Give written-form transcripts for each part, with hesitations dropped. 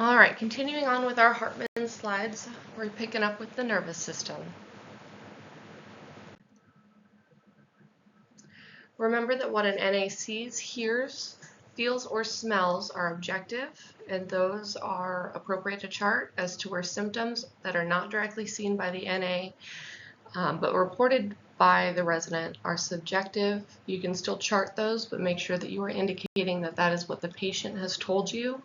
All right, continuing on with our Hartman slides, we're picking up with the nervous system. Remember that what an NA sees, hears, feels, or smells are objective, and those are appropriate to chart as to where symptoms that are not directly seen by the NA but reported by the resident are subjective. You can still chart those, but make sure that you are indicating that that is what the patient has told you.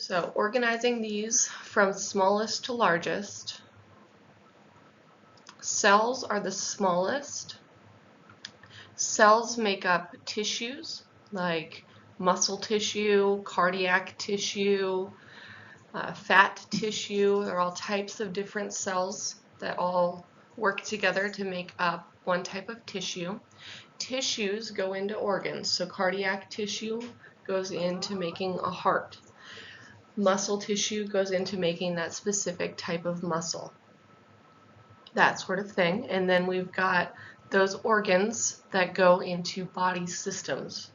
So organizing these from smallest to largest. Cells are the smallest. Cells make up tissues like muscle tissue, cardiac tissue, fat tissue. They're all types of different cells that all work together to make up one type of tissue. Tissues go into organs, so cardiac tissue goes into making a heart. Muscle tissue goes into making that specific type of muscle. That sort of thing. And then we've got those organs that go into body systems.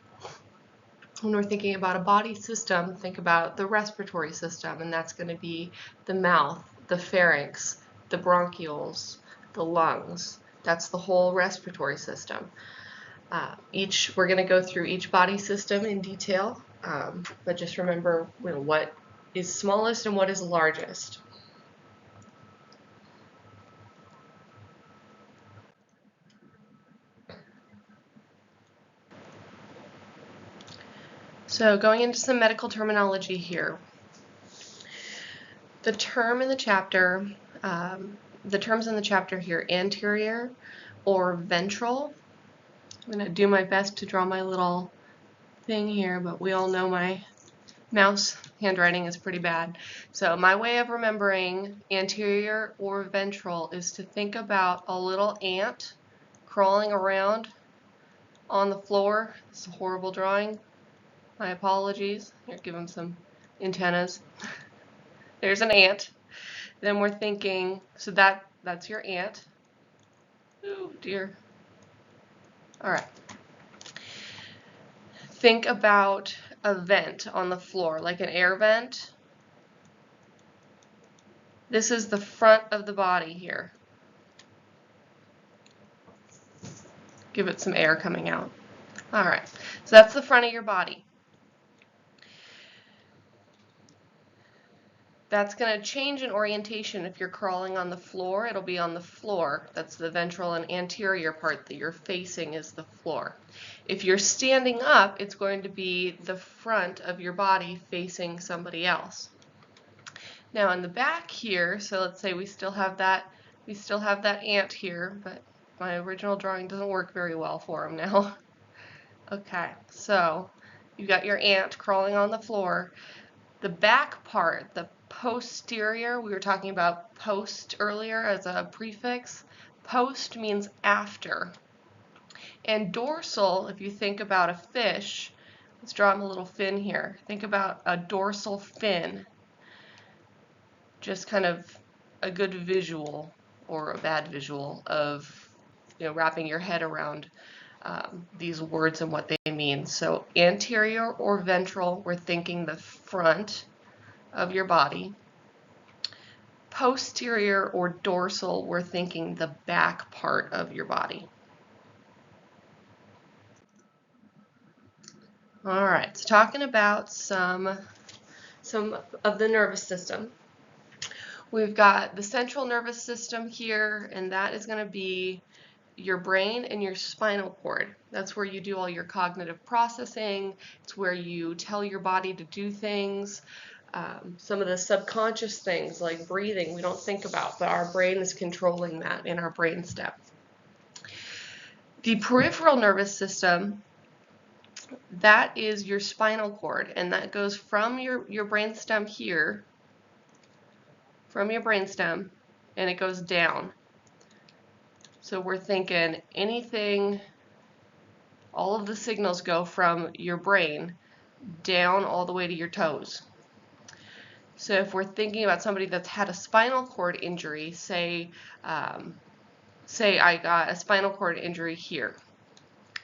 When we're thinking about a body system, think about the respiratory system, and that's going to be the mouth, the pharynx, the bronchioles, the lungs. That's the whole respiratory system. We're going to go through each body system in detail, but just remember what is smallest and what is largest. So going into some medical terminology here. The terms in the chapter here, anterior or ventral. I'm going to do my best to draw my little thing here, but we all know my mouse handwriting is pretty bad. So my way of remembering anterior or ventral is to think about a little ant crawling around on the floor. It's a horrible drawing. My apologies. Here, give him some antennas. There's an ant. Then we're thinking, so that's your ant. Oh dear. All right. Think about a vent on the floor, like an air vent. This is the front of the body here. Give it some air coming out. All right, so that's the front of your body. That's going to change in orientation. If you're crawling on the floor, it'll be on the floor. That's the ventral and anterior part that you're facing is the floor. If you're standing up, it's going to be the front of your body facing somebody else. Now in the back here, so let's say we still have that ant here, but my original drawing doesn't work very well for him now. Okay, so you've got your ant crawling on the floor. The back part, the posterior, we were talking about post earlier as a prefix. Post means after. And dorsal, if you think about a fish, let's draw him a little fin here. Think about a dorsal fin. Just kind of a good visual or a bad visual of wrapping your head around these words and what they mean. So anterior or ventral, we're thinking the front of your body. Posterior or dorsal, we're thinking the back part of your body. All right, so talking about some of the nervous system. We've got the central nervous system here, and that is going to be your brain and your spinal cord. That's where you do all your cognitive processing. It's where you tell your body to do things. Some of the subconscious things like breathing we don't think about, but our brain is controlling that in our brainstem. The peripheral nervous system, that is your spinal cord, and that goes from your brainstem here, from your brainstem, and it goes down. So we're thinking anything, all of the signals go from your brain down all the way to your toes. So if we're thinking about somebody that's had a spinal cord injury, say I got a spinal cord injury here.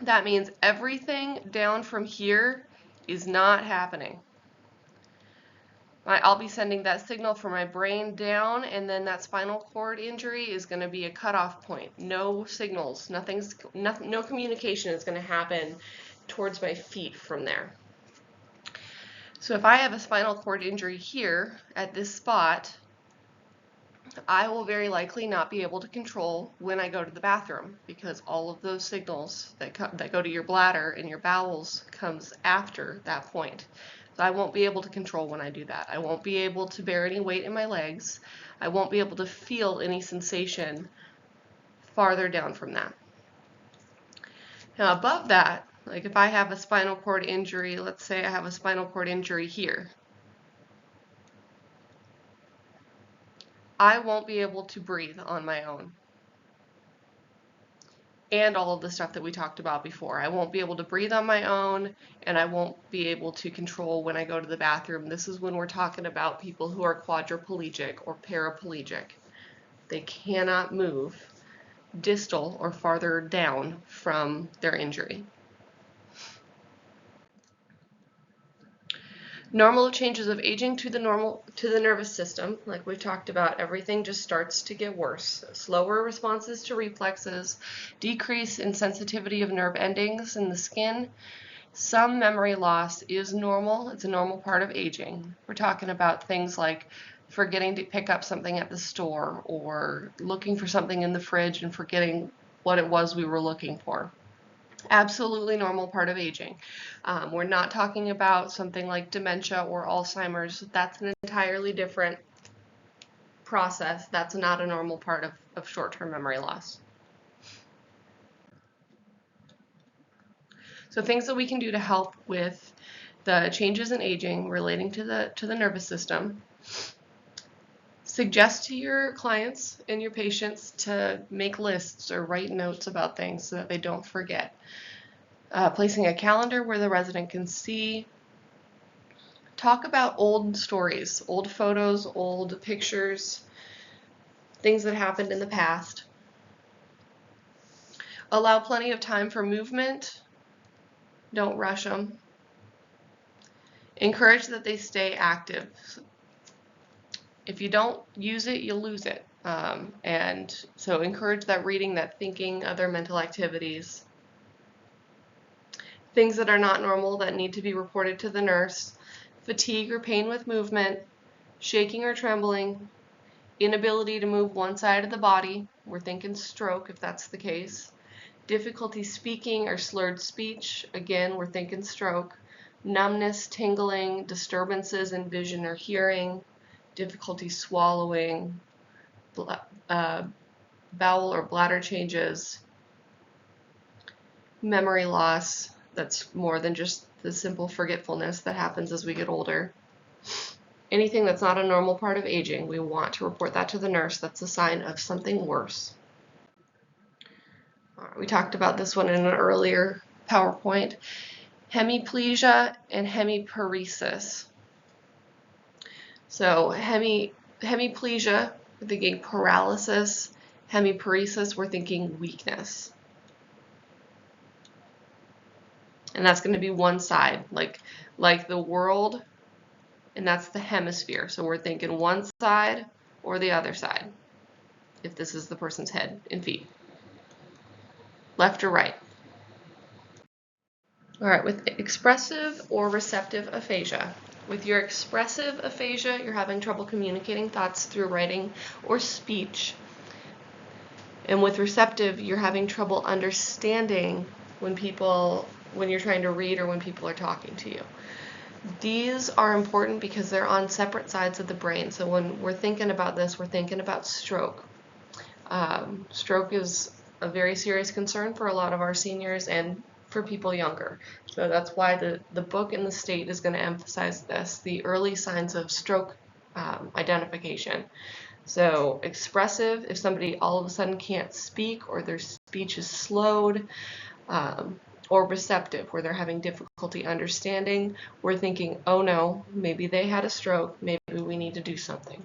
That means everything down from here is not happening. I'll be sending that signal from my brain down, and then that spinal cord injury is going to be a cutoff point. No signals, no communication is going to happen towards my feet from there. So if I have a spinal cord injury here at this spot, I will very likely not be able to control when I go to the bathroom, because all of those signals that go to your bladder and your bowels comes after that point. So I won't be able to control when I do that. I won't be able to bear any weight in my legs. I won't be able to feel any sensation farther down from that. Now above that, like if I have a spinal cord injury, let's say I have a spinal cord injury here, I won't be able to breathe on my own. And all of the stuff that we talked about before. I won't be able to breathe on my own, and I won't be able to control when I go to the bathroom. This is when we're talking about people who are quadriplegic or paraplegic. They cannot move distal or farther down from their injury. Normal changes of aging to the nervous system, like we've talked about, everything just starts to get worse. Slower responses to reflexes, decrease in sensitivity of nerve endings in the skin. Some memory loss is normal. It's a normal part of aging. We're talking about things like forgetting to pick up something at the store, or looking for something in the fridge and forgetting what it was we were looking for. Absolutely normal part of aging. We're not talking about something like dementia or Alzheimer's. That's an entirely different process. That's not a normal part of short-term memory loss. So things that we can do to help with the changes in aging relating to the nervous system. Suggest to your clients and your patients to make lists or write notes about things so that they don't forget. Placing a calendar where the resident can see. Talk about old stories, old photos, old pictures, things that happened in the past. Allow plenty of time for movement. Don't rush them. Encourage that they stay active. If you don't use it, you lose it. And so encourage that reading, that thinking, other mental activities. Things that are not normal that need to be reported to the nurse. Fatigue or pain with movement, shaking or trembling, inability to move one side of the body. We're thinking stroke if that's the case. Difficulty speaking or slurred speech. Again, we're thinking stroke. Numbness, tingling, disturbances in vision or hearing, difficulty swallowing, bowel or bladder changes, memory loss. That's more than just the simple forgetfulness that happens as we get older. Anything that's not a normal part of aging, we want to report that to the nurse. That's a sign of something worse. We talked about this one in an earlier PowerPoint. Hemiplegia and hemiparesis. So hemiplegia, we're thinking paralysis. Hemiparesis, we're thinking weakness. And that's going to be one side, like the world, and that's the hemisphere. So we're thinking one side or the other side, if this is the person's head and feet. Left or right. All right, with expressive or receptive aphasia. With your expressive aphasia, you're having trouble communicating thoughts through writing or speech. And with receptive, you're having trouble understanding when you're trying to read or when people are talking to you. These are important because they're on separate sides of the brain. So when we're thinking about this, we're thinking about stroke. Stroke is a very serious concern for a lot of our seniors and for people younger. So that's why the book in the state is going to emphasize this, the early signs of stroke identification. So expressive, if somebody all of a sudden can't speak or their speech is slowed, or receptive, where they're having difficulty understanding, we're thinking, oh no, maybe they had a stroke, maybe we need to do something.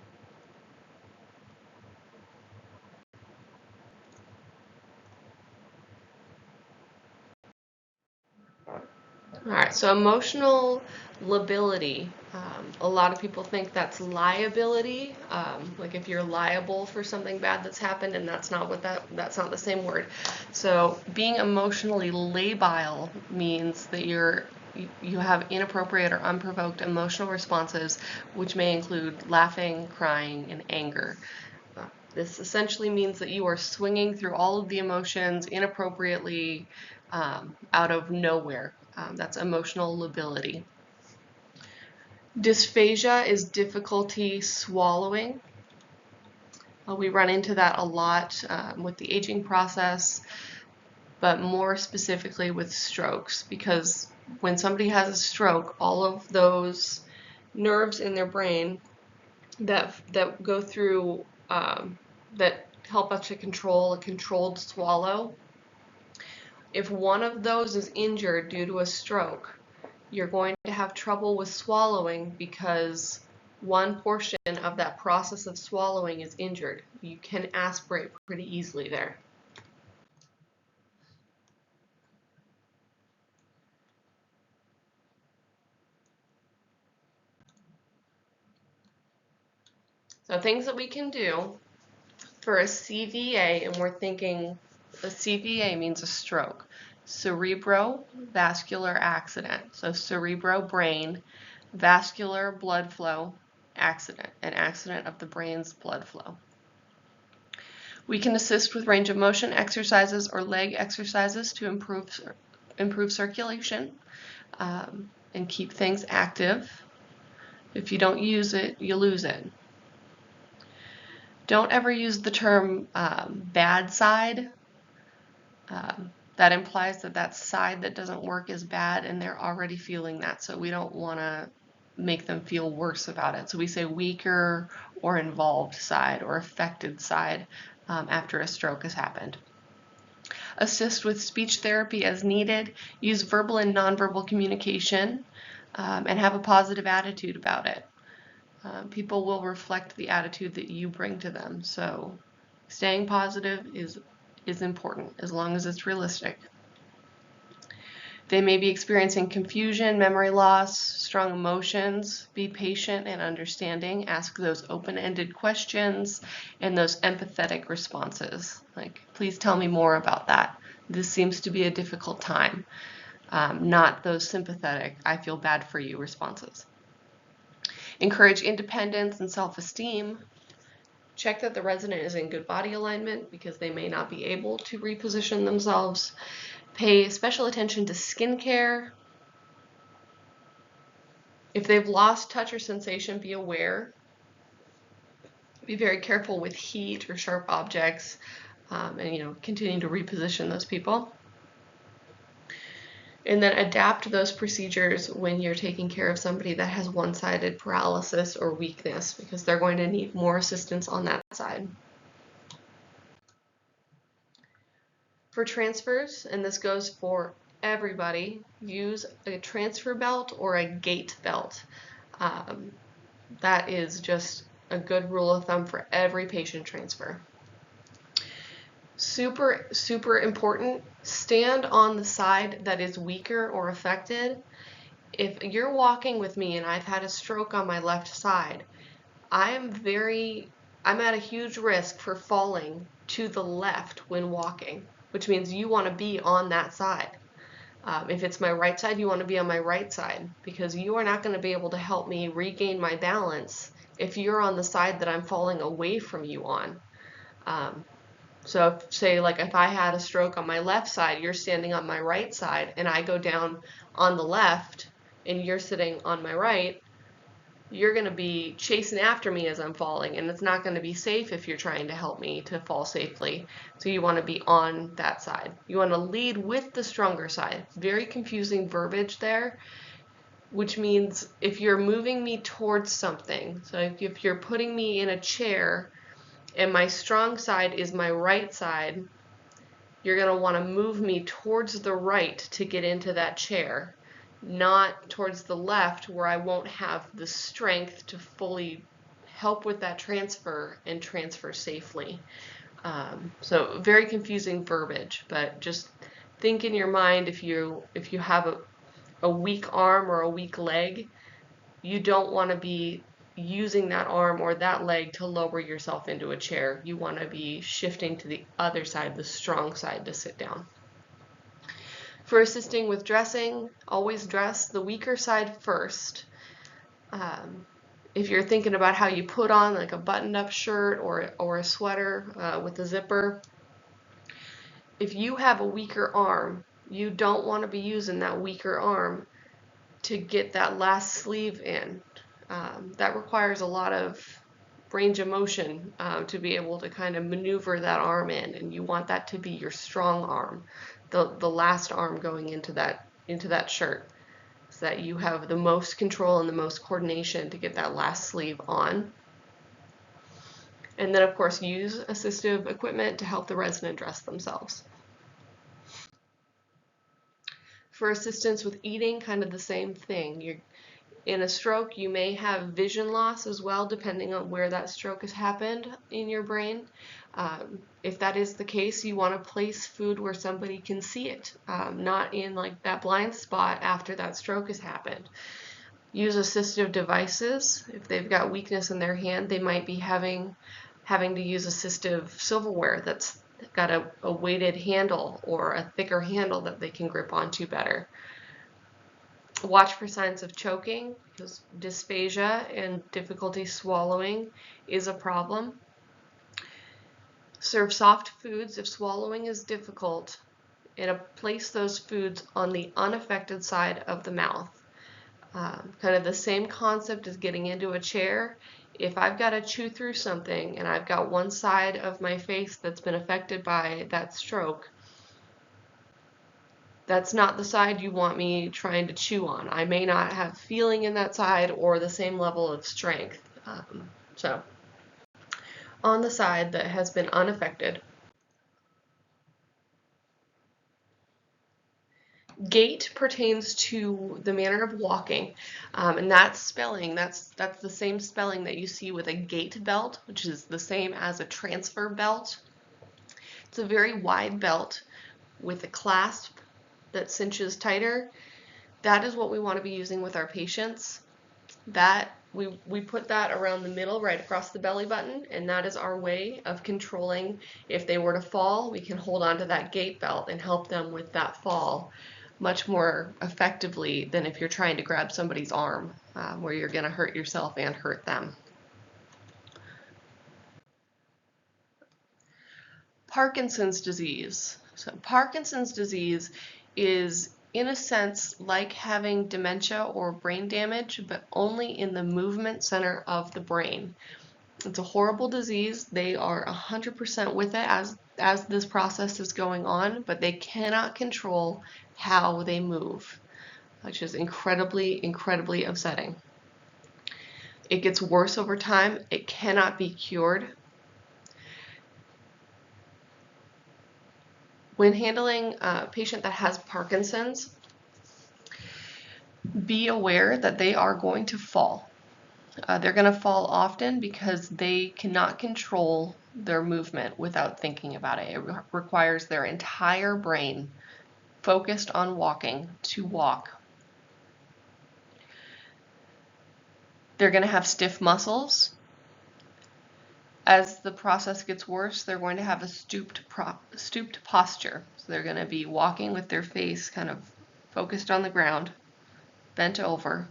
All right, so emotional lability. A lot of people think that's liability, like if you're liable for something bad that's happened, and that's not that's not the same word. So being emotionally labile means that you have inappropriate or unprovoked emotional responses, which may include laughing, crying, and anger. This essentially means that you are swinging through all of the emotions inappropriately, out of nowhere. That's emotional lability. Dysphagia is difficulty swallowing. We run into that a lot with the aging process, but more specifically with strokes, because when somebody has a stroke, all of those nerves in their brain that go through that help us to control a controlled swallow, if one of those is injured due to a stroke, you're going to have trouble with swallowing because one portion of that process of swallowing is injured. You can aspirate pretty easily there. So things that we can do for a CVA, and we're thinking a CVA means a stroke. Cerebrovascular accident. So cerebro, brain, vascular, blood flow, accident, an accident of the brain's blood flow. We can assist with range of motion exercises or leg exercises to improve circulation and keep things active. If you don't use it, you lose it. Don't ever use the term bad side. That implies that that side that doesn't work is bad, and they're already feeling that, so we don't want to make them feel worse about it. So we say weaker or involved side or affected side after a stroke has happened. Assist with speech therapy as needed. Use verbal and nonverbal communication and have a positive attitude about it. People will reflect the attitude that you bring to them. So staying positive is important as long as it's realistic. They may be experiencing confusion, memory loss, strong emotions. Be patient and understanding. Ask those open-ended questions and those empathetic responses. Like, please tell me more about that. This seems to be a difficult time. Not those sympathetic, I feel bad for you responses. Encourage independence and self-esteem. Check that the resident is in good body alignment because they may not be able to reposition themselves. Pay special attention to skincare. If they've lost touch or sensation, be aware. Be very careful with heat or sharp objects, and continue to reposition those people. And then adapt those procedures when you're taking care of somebody that has one-sided paralysis or weakness, because they're going to need more assistance on that side. For transfers, and this goes for everybody, use a transfer belt or a gait belt. That is just a good rule of thumb for every patient transfer. Super, super important, stand on the side that is weaker or affected. If you're walking with me and I've had a stroke on my left side, I'm at a huge risk for falling to the left when walking, which means you want to be on that side. If it's my right side, you want to be on my right side, because you are not going to be able to help me regain my balance if you're on the side that I'm falling away from you on. So say like if I had a stroke on my left side, you're standing on my right side, and I go down on the left and you're sitting on my right, you're going to be chasing after me as I'm falling, and it's not going to be safe if you're trying to help me to fall safely. So you want to be on that side. You want to lead with the stronger side. Very confusing verbiage there, which means if you're moving me towards something, so if you're putting me in a chair and my strong side is my right side, you're going to want to move me towards the right to get into that chair, not towards the left where I won't have the strength to fully help with that transfer and transfer safely. So very confusing verbiage, but just think in your mind, if you have a weak arm or a weak leg, you don't want to be using that arm or that leg to lower yourself into a chair. You want to be shifting to the other side, the strong side, to sit down. For assisting with dressing, always dress the weaker side first. If you're thinking about how you put on like a buttoned-up shirt or a sweater with a zipper, if you have a weaker arm, you don't want to be using that weaker arm to get that last sleeve in. That requires a lot of range of motion to be able to kind of maneuver that arm in, and you want that to be your strong arm, the last arm going into that shirt, so that you have the most control and the most coordination to get that last sleeve on. And then of course use assistive equipment to help the resident dress themselves. For assistance with eating, kind of the same thing. In a stroke, you may have vision loss as well, depending on where that stroke has happened in your brain. If that is the case, you want to place food where somebody can see it, not in like that blind spot after that stroke has happened. Use assistive devices. If they've got weakness in their hand, they might be having to use assistive silverware that's got a weighted handle or a thicker handle that they can grip onto better. Watch for signs of choking, because dysphagia and difficulty swallowing is a problem. Serve soft foods if swallowing is difficult, and place those foods on the unaffected side of the mouth. Kind of the same concept as getting into a chair. If I've got to chew through something and I've got one side of my face that's been affected by that stroke, that's not the side you want me trying to chew on. I may not have feeling in that side or the same level of strength. So on the side that has been unaffected. Gait pertains to the manner of walking, and that spelling, that's the same spelling that you see with a gait belt, which is the same as a transfer belt. It's a very wide belt with a clasp that cinches tighter. That is what we want to be using with our patients. That we put that around the middle, right across the belly button, and that is our way of controlling. If they were to fall, we can hold on to that gait belt and help them with that fall much more effectively than if you're trying to grab somebody's arm, where you're going to hurt yourself and hurt them. Parkinson's disease. So Parkinson's disease is, in a sense, like having dementia or brain damage, but only in the movement center of the brain. It's a horrible disease. They are 100% with it as this process is going on, but they cannot control how they move, which is incredibly, incredibly upsetting. It gets worse over time. It cannot be cured. When handling a patient that has Parkinson's, be aware that they are going to fall. They're going to fall often because they cannot control their movement without thinking about it. It requires their entire brain focused on walking to walk. They're going to have stiff muscles. As the process gets worse, they're going to have a stooped posture. So they're going to be walking with their face kind of focused on the ground, bent over.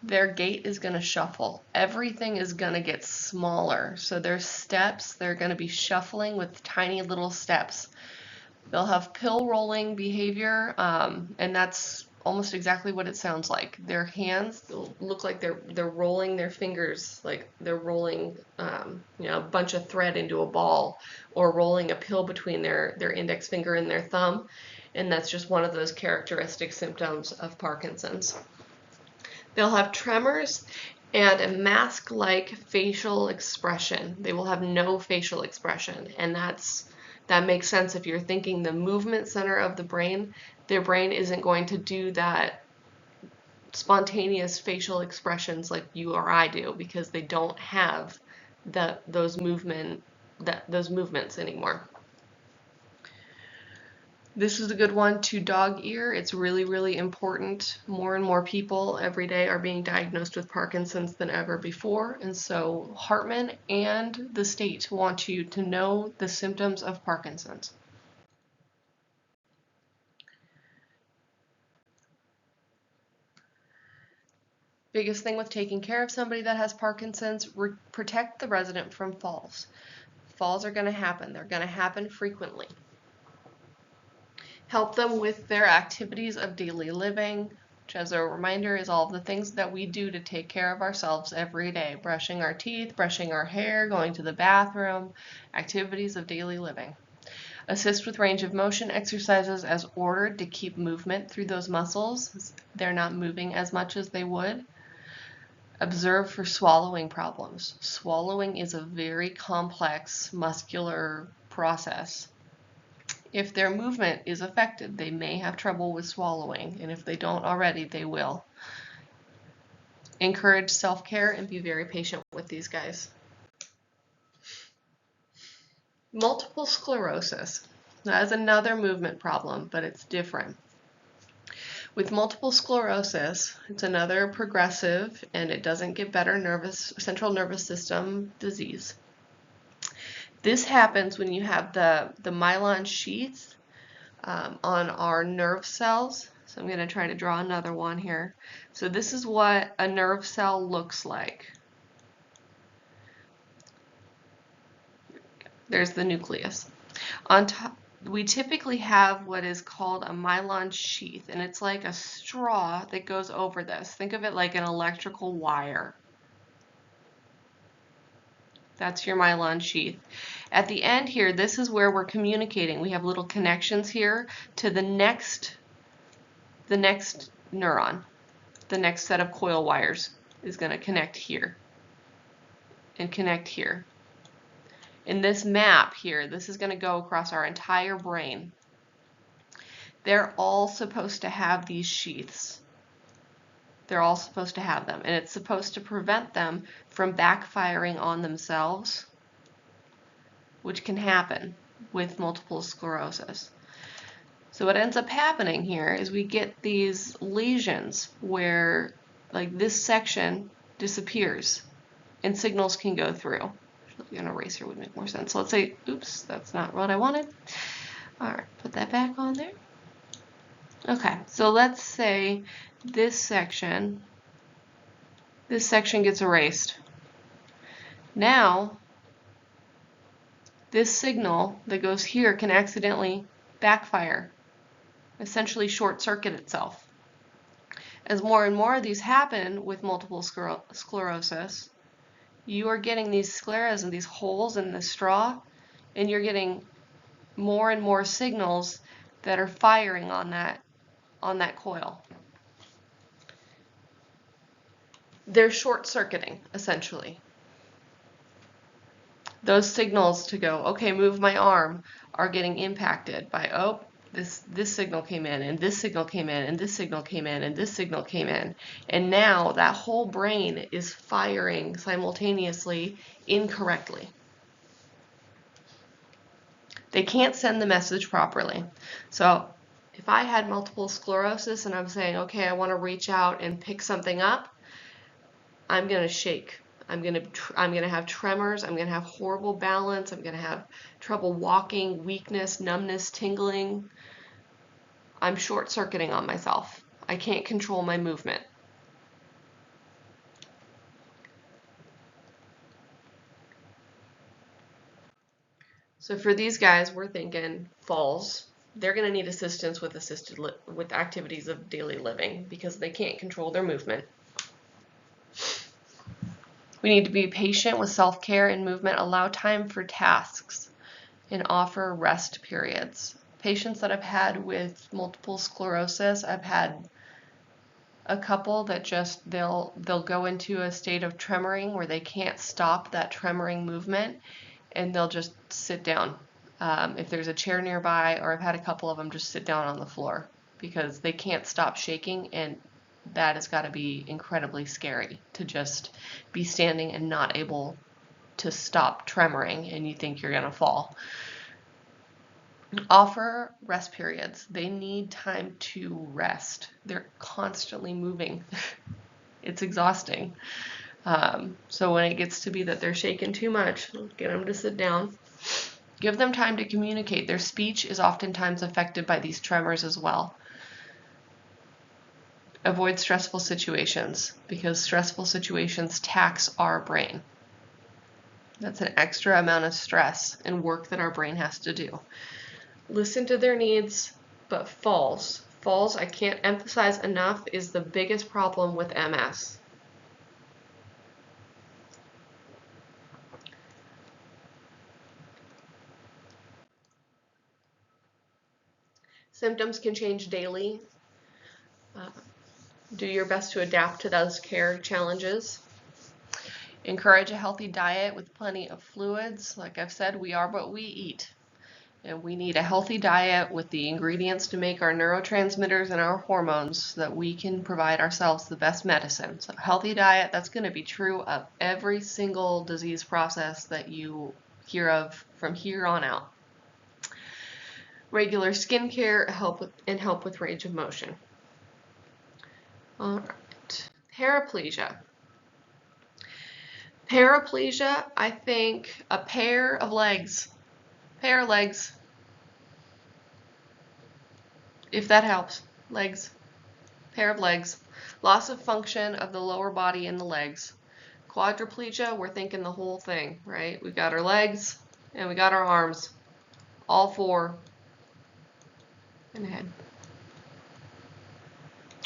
Their gait is going to shuffle. Everything is going to get smaller. So their steps, they're going to be shuffling with tiny little steps. They'll have pill rolling behavior, and that's almost exactly what it sounds like. Their hands look like they're rolling their fingers, like they're rolling a bunch of thread into a ball, or rolling a pill between their index finger and their thumb, and that's just one of those characteristic symptoms of Parkinson's. They'll have tremors and a mask-like facial expression. They will have no facial expression, and that makes sense if you're thinking the movement center of the brain. Their brain isn't going to do that spontaneous facial expressions like you or I do, because they don't have those movements anymore. This is a good one to dog ear. It's really, really important. More and more people every day are being diagnosed with Parkinson's than ever before. And so Hartman and the state want you to know the symptoms of Parkinson's. Biggest thing with taking care of somebody that has Parkinson's, protect the resident from falls. Falls are going to happen. They're going to happen frequently. Help them with their activities of daily living, which as a reminder is all of the things that we do to take care of ourselves every day. Brushing our teeth, brushing our hair, going to the bathroom, activities of daily living. Assist with range of motion exercises as ordered to keep movement through those muscles. They're not moving as much as they would. Observe for swallowing problems. Swallowing is a very complex muscular process. If their movement is affected, they may have trouble with swallowing, and if they don't already, they will. Encourage self-care and be very patient with these guys. Multiple sclerosis. That is another movement problem, but it's different. With multiple sclerosis, it's another progressive, and it doesn't get better central nervous system disease. This happens when you have the myelin sheaths on our nerve cells. So I'm going to try to draw another one here. So this is what a nerve cell looks like. There's the nucleus. On top, we typically have what is called a myelin sheath, and it's like a straw that goes over this. Think of it like an electrical wire. That's your myelin sheath. At the end here, this is where we're communicating. We have little connections here to the next neuron. The next set of coil wires is going to connect here and connect here. In this map here, this is going to go across our entire brain. They're all supposed to have these sheaths. They're all supposed to have them, and it's supposed to prevent them from backfiring on themselves, which can happen with multiple sclerosis. So what ends up happening here is we get these lesions where like this section disappears and signals can go through. An eraser would make more sense. So let's say, oops, that's not what I wanted. All right, put that back on there. Okay, so let's say this section gets erased. Now, this signal that goes here can accidentally backfire, essentially short circuit itself. As more and more of these happen with multiple sclerosis, you are getting these scleras and these holes in the straw, and you're getting more and more signals that are firing on that coil. They're short-circuiting, essentially. Those signals to go, okay, move my arm, are getting impacted by, oh, this signal came in, and this signal came in, and this signal came in, and this signal came in. And now that whole brain is firing simultaneously incorrectly. They can't send the message properly. So if I had multiple sclerosis and I'm saying, okay, I want to reach out and pick something up, I'm going to shake. I'm going to have tremors. I'm going to have horrible balance. I'm going to have trouble walking, weakness, numbness, tingling. I'm short-circuiting on myself. I can't control my movement. So for these guys, we're thinking falls. They're going to need assistance with activities of daily living because they can't control their movement. We need to be patient with self-care and movement, allow time for tasks, and offer rest periods. Patients that I've had with multiple sclerosis, I've had a couple that just they'll go into a state of tremoring where they can't stop that tremoring movement, and they'll just sit down. If there's a chair nearby, or I've had a couple of them just sit down on the floor because they can't stop shaking, and that has got to be incredibly scary to just be standing and not able to stop tremoring and you think you're going to fall. Offer rest periods. They need time to rest. They're constantly moving. It's exhausting. So when it gets to be that they're shaking too much, get them to sit down. Give them time to communicate. Their speech is oftentimes affected by these tremors as well. Avoid stressful situations because stressful situations tax our brain. That's an extra amount of stress and work that our brain has to do. Listen to their needs, but falls, I can't emphasize enough, is the biggest problem with MS. Symptoms can change daily. Do your best to adapt to those care challenges. Encourage a healthy diet with plenty of fluids. Like I've said, we are what we eat. And we need a healthy diet with the ingredients to make our neurotransmitters and our hormones so that we can provide ourselves the best medicine. So healthy diet, that's going to be true of every single disease process that you hear of from here on out. Regular skincare help with range of motion. All right, paraplegia. Paraplegia, I think a pair of legs, if that helps, pair of legs. Loss of function of the lower body and the legs. Quadriplegia, we're thinking the whole thing, right? We got our legs and we got our arms, all four, and head.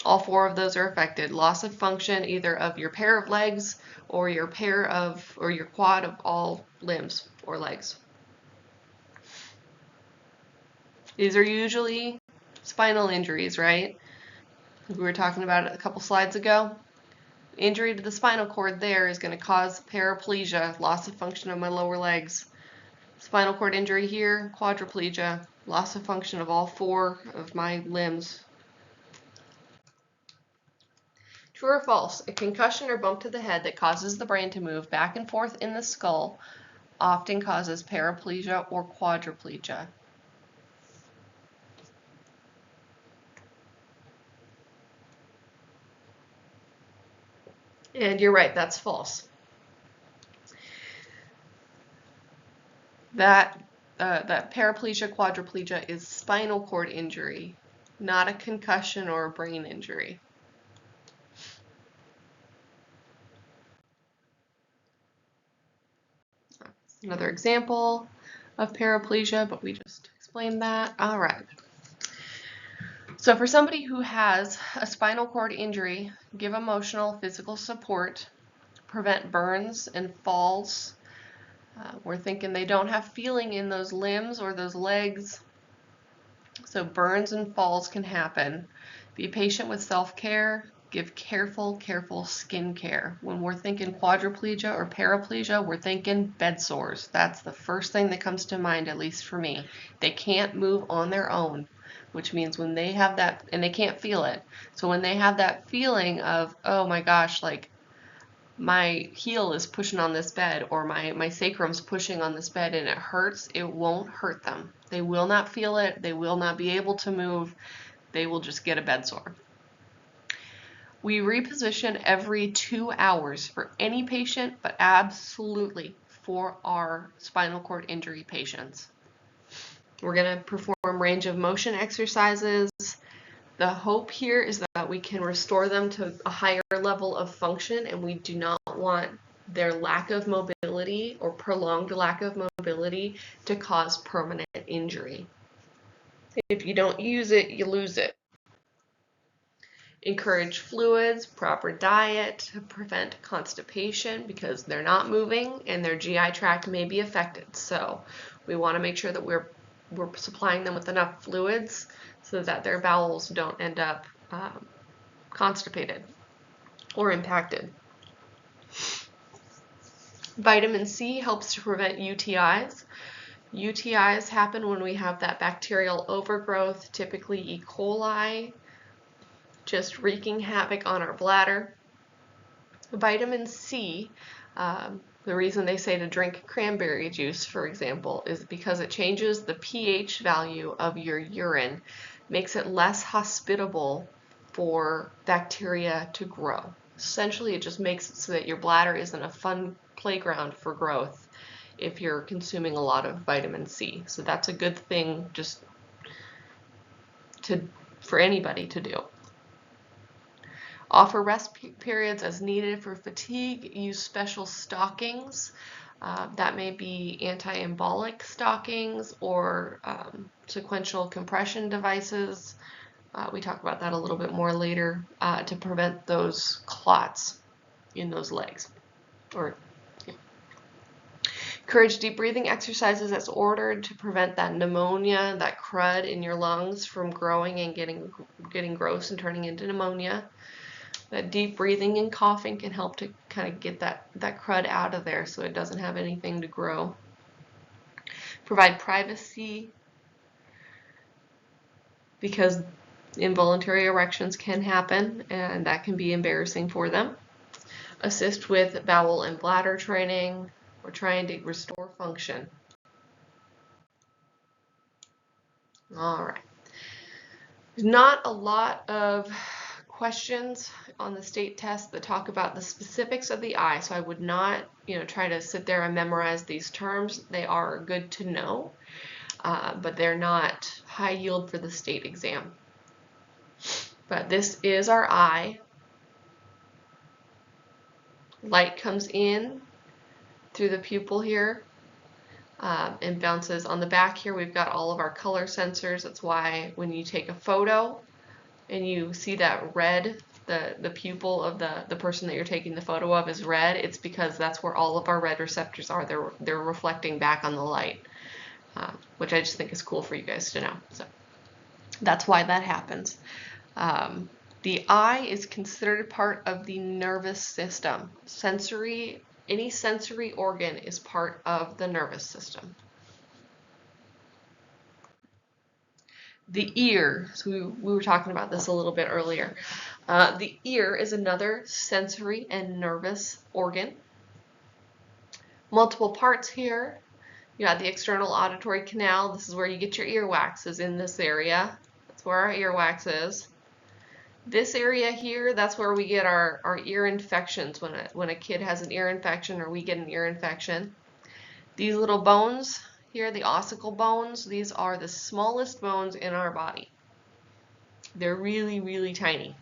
All four of those are affected. Loss of function either of your pair of legs or your your quad of all limbs or legs. These are usually spinal injuries, right? We were talking about it a couple slides ago. Injury to the spinal cord there is going to cause paraplegia, loss of function of my lower legs. Spinal cord injury here, quadriplegia, loss of function of all four of my limbs. True or false? A concussion or bump to the head that causes the brain to move back and forth in the skull often causes paraplegia or quadriplegia. And you're right, that's false. That paraplegia, quadriplegia is spinal cord injury, not a concussion or a brain injury. Another example of paraplegia, but we just explained that. All right. So for somebody who has a spinal cord injury, give emotional, physical support, prevent burns and falls. We're thinking they don't have feeling in those limbs or those legs, so burns and falls can happen. Be patient with self-care. Give careful skin care. When we're thinking quadriplegia or paraplegia, we're thinking bed sores. That's the first thing that comes to mind, at least for me. They can't move on their own, which means when they have that, and they can't feel it. So when they have that feeling of, oh my gosh, like my heel is pushing on this bed or my sacrum's pushing on this bed and it hurts, it won't hurt them. They will not feel it. They will not be able to move. They will just get a bed sore. We reposition every 2 hours for any patient, but absolutely for our spinal cord injury patients. We're going to perform range of motion exercises. The hope here is that we can restore them to a higher level of function, and we do not want their lack of mobility or prolonged lack of mobility to cause permanent injury. If you don't use it, you lose it. Encourage fluids, proper diet to prevent constipation because they're not moving and their GI tract may be affected. So we want to make sure that we're supplying them with enough fluids so that their bowels don't end up constipated or impacted. Vitamin C helps to prevent UTIs. UTIs happen when we have that bacterial overgrowth, typically E. coli, just wreaking havoc on our bladder. Vitamin C The reason they say to drink cranberry juice, for example, is because it changes the pH value of your urine, makes it less hospitable for bacteria to grow. Essentially, it just makes it so that your bladder isn't a fun playground for growth if you're consuming a lot of vitamin C. So that's a good thing just for anybody to do. Offer rest periods as needed for fatigue. Use special stockings. That may be anti-embolic stockings or sequential compression devices. We talk about that a little bit more later to prevent those clots in those legs. Encourage deep breathing exercises as ordered to prevent that pneumonia, that crud in your lungs from growing and getting gross and turning into pneumonia. That deep breathing and coughing can help to kind of get that crud out of there so it doesn't have anything to grow. Provide privacy, because involuntary erections can happen and that can be embarrassing for them. Assist with bowel and bladder training. We're trying to restore function. All right. There's not a lot of questions on the state test that talk about the specifics of the eye, so I would not, try to sit there and memorize these terms. They are good to know, but they're not high yield for the state exam. But this is our eye. Light comes in through the pupil here and bounces on the back here. We've got all of our color sensors. That's why when you take a photo and you see that red, the pupil of the person that you're taking the photo of is red, it's because that's where all of our red receptors are. They're reflecting back on the light, which I just think is cool for you guys to know. So that's why that happens. The eye is considered part of the nervous system. Any sensory organ is part of the nervous system. The ear, so we were talking about this a little bit earlier. The ear is another sensory and nervous organ. Multiple parts here. You got the external auditory canal. This is where you get your earwax, is in this area. That's where our earwax is. This area here, that's where we get our ear infections when a kid has an ear infection or we get an ear infection. These little bones here, the ossicle bones, these are the smallest bones in our body. They're really, really tiny.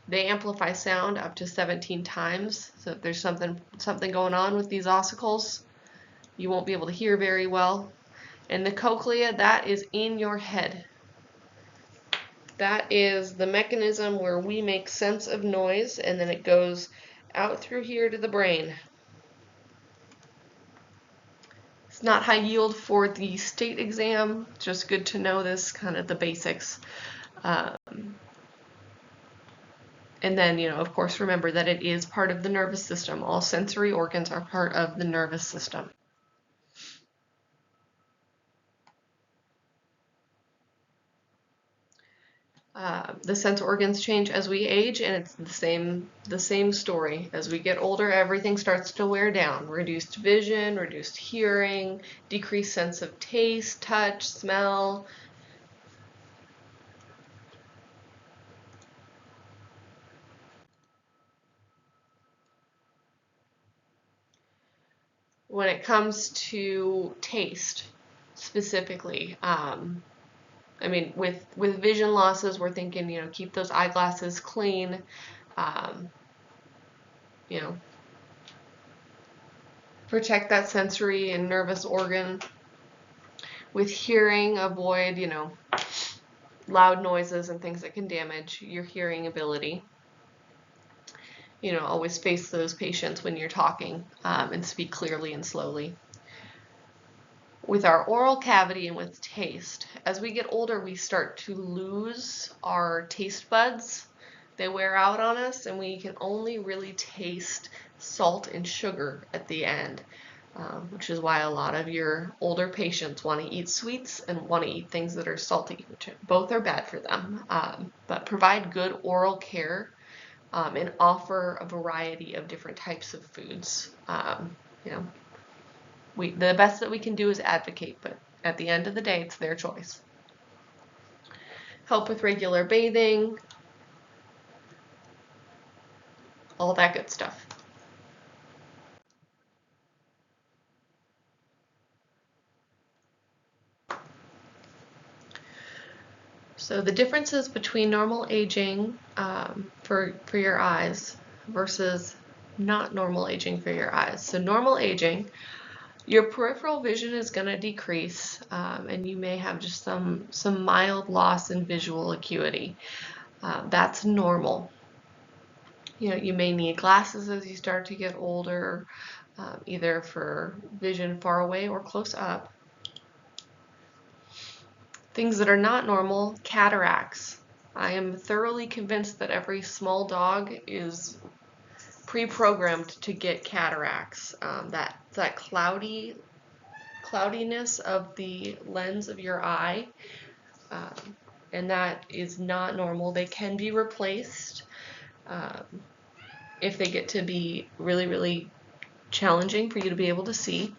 They amplify sound up to 17 times. So if there's something going on with these ossicles, you won't be able to hear very well. And the cochlea, that is in your head. That is the mechanism where we make sense of noise, and then it goes out through here to the brain. It's not high yield for the state exam, just good to know this, kind of the basics. And then, of course, remember that it is part of the nervous system. All sensory organs are part of the nervous system. The sense organs change as we age, and it's the same story. As we get older, everything starts to wear down. Reduced vision, reduced hearing, decreased sense of taste, touch, smell. When it comes to taste, specifically, with vision losses, we're thinking, keep those eyeglasses clean, protect that sensory and nervous organ. With hearing, avoid, loud noises and things that can damage your hearing ability. Always face those patients when you're talking and speak clearly and slowly. With our oral cavity and with taste, as we get older, we start to lose our taste buds. They wear out on us, and we can only really taste salt and sugar at the end, which is why a lot of your older patients want to eat sweets and want to eat things that are salty, which both are bad for them. But provide good oral care and offer a variety of different types of foods. You know, the best that we can do is advocate, but at the end of the day, it's their choice. Help with regular bathing, all that good stuff. So the differences between normal aging for your eyes versus not normal aging for your eyes. So normal aging, your peripheral vision is going to decrease, and you may have just some mild loss in visual acuity. That's normal. You know, you may need glasses as you start to get older, either for vision far away or close up. Things that are not normal, cataracts. I am thoroughly convinced that every small dog is pre-programmed to get cataracts. That cloudiness of the lens of your eye, and that is not normal. They can be replaced if they get to be really, really challenging for you to be able to see.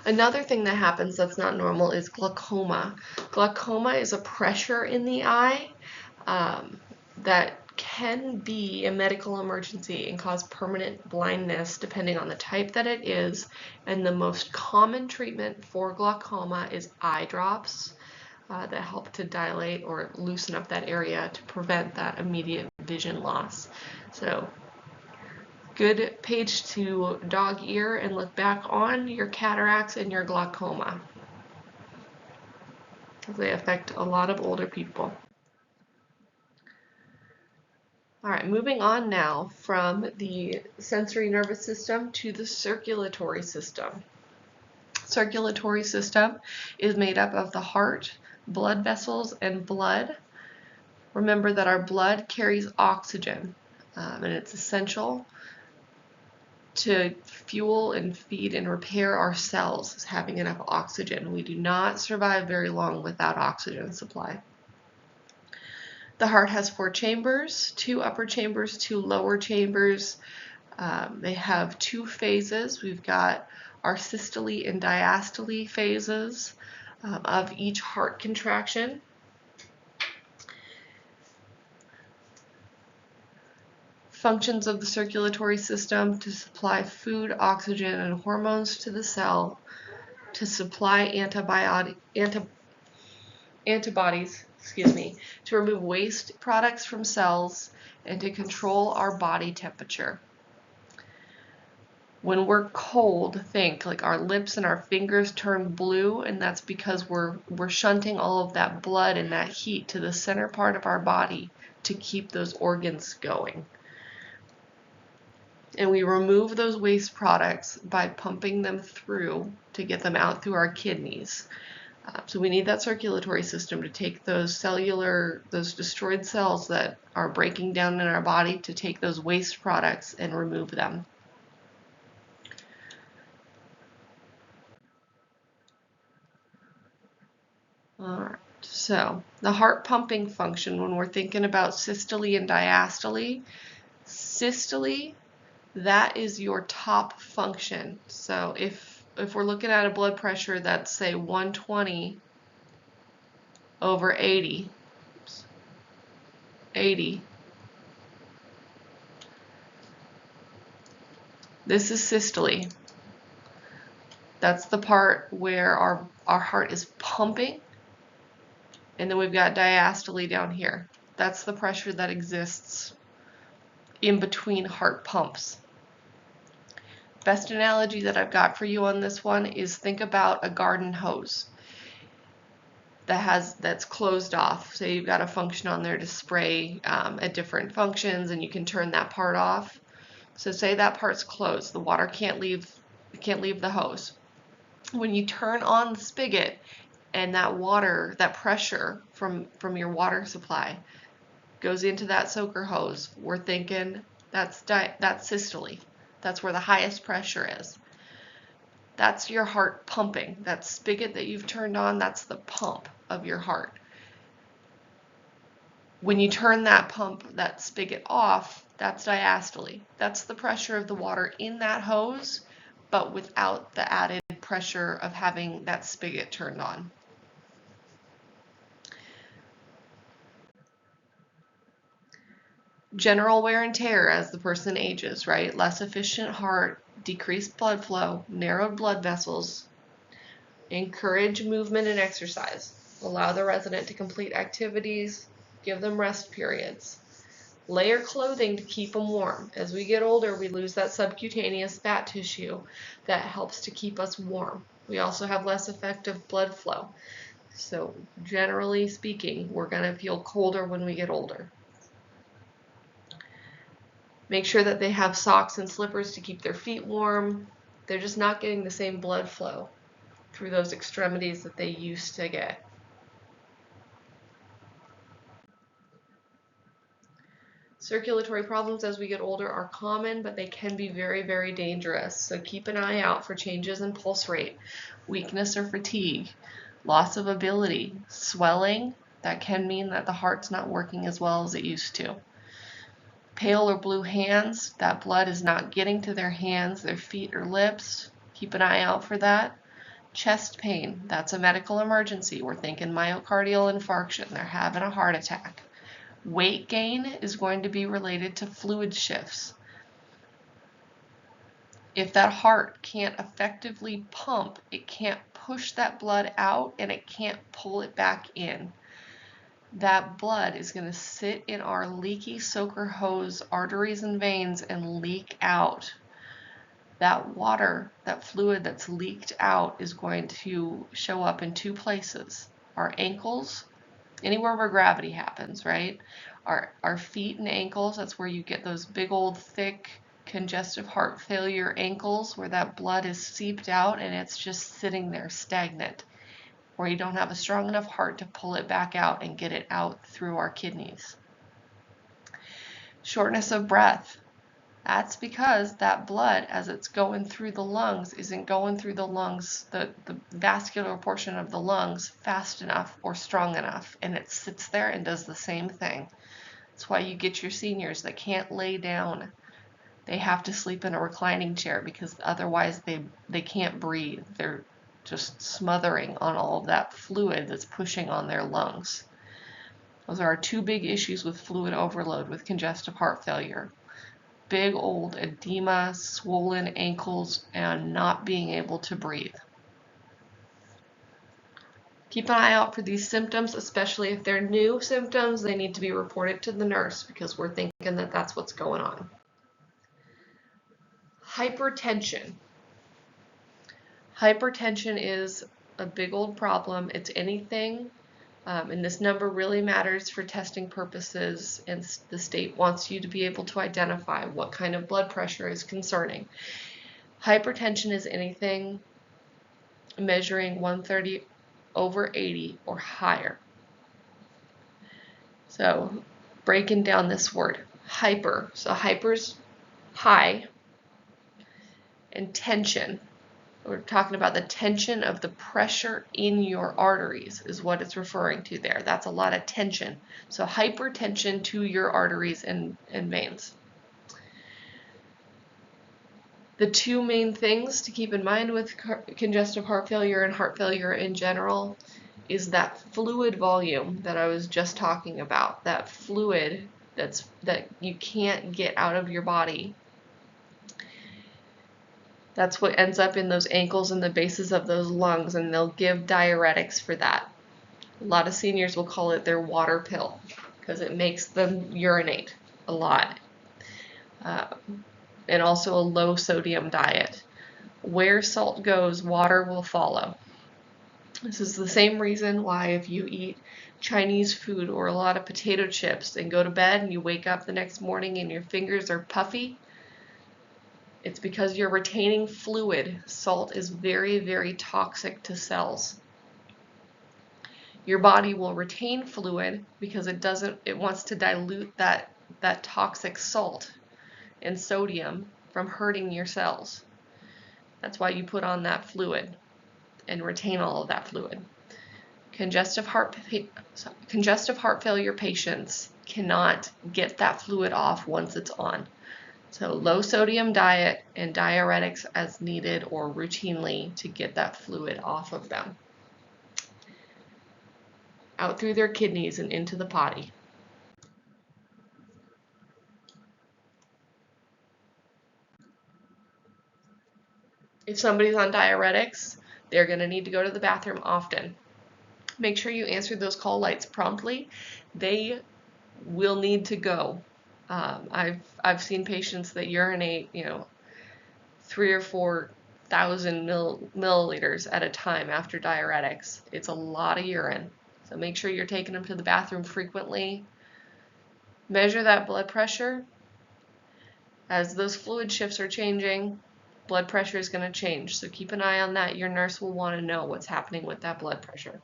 Another thing that happens that's not normal is glaucoma. Glaucoma is a pressure in the eye that can be a medical emergency and cause permanent blindness depending on the type that it is. And the most common treatment for glaucoma is eye drops that help to dilate or loosen up that area to prevent that immediate vision loss. So good page to dog ear and look back on your cataracts and your glaucoma. They affect a lot of older people. All right, moving on now from the sensory nervous system to the circulatory system. Circulatory system is made up of the heart, blood vessels, and blood. Remember that our blood carries oxygen, and it's essential to fuel and feed and repair our cells, is having enough oxygen. We do not survive very long without oxygen supply. The heart has 4 chambers, 2 upper chambers, 2 lower chambers. They have 2 phases. We've got our systole and diastole phases of each heart contraction. Functions of the circulatory system: to supply food, oxygen, and hormones to the cell, to supply antibodies, to remove waste products from cells, and to control our body temperature. When we're cold, think like our lips and our fingers turn blue, and that's because we're shunting all of that blood and that heat to the center part of our body to keep those organs going. And we remove those waste products by pumping them through to get them out through our kidneys. So we need that circulatory system to take those destroyed cells that are breaking down in our body, to take those waste products and remove them. All right, so the heart pumping function, when we're thinking about systole and diastole, systole, that is your top function. So if we're looking at a blood pressure that's, say, 120 over 80, this is systole. That's the part where our heart is pumping. And then we've got diastole down here. That's the pressure that exists in between heart pumps. Best analogy that I've got for you on this one is, think about a garden hose that's closed off. So you've got a function on there to spray at different functions, and you can turn that part off. So say that part's closed, the water can't leave the hose. When you turn on the spigot and that water, that pressure from your water supply goes into that soaker hose, we're thinking that's systole. That's where the highest pressure is. That's your heart pumping. That spigot that you've turned on, that's the pump of your heart. When you turn that pump, that spigot off, that's diastole. That's the pressure of the water in that hose, but without the added pressure of having that spigot turned on. General wear and tear as the person ages, right? Less efficient heart, decreased blood flow, narrowed blood vessels. Encourage movement and exercise. Allow the resident to complete activities, give them rest periods. Layer clothing to keep them warm. As we get older, we lose that subcutaneous fat tissue that helps to keep us warm. We also have less effective blood flow. So generally speaking, we're going to feel colder when we get older. Make sure that they have socks and slippers to keep their feet warm. They're just not getting the same blood flow through those extremities that they used to get. Circulatory problems as we get older are common, but they can be very, very dangerous. So keep an eye out for changes in pulse rate, weakness or fatigue, loss of ability, swelling. That can mean that the heart's not working as well as it used to. Pale or blue hands, that blood is not getting to their hands, their feet, or lips. Keep an eye out for that. Chest pain, that's a medical emergency. We're thinking myocardial infarction. They're having a heart attack. Weight gain is going to be related to fluid shifts. If that heart can't effectively pump, it can't push that blood out and it can't pull it back in. That blood is going to sit in our leaky soaker hose arteries and veins and leak out. That water, that fluid that's leaked out is going to show up in two places. Our ankles, anywhere where gravity happens, right? Our feet and ankles, that's where you get those big old thick congestive heart failure ankles where that blood is seeped out and it's just sitting there stagnant, where you don't have a strong enough heart to pull it back out and get it out through our kidneys. Shortness of breath. That's because that blood, as it's going through the lungs, isn't going through the lungs, the vascular portion of the lungs, fast enough or strong enough, and it sits there and does the same thing. That's why you get your seniors that can't lay down. They have to sleep in a reclining chair because otherwise they can't breathe. They're just smothering on all of that fluid that's pushing on their lungs. Those are our two big issues with fluid overload with congestive heart failure. Big old edema, swollen ankles, and not being able to breathe. Keep an eye out for these symptoms, especially if they're new symptoms. They need to be reported to the nurse because we're thinking that that's what's going on. Hypertension. Hypertension is a big old problem. It's anything, and this number really matters for testing purposes, and the state wants you to be able to identify what kind of blood pressure is concerning. Hypertension is anything measuring 130 over 80 or higher. So breaking down this word, hyper. So hyper's high, and tension. We're talking about the tension of the pressure in your arteries is what it's referring to there. That's a lot of tension. So hypertension to your arteries and veins. The two main things to keep in mind with congestive heart failure and heart failure in general is that fluid volume that I was just talking about. That fluid that you can't get out of your body. That's what ends up in those ankles and the bases of those lungs, and they'll give diuretics for that. A lot of seniors will call it their water pill because it makes them urinate a lot. And also a low sodium diet. Where salt goes, water will follow. This is the same reason why if you eat Chinese food or a lot of potato chips and go to bed and you wake up the next morning and your fingers are puffy, it's because you're retaining fluid. Salt is very, very toxic to cells. Your body will retain fluid because it wants to dilute that toxic salt and sodium from hurting your cells. That's why you put on that fluid and retain all of that fluid. Congestive heart failure patients cannot get that fluid off once it's on. So low sodium diet and diuretics as needed or routinely to get that fluid off of them, out through their kidneys and into the potty. If somebody's on diuretics, they're going to need to go to the bathroom often. Make sure you answer those call lights promptly. They will need to go. I've seen patients that urinate, 3,000 or 4,000 milliliters at a time after diuretics. It's a lot of urine. So make sure you're taking them to the bathroom frequently. Measure that blood pressure. As those fluid shifts are changing, blood pressure is going to change. So keep an eye on that. Your nurse will want to know what's happening with that blood pressure.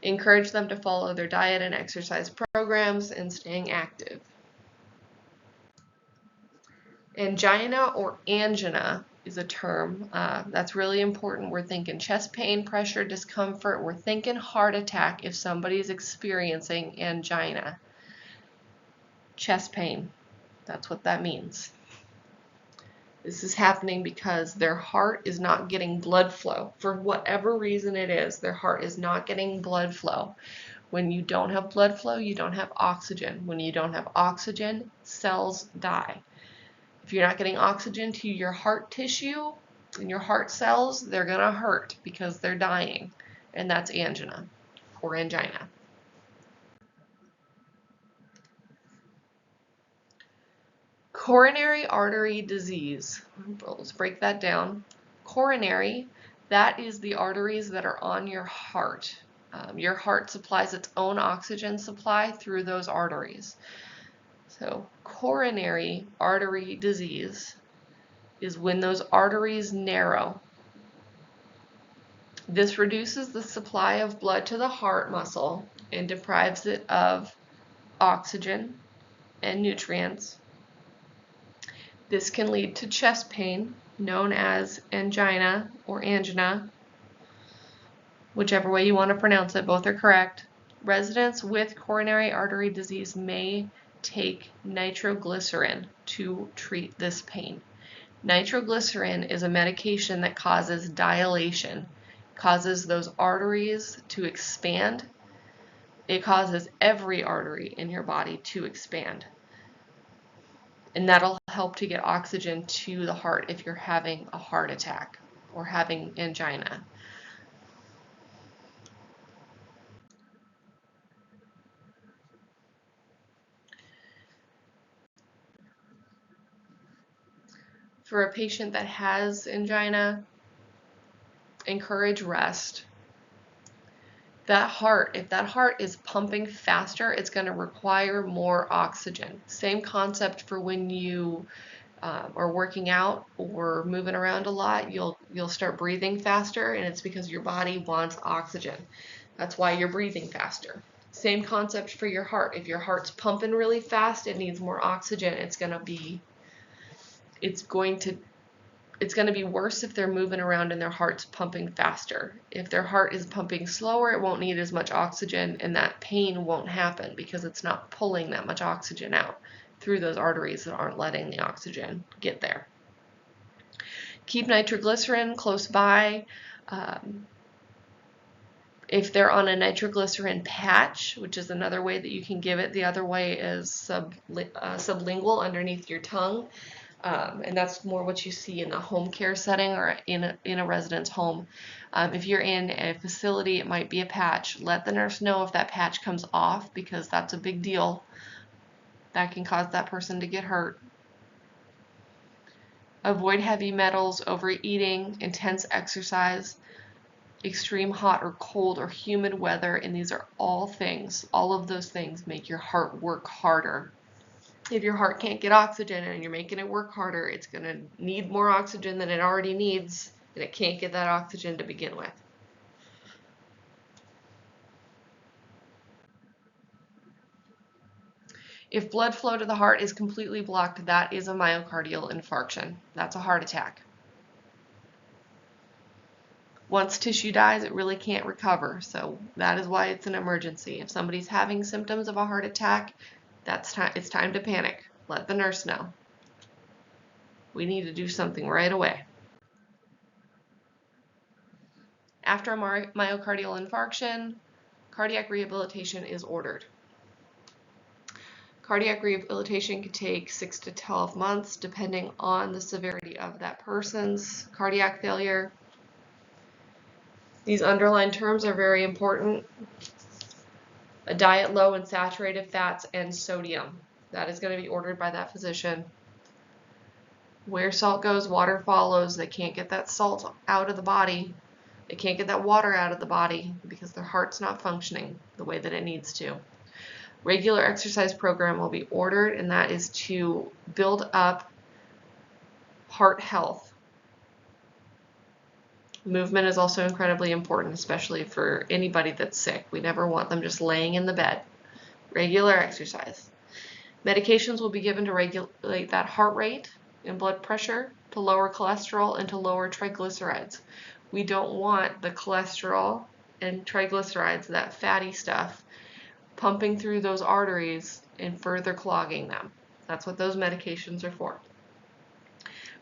Encourage them to follow their diet and exercise programs and staying active. Angina or angina is a term that's really important. We're thinking chest pain, pressure, discomfort. We're thinking heart attack if somebody's experiencing angina. Chest pain, that's what that means. This is happening because their heart is not getting blood flow. For whatever reason it is, their heart is not getting blood flow. When you don't have blood flow, you don't have oxygen. When you don't have oxygen, cells die. If you're not getting oxygen to your heart tissue and your heart cells, they're going to hurt because they're dying. And that's angina or angina. Coronary artery disease. Let's break that down. Coronary, that is the arteries that are on your heart. Your heart supplies its own oxygen supply through those arteries. So coronary artery disease is when those arteries narrow. This reduces the supply of blood to the heart muscle and deprives it of oxygen and nutrients. This can lead to chest pain, known as angina or angina, whichever way you want to pronounce it, both are correct. Residents with coronary artery disease may take nitroglycerin to treat this pain. Nitroglycerin is a medication that causes dilation, causes those arteries to expand. It causes every artery in your body to expand. And that'll help to get oxygen to the heart if you're having a heart attack or having angina. For a patient that has angina, encourage rest. If that heart is pumping faster, it's going to require more oxygen. Same concept for when you are working out or moving around a lot. You'll start breathing faster, and it's because your body wants oxygen. That's why you're breathing faster. Same concept for your heart. If your heart's pumping really fast, it needs more oxygen. It's going to be worse if they're moving around and their heart's pumping faster. If their heart is pumping slower, it won't need as much oxygen, and that pain won't happen because it's not pulling that much oxygen out through those arteries that aren't letting the oxygen get there. Keep nitroglycerin close by. If they're on a nitroglycerin patch, which is another way that you can give it, the other way is sublingual underneath your tongue. And that's more what you see in a home care setting or in a resident's home. If you're in a facility, it might be a patch. Let the nurse know if that patch comes off, because that's a big deal. That can cause that person to get hurt. Avoid heavy metals, overeating, intense exercise, extreme hot or cold or humid weather, and these are all of those things make your heart work harder. If your heart can't get oxygen and you're making it work harder, it's going to need more oxygen than it already needs, and it can't get that oxygen to begin with. If blood flow to the heart is completely blocked, that is a myocardial infarction. That's a heart attack. Once tissue dies, it really can't recover. So that is why it's an emergency. If somebody's having symptoms of a heart attack, it's time to panic. Let the nurse know. We need to do something right away. After a myocardial infarction, cardiac rehabilitation is ordered. Cardiac rehabilitation can take 6 to 12 months depending on the severity of that person's cardiac failure. These underlined terms are very important. A diet low in saturated fats and sodium. That is going to be ordered by that physician. Where salt goes, water follows. They can't get that salt out of the body. They can't get that water out of the body because their heart's not functioning the way that it needs to. Regular exercise program will be ordered, and that is to build up heart health. Movement is also incredibly important, especially for anybody that's sick. We never want them just laying in the bed. Regular exercise. Medications will be given to regulate that heart rate and blood pressure, to lower cholesterol, and to lower triglycerides. We don't want the cholesterol and triglycerides, that fatty stuff, pumping through those arteries and further clogging them. That's what those medications are for.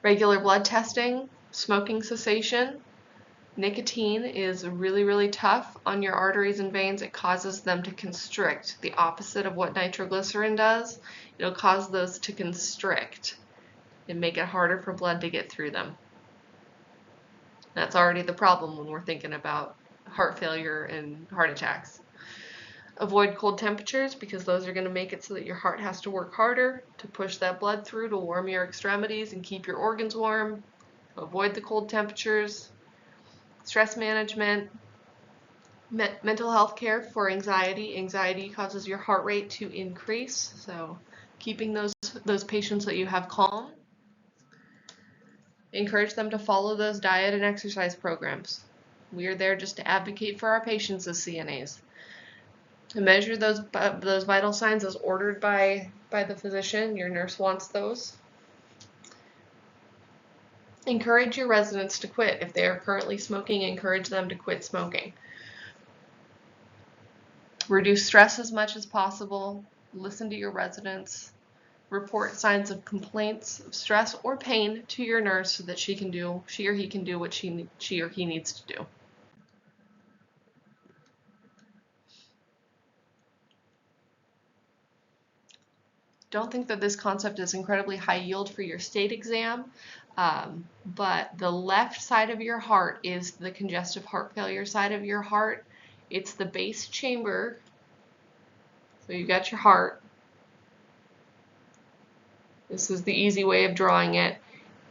Regular blood testing, smoking cessation. Nicotine is really, really tough on your arteries and veins. It causes them to constrict, the opposite of what nitroglycerin does. It'll cause those to constrict and make it harder for blood to get through them. That's already the problem when we're thinking about heart failure and heart attacks. Avoid cold temperatures because those are going to make it so that your heart has to work harder to push that blood through to warm your extremities and keep your organs warm. Avoid the cold temperatures. Stress management. Mental health care for anxiety. Anxiety causes your heart rate to increase, so keeping those patients that you have calm. Encourage them to follow those diet and exercise programs. We are there just to advocate for our patients as CNAs. To measure those vital signs as ordered by the physician. Your nurse wants those. Encourage your residents to quit. If they are currently smoking, encourage them to quit smoking. Reduce stress as much as possible. Listen to your residents. Report signs of complaints of stress or pain to your nurse so that she or he can do what she or he needs to do. Don't think that this concept is incredibly high yield for your state exam, but the left side of your heart is the congestive heart failure side of your heart. It's the base chamber. So you got your heart. This is the easy way of drawing it.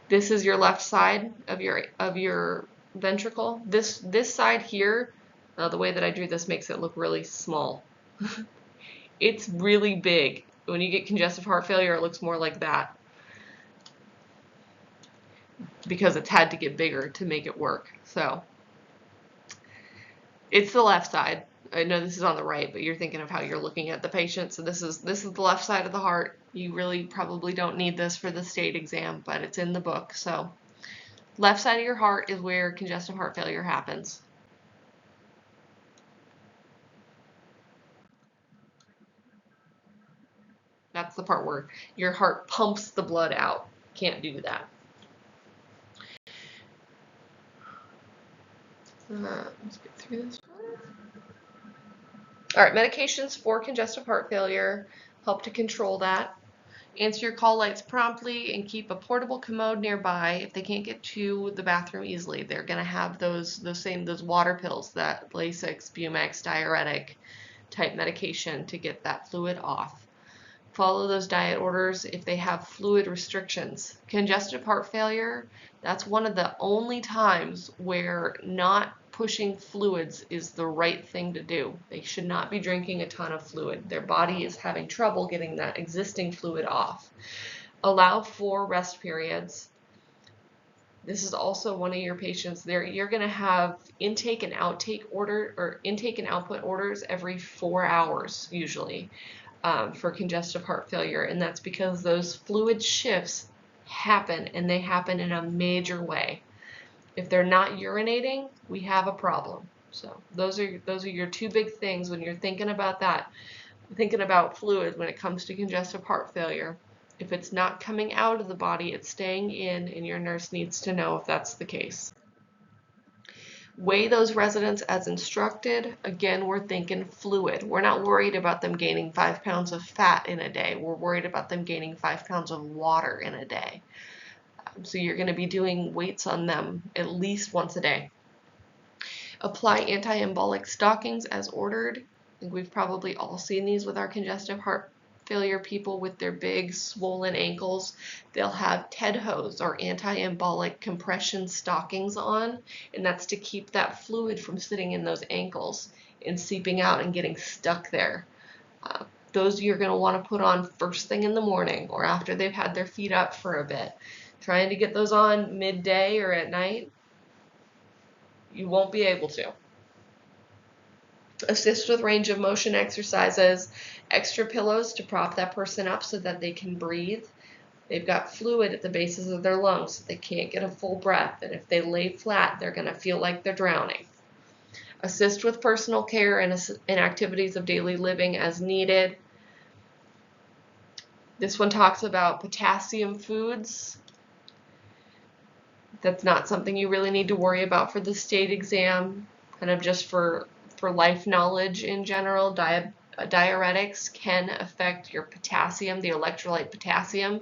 This is your left side of your ventricle. This side here, the way that I drew this makes it look really small. It's really big. When you get congestive heart failure, it looks more like that because it's had to get bigger to make it work. So it's the left side. I know this is on the right, but you're thinking of how you're looking at the patient. So this is the left side of the heart. You really probably don't need this for the state exam, but it's in the book. So left side of your heart is where congestive heart failure happens. That's the part where your heart pumps the blood out. Can't do that. Let's get through this one. All right, medications for congestive heart failure help to control that. Answer your call lights promptly and keep a portable commode nearby. If they can't get to the bathroom easily, they're going to have those water pills, that Lasix, Bumex, diuretic type medication to get that fluid off. Follow those diet orders if they have fluid restrictions. Congestive heart failure, that's one of the only times where not pushing fluids is the right thing to do. They should not be drinking a ton of fluid. Their body is having trouble getting that existing fluid off. Allow for rest periods. This is also one of your patients there. You're going to have intake and output orders every 4 hours usually. For congestive heart failure, and that's because those fluid shifts happen, and they happen in a major way. If they're not urinating, we have a problem. So those are your two big things when you're thinking about that, thinking about fluid when it comes to congestive heart failure. If it's not coming out of the body, it's staying in, and your nurse needs to know if that's the case. Weigh those residents as instructed. Again, we're thinking fluid. We're not worried about them gaining 5 pounds of fat in a day. We're worried about them gaining 5 pounds of water in a day. So you're going to be doing weights on them at least once a day. Apply anti-embolic stockings as ordered. I think we've probably all seen these with our congestive heart failure people with their big swollen ankles. They'll have TED hose or anti-embolic compression stockings on, and that's to keep that fluid from sitting in those ankles and seeping out and getting stuck there. Those you're going to want to put on first thing in the morning or after they've had their feet up for a bit. Trying to get those on midday or at night, you won't be able to. Assist with range of motion exercises, extra pillows to prop that person up so that they can breathe. They've got fluid at the bases of their lungs, so they can't get a full breath, and if they lay flat, they're going to feel like they're drowning. Assist with personal care and activities of daily living as needed. This one talks about potassium foods. That's not something you really need to worry about for the state exam, kind of just for life knowledge in general. Diuretics can affect your potassium, the electrolyte potassium,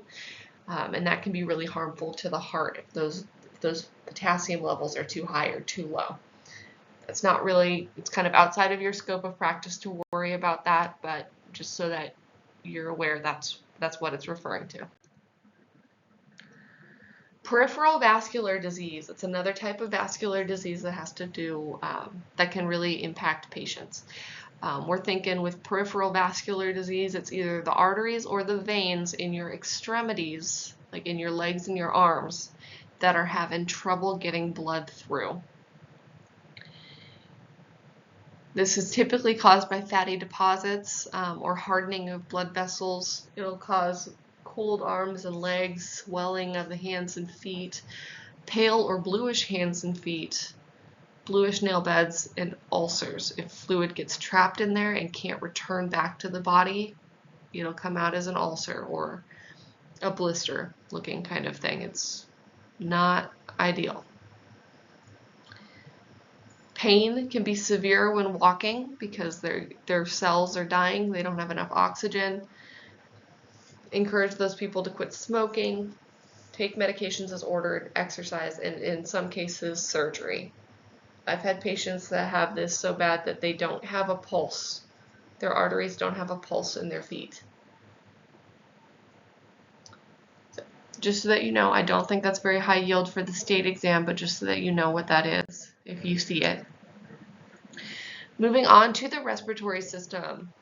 and that can be really harmful to the heart if those potassium levels are too high or too low. It's not really, it's kind of outside of your scope of practice to worry about that, but just so that you're aware, that's what it's referring to. Peripheral vascular disease. It's another type of vascular disease that has to do, that can really impact patients. We're thinking with peripheral vascular disease, it's either the arteries or the veins in your extremities, like in your legs and your arms, that are having trouble getting blood through. This is typically caused by fatty deposits or hardening of blood vessels. It'll cause cold arms and legs, swelling of the hands and feet, pale or bluish hands and feet, bluish nail beds, and ulcers. If fluid gets trapped in there and can't return back to the body, it'll come out as an ulcer or a blister looking kind of thing. It's not ideal. Pain can be severe when walking because their cells are dying. They don't have enough oxygen. Encourage those people to quit smoking, take medications as ordered, exercise, and in some cases, surgery. I've had patients that have this so bad that they don't have a pulse. Their arteries don't have a pulse in their feet. So, just so that you know, I don't think that's very high yield for the state exam, but just so that you know what that is if you see it. Moving on to the respiratory system.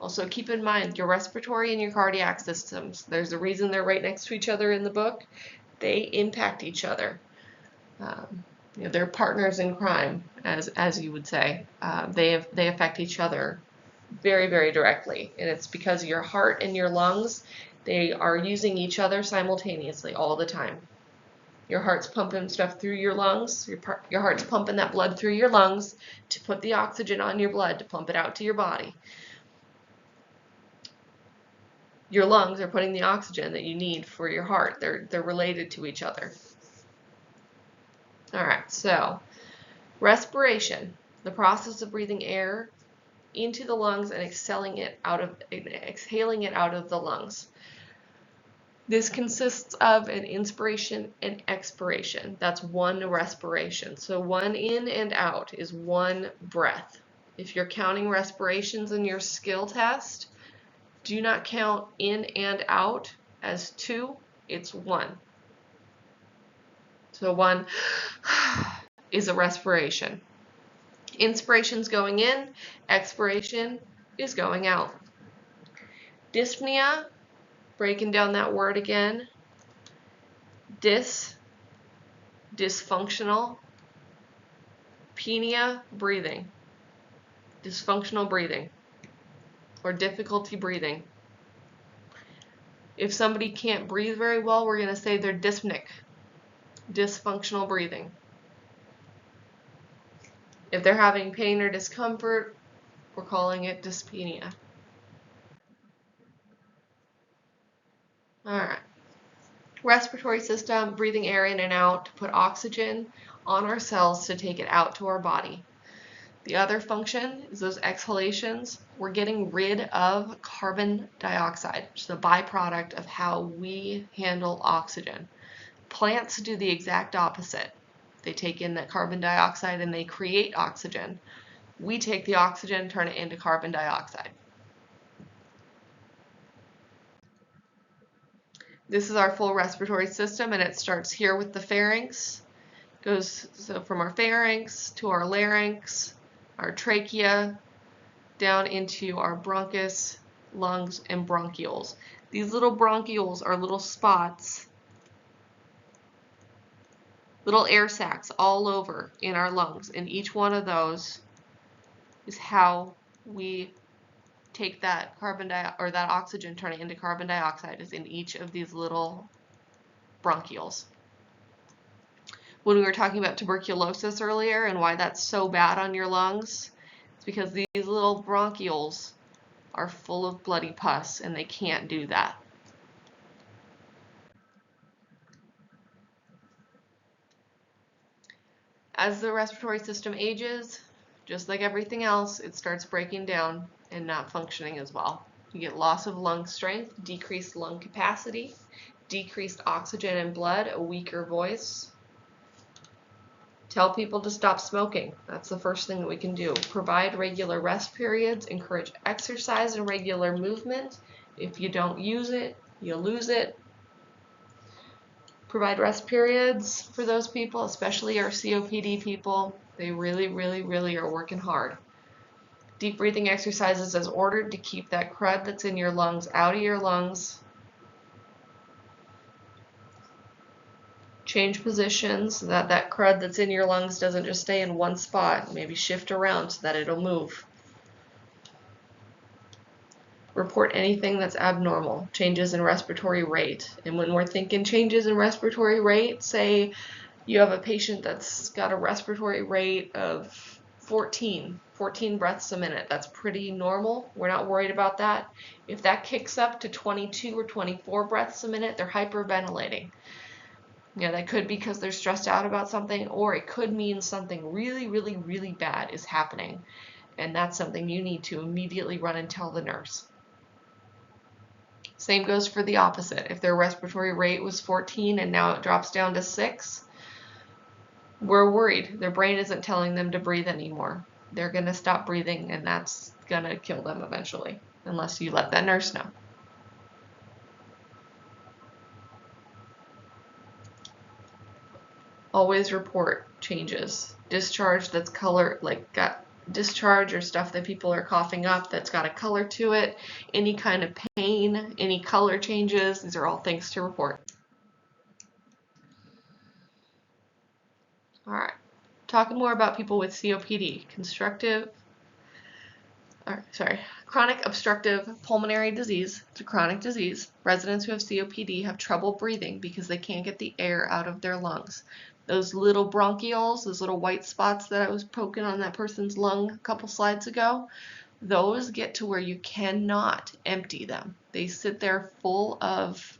Also keep in mind your respiratory and your cardiac systems. There's a reason they're right next to each other in the book. They impact each other. They're partners in crime, as you would say. They affect each other very, very directly, and it's because your heart and your lungs, they are using each other simultaneously all the time. Your heart's pumping stuff through your lungs. Your heart's pumping that blood through your lungs to put the oxygen on your blood to pump it out to your body. Your lungs are putting the oxygen that you need for your heart. They're related to each other. All right, so respiration, the process of breathing air into the lungs and exhaling it out of the lungs. This consists of an inspiration and expiration. That's one respiration. So one in and out is one breath. If you're counting respirations in your skill test, do not count in and out as two, it's one. So one is a respiration. Inspiration's going in, expiration is going out. Dyspnea, breaking down that word again. Dysfunctional. Pnea, breathing. Dysfunctional breathing. Or difficulty breathing. If somebody can't breathe very well, we're going to say they're dyspneic. Dysfunctional breathing. If they're having pain or discomfort, we're calling it dyspnea. All right. Respiratory system, breathing air in and out to put oxygen on our cells to take it out to our body. The other function is those exhalations. We're getting rid of carbon dioxide, which is a byproduct of how we handle oxygen. Plants do the exact opposite. They take in that carbon dioxide and they create oxygen. We take the oxygen, turn it into carbon dioxide. This is our full respiratory system, and it starts here with the pharynx. Goes from our pharynx to our larynx, our trachea, down into our bronchus, lungs, and bronchioles. These little bronchioles are little spots, little air sacs all over in our lungs, and each one of those is how we take that that oxygen, turn it into carbon dioxide, is in each of these little bronchioles. When we were talking about tuberculosis earlier and why that's so bad on your lungs, it's because these little bronchioles are full of bloody pus and they can't do that. As the respiratory system ages, just like everything else, it starts breaking down and not functioning as well. You get loss of lung strength, decreased lung capacity, decreased oxygen in blood, a weaker voice. Tell people to stop smoking. That's the first thing that we can do. Provide regular rest periods, encourage exercise and regular movement. If you don't use it, you lose it. Provide rest periods for those people, especially our COPD people. They really, really, really are working hard. Deep breathing exercises as ordered to keep that crud that's in your lungs out of your lungs. Change positions so that that crud that's in your lungs doesn't just stay in one spot. Maybe shift around so that it'll move. Report anything that's abnormal, changes in respiratory rate. And when we're thinking changes in respiratory rate, say you have a patient that's got a respiratory rate of 14 breaths a minute. That's pretty normal. We're not worried about that. If that kicks up to 22 or 24 breaths a minute, they're hyperventilating. Yeah, that could be because they're stressed out about something, or it could mean something really, really, really bad is happening. And that's something you need to immediately run and tell the nurse. Same goes for the opposite. If their respiratory rate was 14 and now it drops down to 6, we're worried. Their brain isn't telling them to breathe anymore. They're going to stop breathing, and that's going to kill them eventually, unless you let that nurse know. Always report changes. Discharge that's color, like got discharge or stuff that people are coughing up that's got a color to it, any kind of pain, any color changes, these are all things to report. All right, talking more about people with COPD, chronic obstructive pulmonary disease. It's a chronic disease. Residents who have COPD have trouble breathing because they can't get the air out of their lungs. Those little bronchioles, those little white spots that I was poking on that person's lung a couple slides ago, those get to where you cannot empty them. They sit there full of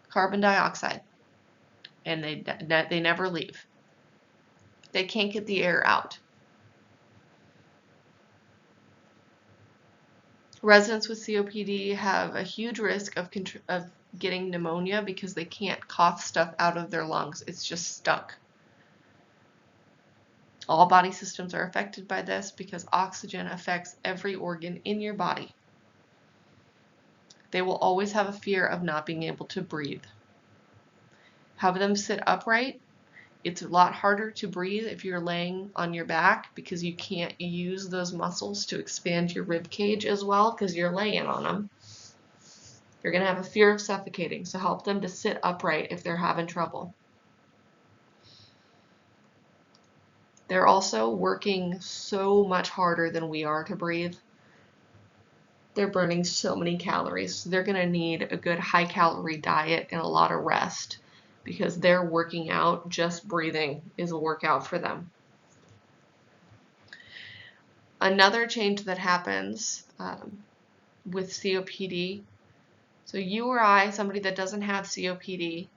carbon dioxide, and they never leave. They can't get the air out. Residents with COPD have a huge risk of getting pneumonia because they can't cough stuff out of their lungs. It's just stuck. All body systems are affected by this because oxygen affects every organ in your body. They will always have a fear of not being able to breathe. Have them sit upright. It's a lot harder to breathe if you're laying on your back because you can't use those muscles to expand your rib cage as well because you're laying on them. You're going to have a fear of suffocating, so help them to sit upright if they're having trouble. They're also working so much harder than we are to breathe. They're burning so many calories, so they're going to need a good high-calorie diet and a lot of rest because they're working out. Just breathing is a workout for them. Another change that happens with COPD, so you or I, somebody that doesn't have COPD,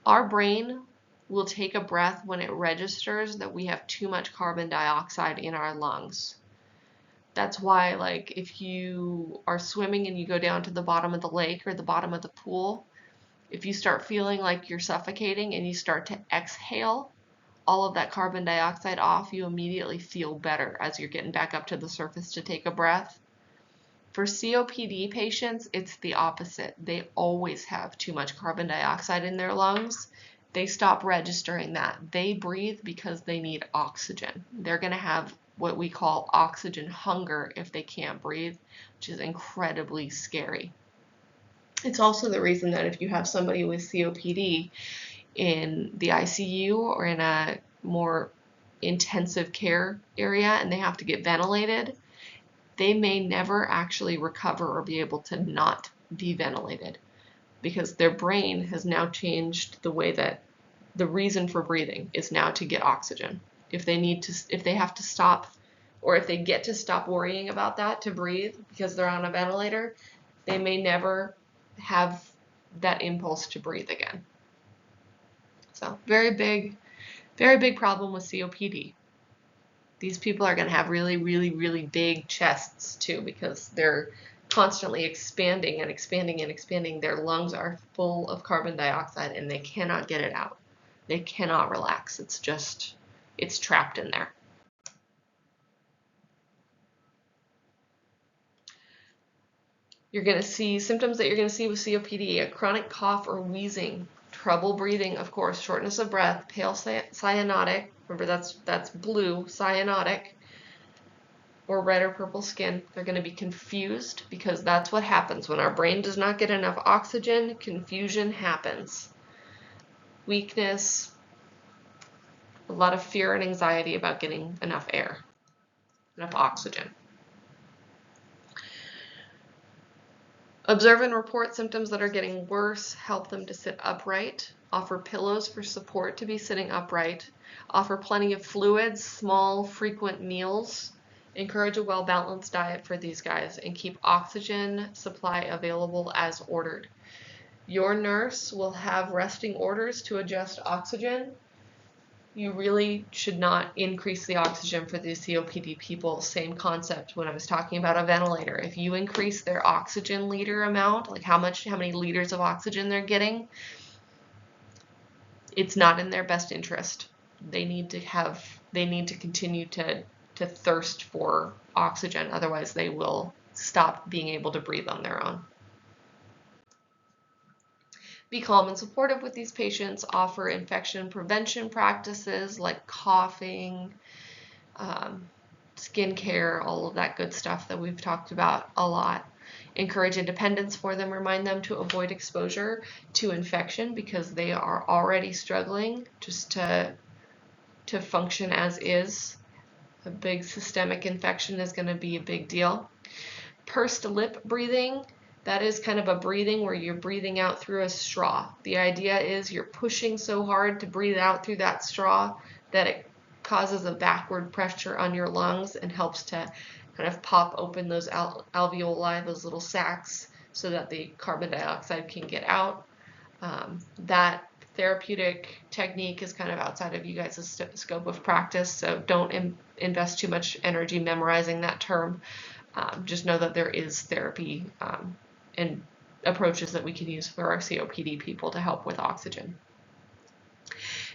our brain will take a breath when it registers that we have too much carbon dioxide in our lungs. That's why, like, if you are swimming and you go down to the bottom of the lake or the bottom of the pool, if you start feeling like you're suffocating and you start to exhale all of that carbon dioxide off, you immediately feel better as you're getting back up to the surface to take a breath. For COPD patients, it's the opposite. They always have too much carbon dioxide in their lungs. They stop registering that. They breathe because they need oxygen. They're going to have what we call oxygen hunger if they can't breathe, which is incredibly scary. It's also the reason that if you have somebody with COPD in the ICU or in a more intensive care area and they have to get ventilated, they may never actually recover or be able to not be ventilated because their brain has now changed the way that the reason for breathing is now to get oxygen. If they have to stop, or if they get to stop worrying about that to breathe because they're on a ventilator, they may never have that impulse to breathe again. So very big problem with COPD. These people are going to have really, really, really big chests too because they're constantly expanding and expanding and expanding. Their lungs are full of carbon dioxide and they cannot get it out. They cannot relax. It's trapped in there. You're going to see symptoms that you're going to see with COPD: a chronic cough or wheezing, trouble breathing, of course, shortness of breath, pale cyanotic. Remember, that's blue, cyanotic, or red or purple skin. They're going to be confused because that's what happens when our brain does not get enough oxygen. Confusion happens. Weakness, a lot of fear and anxiety about getting enough air, enough oxygen. Observe and report symptoms that are getting worse. Help them to sit upright. Offer pillows for support to be sitting upright. Offer plenty of fluids, small, frequent meals. Encourage a well-balanced diet for these guys and keep oxygen supply available as ordered. Your nurse will have resting orders to adjust oxygen. You really should not increase the oxygen for these COPD people. Same concept when I was talking about a ventilator. If you increase their oxygen liter amount, like how many liters of oxygen they're getting, it's not in their best interest. They need to continue to thirst for oxygen. Otherwise, they will stop being able to breathe on their own. Be calm and supportive with these patients. Offer infection prevention practices like coughing, skin care, all of that good stuff that we've talked about a lot. Encourage independence for them. Remind them to avoid exposure to infection because they are already struggling just to function as is. A big systemic infection is going to be a big deal. Pursed lip breathing. That is kind of a breathing where you're breathing out through a straw. The idea is you're pushing so hard to breathe out through that straw that it causes a backward pressure on your lungs and helps to kind of pop open those alveoli, those little sacs, so that the carbon dioxide can get out. That therapeutic technique is kind of outside of you guys' scope of practice, so don't invest too much energy memorizing that term. Just know that there is therapy and approaches that we can use for our COPD people to help with oxygen.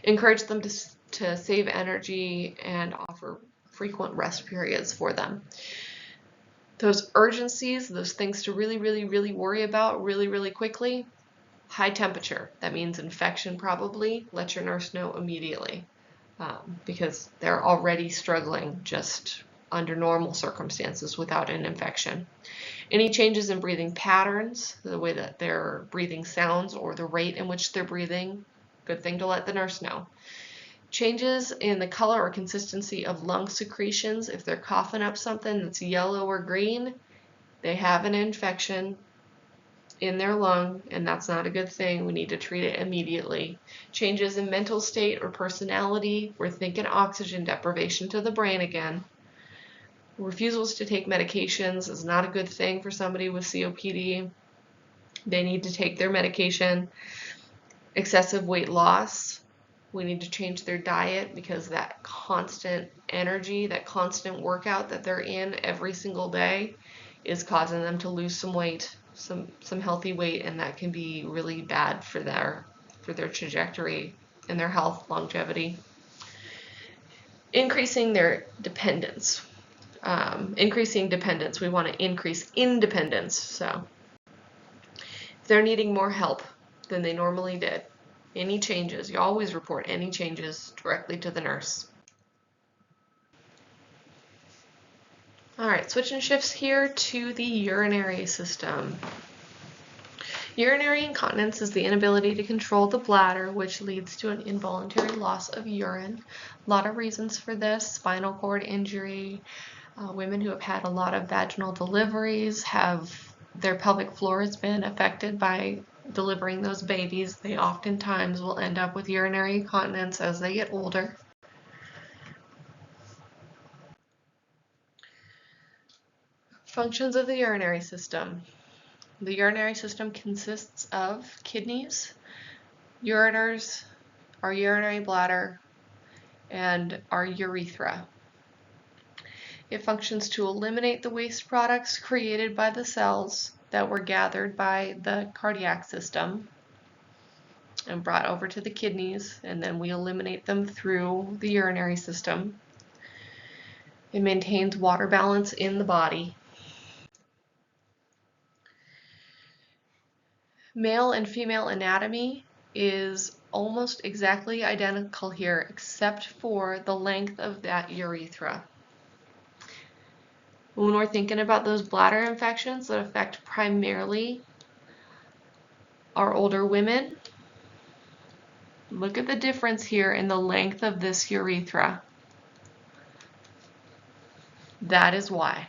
Encourage them to save energy and offer frequent rest periods for them. Those urgencies, those things to really, really, really worry about really, really quickly. High temperature, that means infection probably. Let your nurse know immediately because they're already struggling just under normal circumstances without an infection. Any changes in breathing patterns, the way that their breathing sounds or the rate in which they're breathing, good thing to let the nurse know. Changes in the color or consistency of lung secretions, if they're coughing up something that's yellow or green, they have an infection in their lung, and that's not a good thing. We need to treat it immediately. Changes in mental state or personality, we're thinking oxygen deprivation to the brain again. Refusals to take medications is not a good thing for somebody with COPD. They need to take their medication. Excessive weight loss, we need to change their diet because that constant energy, that constant workout that they're in every single day is causing them to lose some weight, some healthy weight, and that can be really bad for their trajectory and their health longevity. Increasing their dependence. Increasing dependence, we want to increase independence. So if they're needing more help than they normally did, any changes, you always report any changes directly to the nurse. All right, switching shifts here to the urinary system. Urinary incontinence is the inability to control the bladder, which leads to an involuntary loss of urine. A lot of reasons for this: spinal cord injury, women who have had a lot of vaginal deliveries, have their pelvic floor has been affected by delivering those babies. They oftentimes will end up with urinary incontinence as they get older. Functions of the urinary system. The urinary system consists of kidneys, ureters, our urinary bladder, and our urethra. It functions to eliminate the waste products created by the cells that were gathered by the cardiac system and brought over to the kidneys, and then we eliminate them through the urinary system. It maintains water balance in the body. Male and female anatomy is almost exactly identical here, except for the length of that urethra. When we're thinking about those bladder infections that affect primarily our older women, look at the difference here in the length of this urethra. That is why.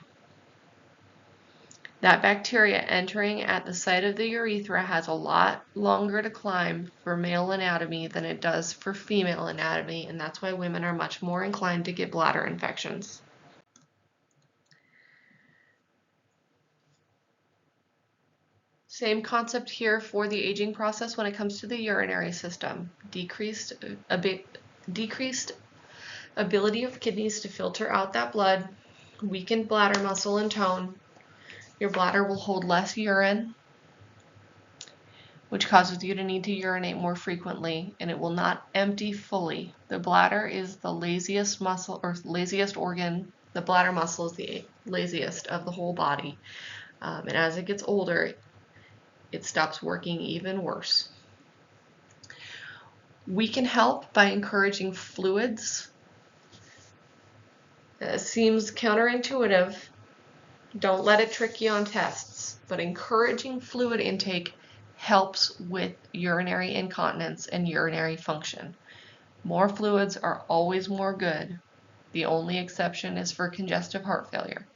That bacteria entering at the site of the urethra has a lot longer to climb for male anatomy than it does for female anatomy, and that's why women are much more inclined to get bladder infections. Same concept here for the aging process when it comes to the urinary system. Decreased ability of kidneys to filter out that blood, weakened bladder muscle and tone. Your bladder will hold less urine, which causes you to need to urinate more frequently, and it will not empty fully. The bladder is the laziest muscle or laziest organ. The bladder muscle is the laziest of the whole body. And as it gets older, it stops working even worse. We can help by encouraging fluids. It seems counterintuitive. Don't let it trick you on tests, but encouraging fluid intake helps with urinary incontinence and urinary function. More fluids are always more good. The only exception is for congestive heart failure.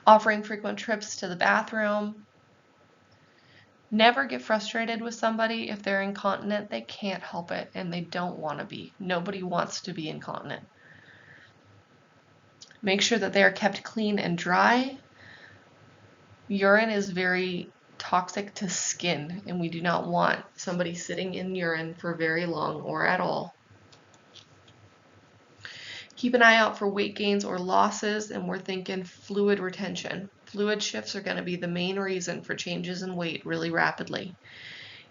Offering frequent trips to the bathroom. Never get frustrated with somebody if they're incontinent. They can't help it and they don't want to be. Nobody wants to be incontinent. Make sure that they are kept clean and dry. Urine is very toxic to skin, and we do not want somebody sitting in urine for very long or at all. Keep an eye out for weight gains or losses, and we're thinking fluid retention. Fluid shifts are going to be the main reason for changes in weight really rapidly.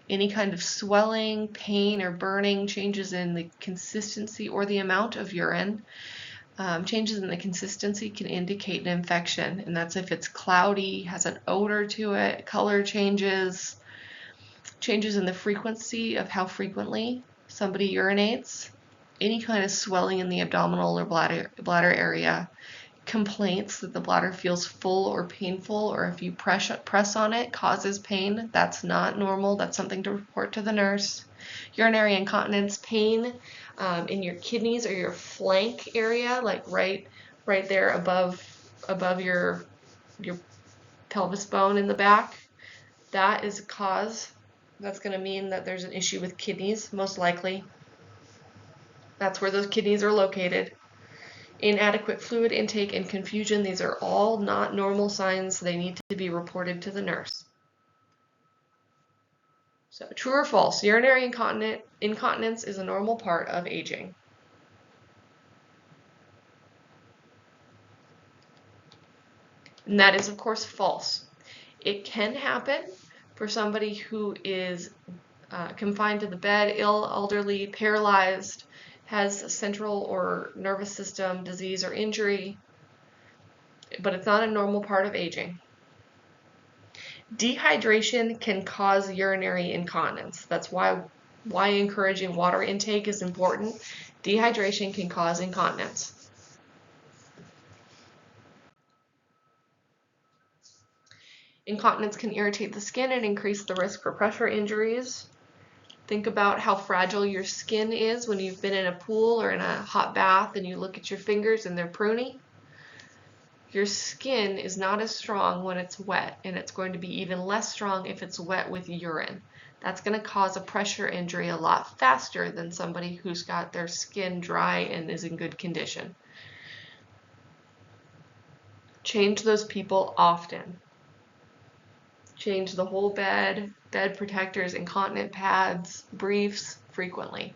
Any kind of swelling, pain, or burning, changes in the consistency or the amount of urine. Changes in the consistency can indicate an infection, and that's if it's cloudy, has an odor to it, color changes, changes in the frequency of how frequently somebody urinates, any kind of swelling in the abdominal or bladder area, complaints that the bladder feels full or painful, or if you press on it causes pain. That's not normal. That's something to report to the nurse. Urinary incontinence, pain in your kidneys or your flank area, like right there above your pelvis bone in the back. That is a cause. That's going to mean that there's an issue with kidneys, most likely. That's where those kidneys are located. Inadequate fluid intake and confusion, these are all not normal signs. They need to be reported to the nurse. So, true or false, urinary incontinence is a normal part of aging. And that is, of course, false. It can happen for somebody who is confined to the bed, ill, elderly, paralyzed, has a central or nervous system disease or injury, but it's not a normal part of aging. Dehydration can cause urinary incontinence. That's why encouraging water intake is important. Dehydration can cause incontinence. Incontinence can irritate the skin and increase the risk for pressure injuries. Think about how fragile your skin is when you've been in a pool or in a hot bath and you look at your fingers and they're pruny. Your skin is not as strong when it's wet, and it's going to be even less strong if it's wet with urine. That's going to cause a pressure injury a lot faster than somebody who's got their skin dry and is in good condition. Change those people often. Change the whole bed, bed protectors, incontinent pads, briefs frequently.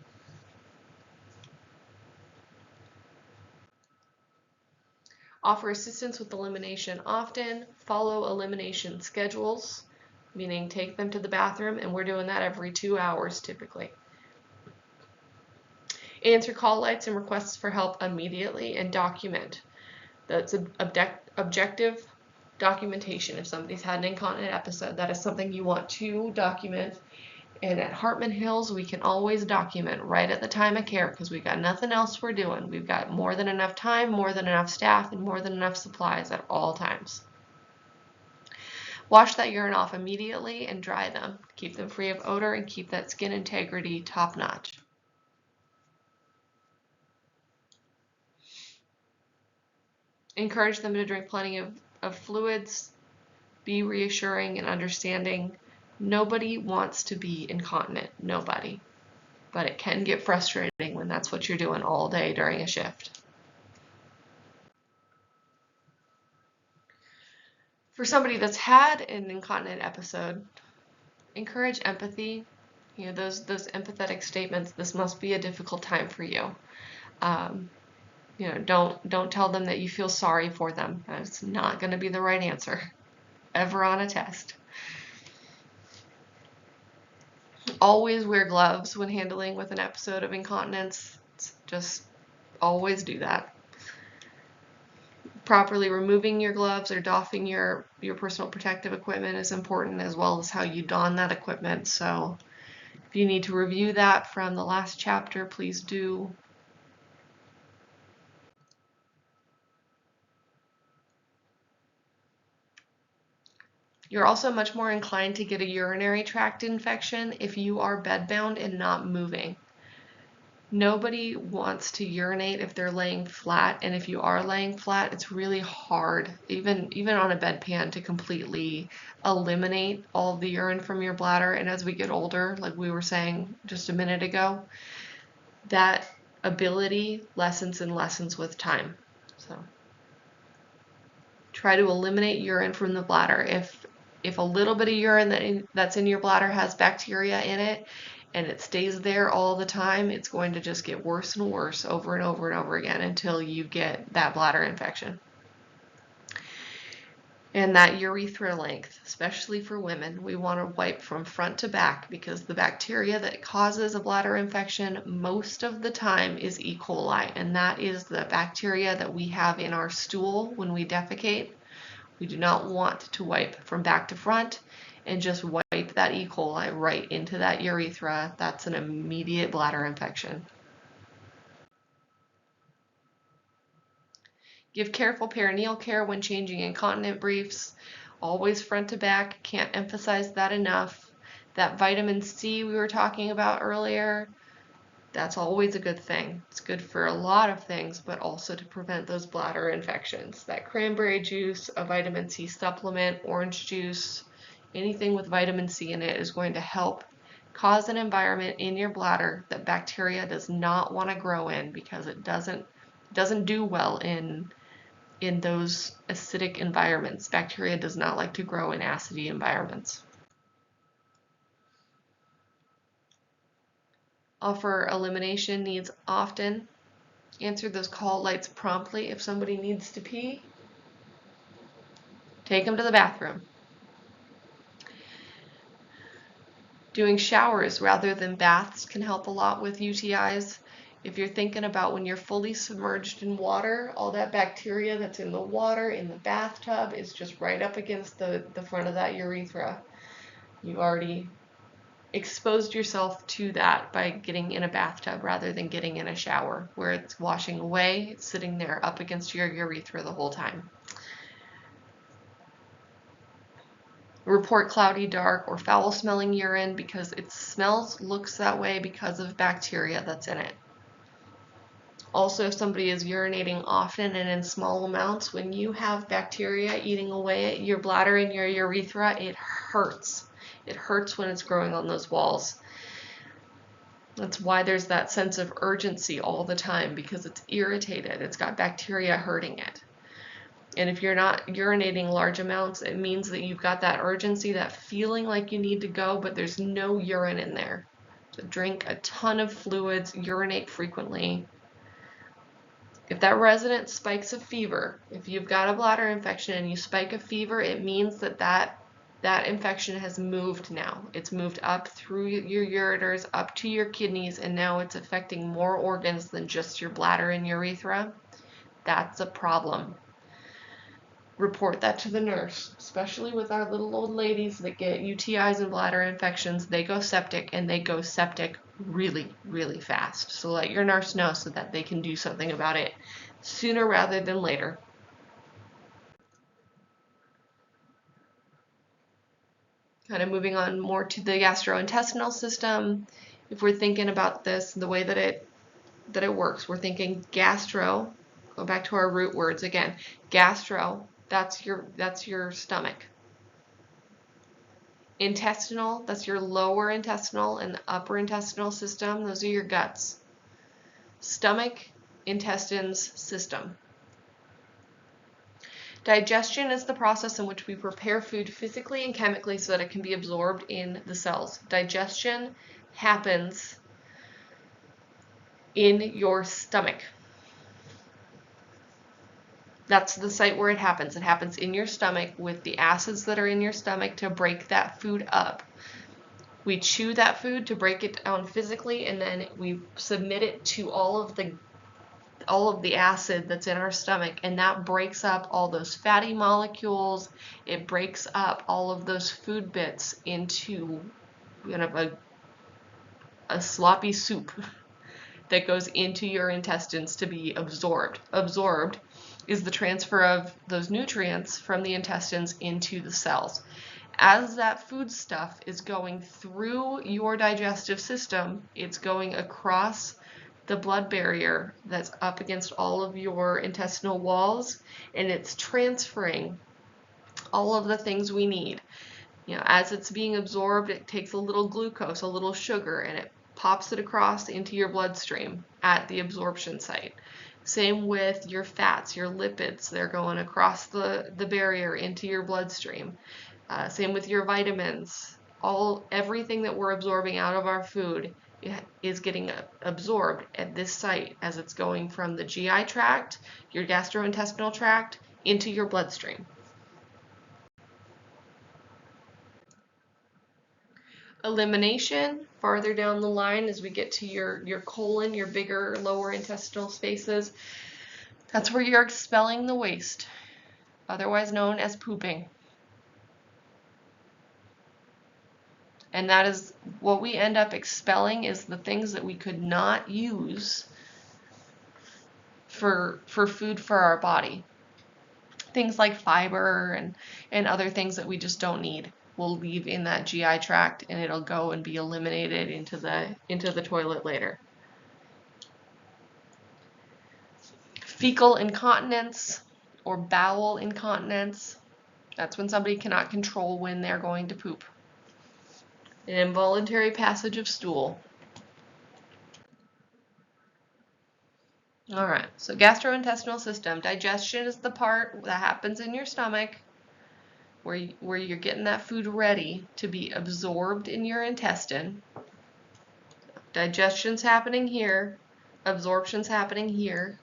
Offer assistance with elimination often. Follow elimination schedules, meaning take them to the bathroom, and we're doing that every 2 hours typically. Answer call lights and requests for help immediately and document. That's objective documentation. If somebody's had an incontinent episode, that is something you want to document. And at Hartman Hills, we can always document right at the time of care because we've got nothing else we're doing. We've got more than enough time, more than enough staff, and more than enough supplies at all times. Wash that urine off immediately and dry them. Keep them free of odor and keep that skin integrity top notch. Encourage them to drink plenty of fluids. Be reassuring and understanding. Nobody wants to be incontinent, nobody. But it can get frustrating when that's what you're doing all day during a shift. For somebody that's had an incontinent episode, encourage empathy. You know, those empathetic statements, this must be a difficult time for you. You know, don't tell them that you feel sorry for them. That's not going to be the right answer ever on a test. Always wear gloves when handling with an episode of incontinence. Just always do that. Properly removing your gloves or doffing your personal protective equipment is important, as well as how you don that equipment. So if you need to review that from the last chapter, please do. You're also much more inclined to get a urinary tract infection if you are bedbound and not moving. Nobody wants to urinate if they're laying flat, and if you are laying flat, it's really hard, even on a bedpan, to completely eliminate all the urine from your bladder. And as we get older, like we were saying just a minute ago, that ability lessens and lessens with time. So try to eliminate urine from the bladder. If a little bit of urine that's in your bladder has bacteria in it and it stays there all the time, it's going to just get worse and worse over and over and over again until you get that bladder infection. And that urethra length, especially for women, we want to wipe from front to back because the bacteria that causes a bladder infection most of the time is E. coli, and that is the bacteria that we have in our stool when we defecate. We do not want to wipe from back to front and just wipe that E. coli right into that urethra. That's an immediate bladder infection. Give careful perineal care when changing incontinent briefs. Always front to back. Can't emphasize that enough. That vitamin C we were talking about earlier, that's always a good thing. It's good for a lot of things, but also to prevent those bladder infections. That cranberry juice, a vitamin C supplement, orange juice, anything with vitamin C in it is going to help cause an environment in your bladder that bacteria does not want to grow in because it doesn't doesn't do well in those acidic environments. Bacteria does not like to grow in acidy environments. Offer elimination needs often. Answer those call lights promptly. If somebody needs to pee, take them to the bathroom. Doing showers rather than baths can help a lot with UTIs. If you're thinking about when you're fully submerged in water, all that bacteria that's in the water, in the bathtub, is just right up against the front of that urethra. You've already exposed yourself to that by getting in a bathtub rather than getting in a shower where it's washing away, it's sitting there up against your urethra the whole time. Report cloudy, dark, or foul-smelling urine because it looks that way because of bacteria that's in it. Also, if somebody is urinating often and in small amounts, when you have bacteria eating away at your bladder and your urethra, it hurts. It hurts when it's growing on those walls. That's why there's that sense of urgency all the time, because it's irritated. It's got bacteria hurting it. And if you're not urinating large amounts, it means that you've got that urgency, that feeling like you need to go, but there's no urine in there. So drink a ton of fluids, urinate frequently. If that resident spikes a fever, if you've got a bladder infection and you spike a fever, it means that infection has moved now. It's moved up through your ureters, up to your kidneys, and now it's affecting more organs than just your bladder and urethra. That's a problem. Report that to the nurse, especially with our little old ladies that get UTIs and bladder infections. They go septic, and they go septic really, really fast. So let your nurse know so that they can do something about it sooner rather than later. Kind of moving on more to the gastrointestinal system. If we're thinking about this, the way that it works, we're thinking gastro. Go back to our root words again. Gastro, that's your stomach. Intestinal, that's your lower intestinal and upper intestinal system. Those are your guts. Stomach, intestines, system. Digestion is the process in which we prepare food physically and chemically so that it can be absorbed in the cells. Digestion happens in your stomach. That's the site where it happens. It happens in your stomach with the acids that are in your stomach to break that food up. We chew that food to break it down physically, and then we submit it to all of the acid that's in our stomach, and that breaks up all those fatty molecules. It breaks up all of those food bits into kind of a sloppy soup that goes into your intestines to be absorbed. Absorbed is the transfer of those nutrients from the intestines into the cells. As that food stuff is going through your digestive system, it's going across the blood barrier that's up against all of your intestinal walls, and it's transferring all of the things we need. As it's being absorbed, it takes a little glucose, a little sugar, and it pops it across into your bloodstream at the absorption site. Same with your fats, your lipids. They're going across the barrier into your bloodstream. Same with your vitamins. Everything that we're absorbing out of our food is getting absorbed at this site as it's going from the GI tract, your gastrointestinal tract, into your bloodstream. Elimination, farther down the line as we get to your colon, your bigger lower intestinal spaces, that's where you're expelling the waste, otherwise known as pooping. And that is what we end up expelling, is the things that we could not use for food for our body. Things like fiber and other things that we just don't need will leave in that GI tract, and it'll go and be eliminated into the toilet later. Fecal incontinence or bowel incontinence, that's when somebody cannot control when they're going to poop. An involuntary passage of stool. All right, so gastrointestinal system. Digestion is the part that happens in your stomach where you're getting that food ready to be absorbed in your intestine. Digestion's happening here, absorption's happening here.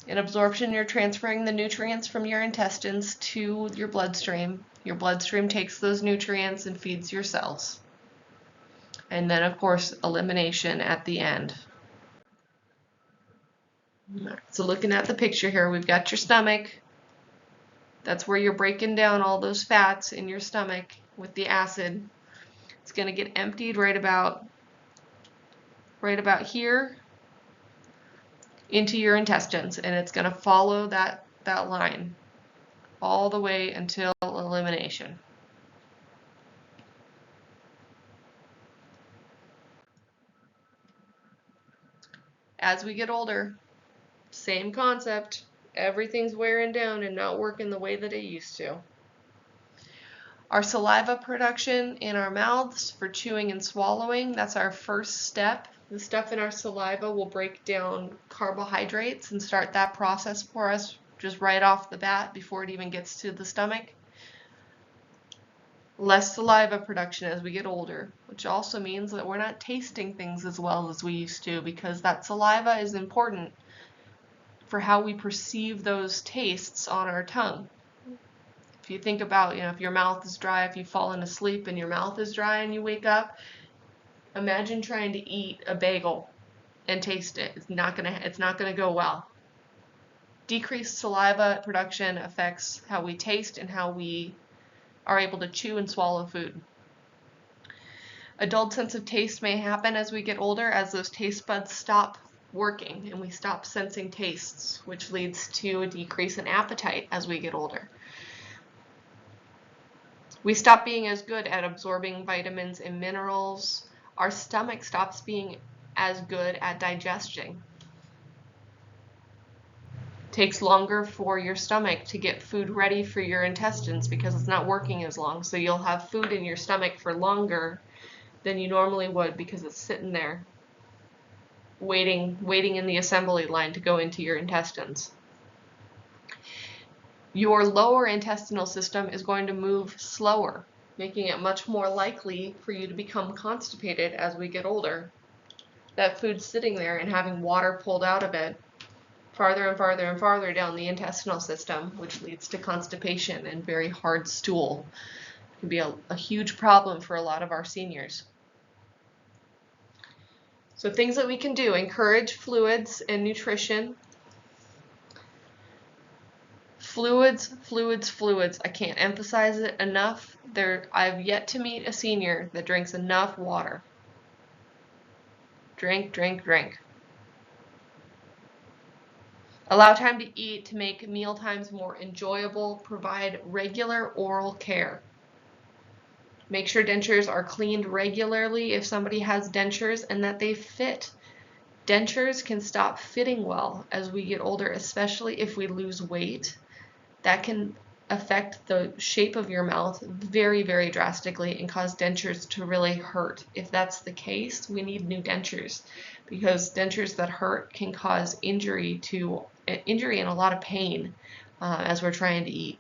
In absorption, you're transferring the nutrients from your intestines to your bloodstream. Your bloodstream takes those nutrients and feeds your cells. And then, of course, elimination at the end. So looking at the picture here, we've got your stomach. That's where you're breaking down all those fats in your stomach with the acid. It's going to get emptied right about here into your intestines, and it's going to follow that line all the way until elimination. As we get older, same concept. Everything's wearing down and not working the way that it used to. Our saliva production in our mouths for chewing and swallowing, that's our first step. The stuff in our saliva will break down carbohydrates and start that process for us just right off the bat before it even gets to the stomach. Less saliva production as we get older, which also means that we're not tasting things as well as we used to, because that saliva is important for how we perceive those tastes on our tongue. If you think about, if your mouth is dry, if you've fallen asleep and your mouth is dry and you wake up, imagine trying to eat a bagel and taste it. It's not gonna go well. Decreased saliva production affects how we taste and how we are able to chew and swallow food. A dulled sense of taste may happen as we get older, as those taste buds stop working and we stop sensing tastes, which leads to a decrease in appetite as we get older. We stop being as good at absorbing vitamins and minerals. Our stomach stops being as good at digesting. It takes longer for your stomach to get food ready for your intestines because it's not working as long. So you'll have food in your stomach for longer than you normally would because it's sitting there waiting in the assembly line to go into your intestines. Your lower intestinal system is going to move slower, making it much more likely for you to become constipated as we get older. That food's sitting there and having water pulled out of it farther and farther and farther down the intestinal system, which leads to constipation and very hard stool. It can be a huge problem for a lot of our seniors. So things that we can do: encourage fluids and nutrition. Fluids. I can't emphasize it enough. I've yet to meet a senior that drinks enough water. Drink. Allow time to eat to make meal times more enjoyable. Provide regular oral care. Make sure dentures are cleaned regularly if somebody has dentures and that they fit. Dentures can stop fitting well as we get older, especially if we lose weight. That can affect the shape of your mouth very, very drastically and cause dentures to really hurt. If that's the case, we need new dentures, because dentures that hurt can cause injury and a lot of pain as we're trying to eat.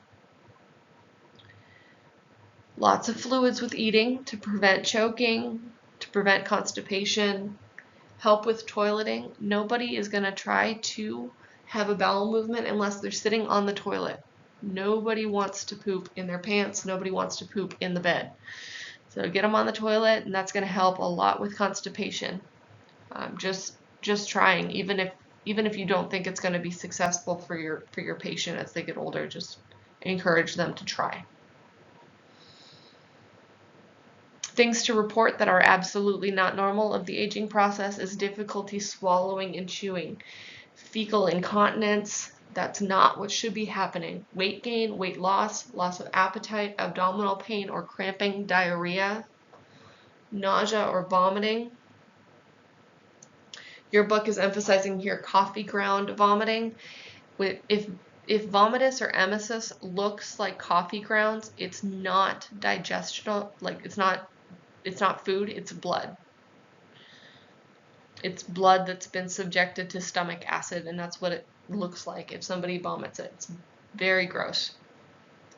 Lots of fluids with eating to prevent choking, to prevent constipation, help with toileting. Nobody is going to try to have a bowel movement unless they're sitting on the toilet. Nobody wants to poop in their pants. Nobody wants to poop in the bed. So get them on the toilet, and that's going to help a lot with constipation. Just trying, even if you don't think it's going to be successful for your patient as they get older, just encourage them to try. Things to report that are absolutely not normal of the aging process is difficulty swallowing and chewing. Fecal incontinence, that's not what should be happening. Weight gain, weight loss, loss of appetite, abdominal pain or cramping, diarrhea, nausea or vomiting. Your book is emphasizing here coffee ground vomiting. If vomitus or emesis looks like coffee grounds, it's not digestible, it's not food, it's blood. It's blood that's been subjected to stomach acid, and that's what it looks like if somebody vomits it. It's very gross.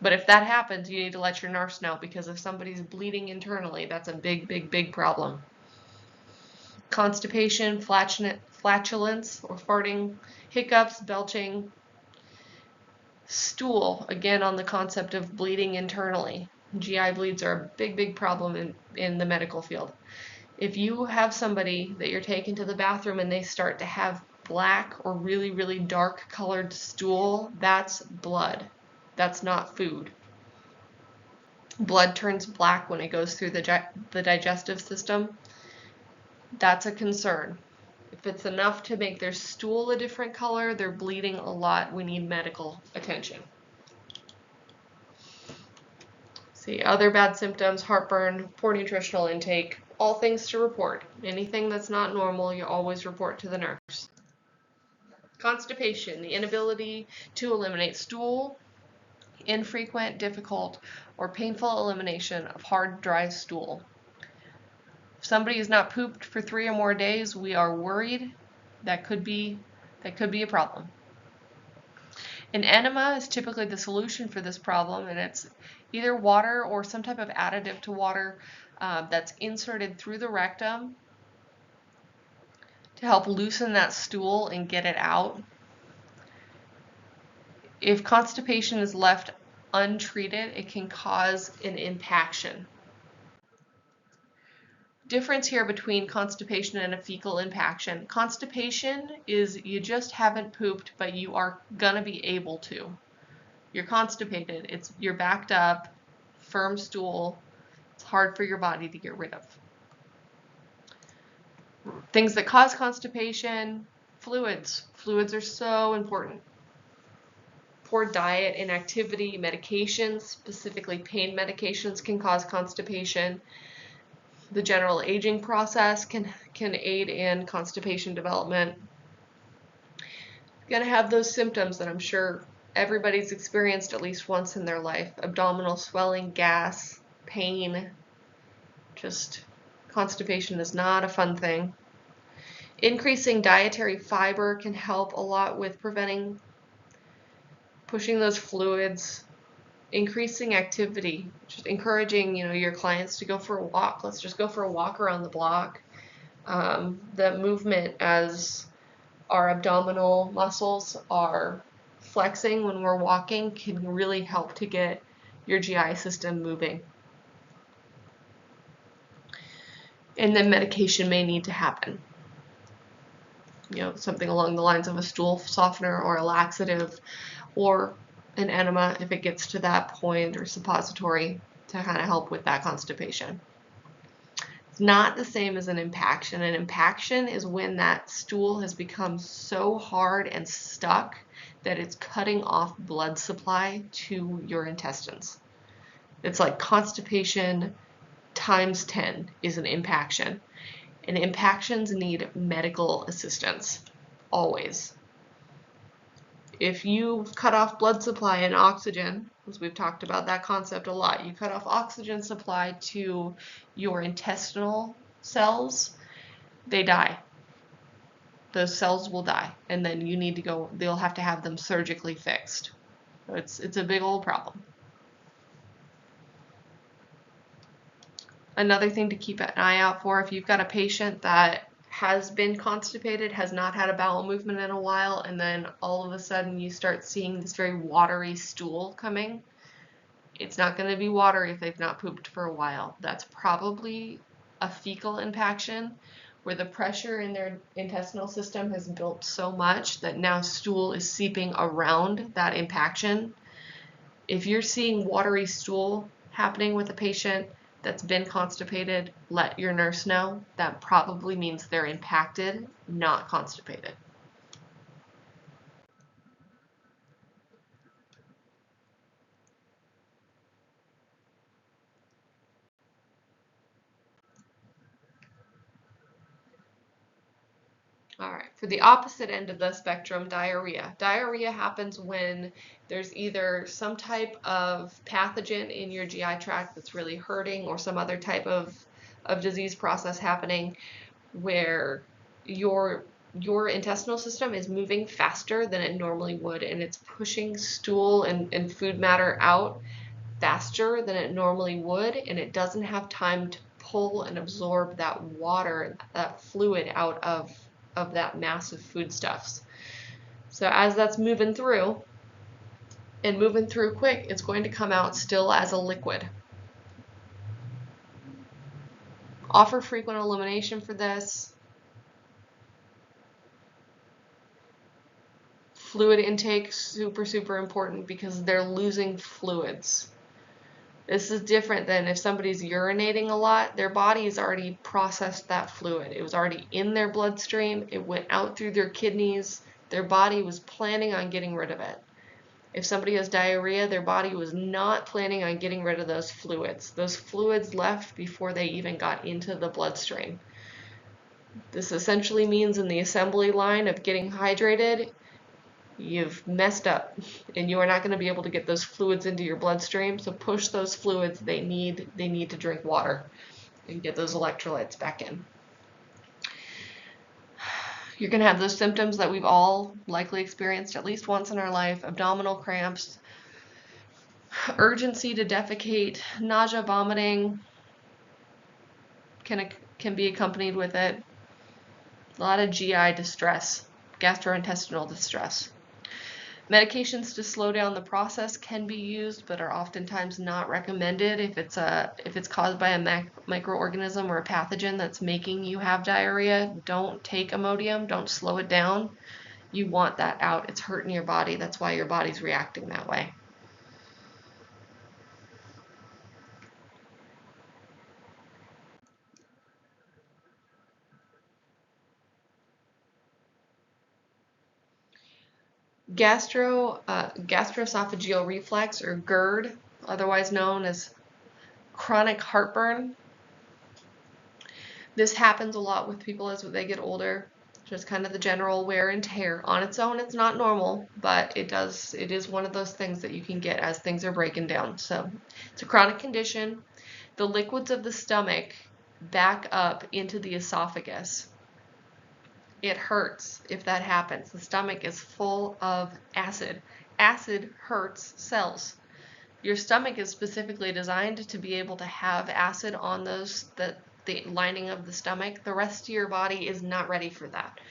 But if that happens, you need to let your nurse know, because if somebody's bleeding internally, that's a big, big, big problem. Constipation, flatulence or farting, hiccups, belching, stool, again on the concept of bleeding internally. GI bleeds are a big, big problem in the medical field. If you have somebody that you're taking to the bathroom and they start to have black or really, really dark colored stool, that's blood. That's not food. Blood turns black when it goes through the digestive system. That's a concern. If it's enough to make their stool a different color, they're bleeding a lot, we need medical attention. See, other bad symptoms, heartburn, poor nutritional intake, all things to report. Anything that's not normal, you always report to the nurse. Constipation, the inability to eliminate stool, infrequent, difficult, or painful elimination of hard, dry stool. If somebody has not pooped for 3 or more days, we are worried. That could be a problem. An enema is typically the solution for this problem, and it's either water or some type of additive to water that's inserted through the rectum to help loosen that stool and get it out. If constipation is left untreated, it can cause an impaction. Difference here between constipation and a fecal impaction. Constipation is you just haven't pooped, but you are gonna be able to. You're constipated, you're backed up, firm stool, it's hard for your body to get rid of. Things that cause constipation, fluids. Fluids are so important. Poor diet, inactivity, medications, specifically pain medications, can cause constipation. The general aging process can aid in constipation development. You're gonna have those symptoms that I'm sure everybody's experienced at least once in their life: abdominal swelling, gas, pain. Just constipation is not a fun thing. Increasing dietary fiber can help a lot with pushing those fluids. Increasing activity, just encouraging your clients to go for a walk. Let's just go for a walk around the block. The movement, as our abdominal muscles are flexing when we're walking, can really help to get your GI system moving. And then medication may need to happen. Something along the lines of a stool softener or a laxative, or an enema if it gets to that point, or suppository to kind of help with that constipation. It's not the same as an impaction. An impaction is when that stool has become so hard and stuck that it's cutting off blood supply to your intestines. It's like constipation times 10 is an impaction. And impactions need medical assistance, always. If you cut off blood supply and oxygen, as we've talked about that concept a lot, you cut off oxygen supply to your intestinal cells, they die. Those cells will die, and then you need to go, they'll have to have them surgically fixed. So it's a big old problem. Another thing to keep an eye out for, if you've got a patient that has been constipated, has not had a bowel movement in a while, and then all of a sudden you start seeing this very watery stool coming, it's not going to be watery if they've not pooped for a while. That's probably a fecal impaction, where the pressure in their intestinal system has built so much that now stool is seeping around that impaction. If you're seeing watery stool happening with a patient that's been constipated, let your nurse know. That probably means they're impacted, not constipated. All right, for the opposite end of the spectrum, diarrhea. Diarrhea happens when there's either some type of pathogen in your GI tract that's really hurting, or some other type of disease process happening where your intestinal system is moving faster than it normally would, and it's pushing stool and food matter out faster than it normally would, and it doesn't have time to pull and absorb that water, that fluid out of that mass of foodstuffs. So as that's moving through, and moving through quick, it's going to come out still as a liquid. Offer frequent elimination for this. Fluid intake, super, super important because they're losing fluids. This is different than if somebody's urinating a lot, their body's already processed that fluid. It was already in their bloodstream, it went out through their kidneys, their body was planning on getting rid of it. If somebody has diarrhea, their body was not planning on getting rid of those fluids. Those fluids left before they even got into the bloodstream. This essentially means in the assembly line of getting hydrated, you've messed up and you are not going to be able to get those fluids into your bloodstream. So push those fluids. They need to drink water and get those electrolytes back in. You're going to have those symptoms that we've all likely experienced at least once in our life: abdominal cramps, urgency to defecate, nausea, vomiting can be accompanied with it. A lot of GI distress, gastrointestinal distress. Medications to slow down the process can be used, but are oftentimes not recommended if it's caused by a microorganism or a pathogen that's making you have diarrhea. Don't take Imodium. Don't slow it down. You want that out. It's hurting your body. That's why your body's reacting that way. Gastroesophageal reflux, or GERD, otherwise known as chronic heartburn. This happens a lot with people as they get older. Just kind of the general wear and tear. On its own, it's not normal, but it is one of those things that you can get as things are breaking down. So it's a chronic condition. The liquids of the stomach back up into the esophagus. It hurts if that happens. The stomach is full of acid. Acid hurts cells. Your stomach is specifically designed to be able to have acid on the lining of the stomach. The rest of your body is not ready for that.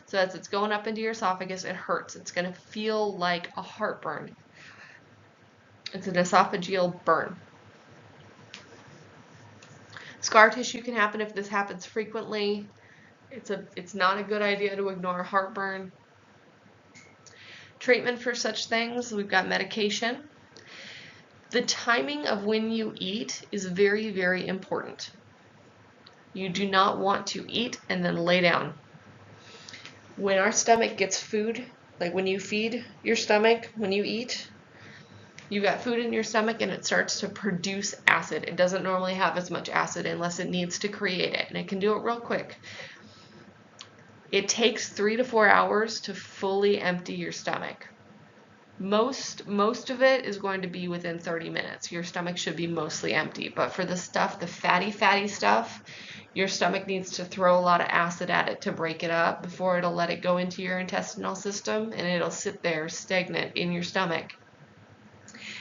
So as it's going up into your esophagus, it hurts. It's going to feel like a heartburn. It's an esophageal burn. Scar tissue can happen if this happens frequently. It's not a good idea to ignore heartburn. Treatment for such things, we've got medication. The timing of when you eat is very, very important. You do not want to eat and then lay down. When our stomach gets food, like when you feed your stomach, when you eat, you got food in your stomach and it starts to produce acid. It doesn't normally have as much acid unless it needs to create it, and it can do it real quick. It takes 3 to 4 hours to fully empty your stomach. Most of it is going to be within 30 minutes. Your stomach should be mostly empty, but for the stuff, the fatty stuff, your stomach needs to throw a lot of acid at it to break it up before it'll let it go into your intestinal system, and it'll sit there stagnant in your stomach.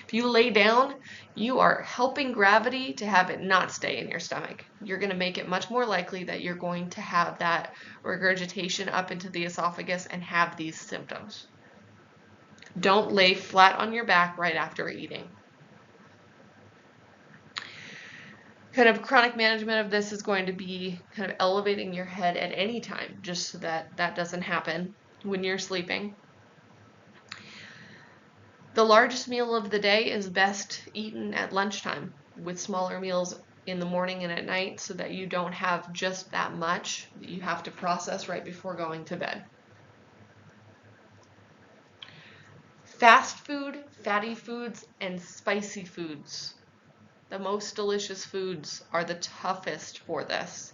If you lay down, you are helping gravity to have it not stay in your stomach. You're going to make it much more likely that you're going to have that regurgitation up into the esophagus and have these symptoms. Don't lay flat on your back right after eating. Kind of chronic management of this is going to be kind of elevating your head at any time, just so that that doesn't happen when you're sleeping. The largest meal of the day is best eaten at lunchtime, with smaller meals in the morning and at night, so that you don't have just that much that you have to process right before going to bed. Fast food, fatty foods, and spicy foods. The most delicious foods are the toughest for this.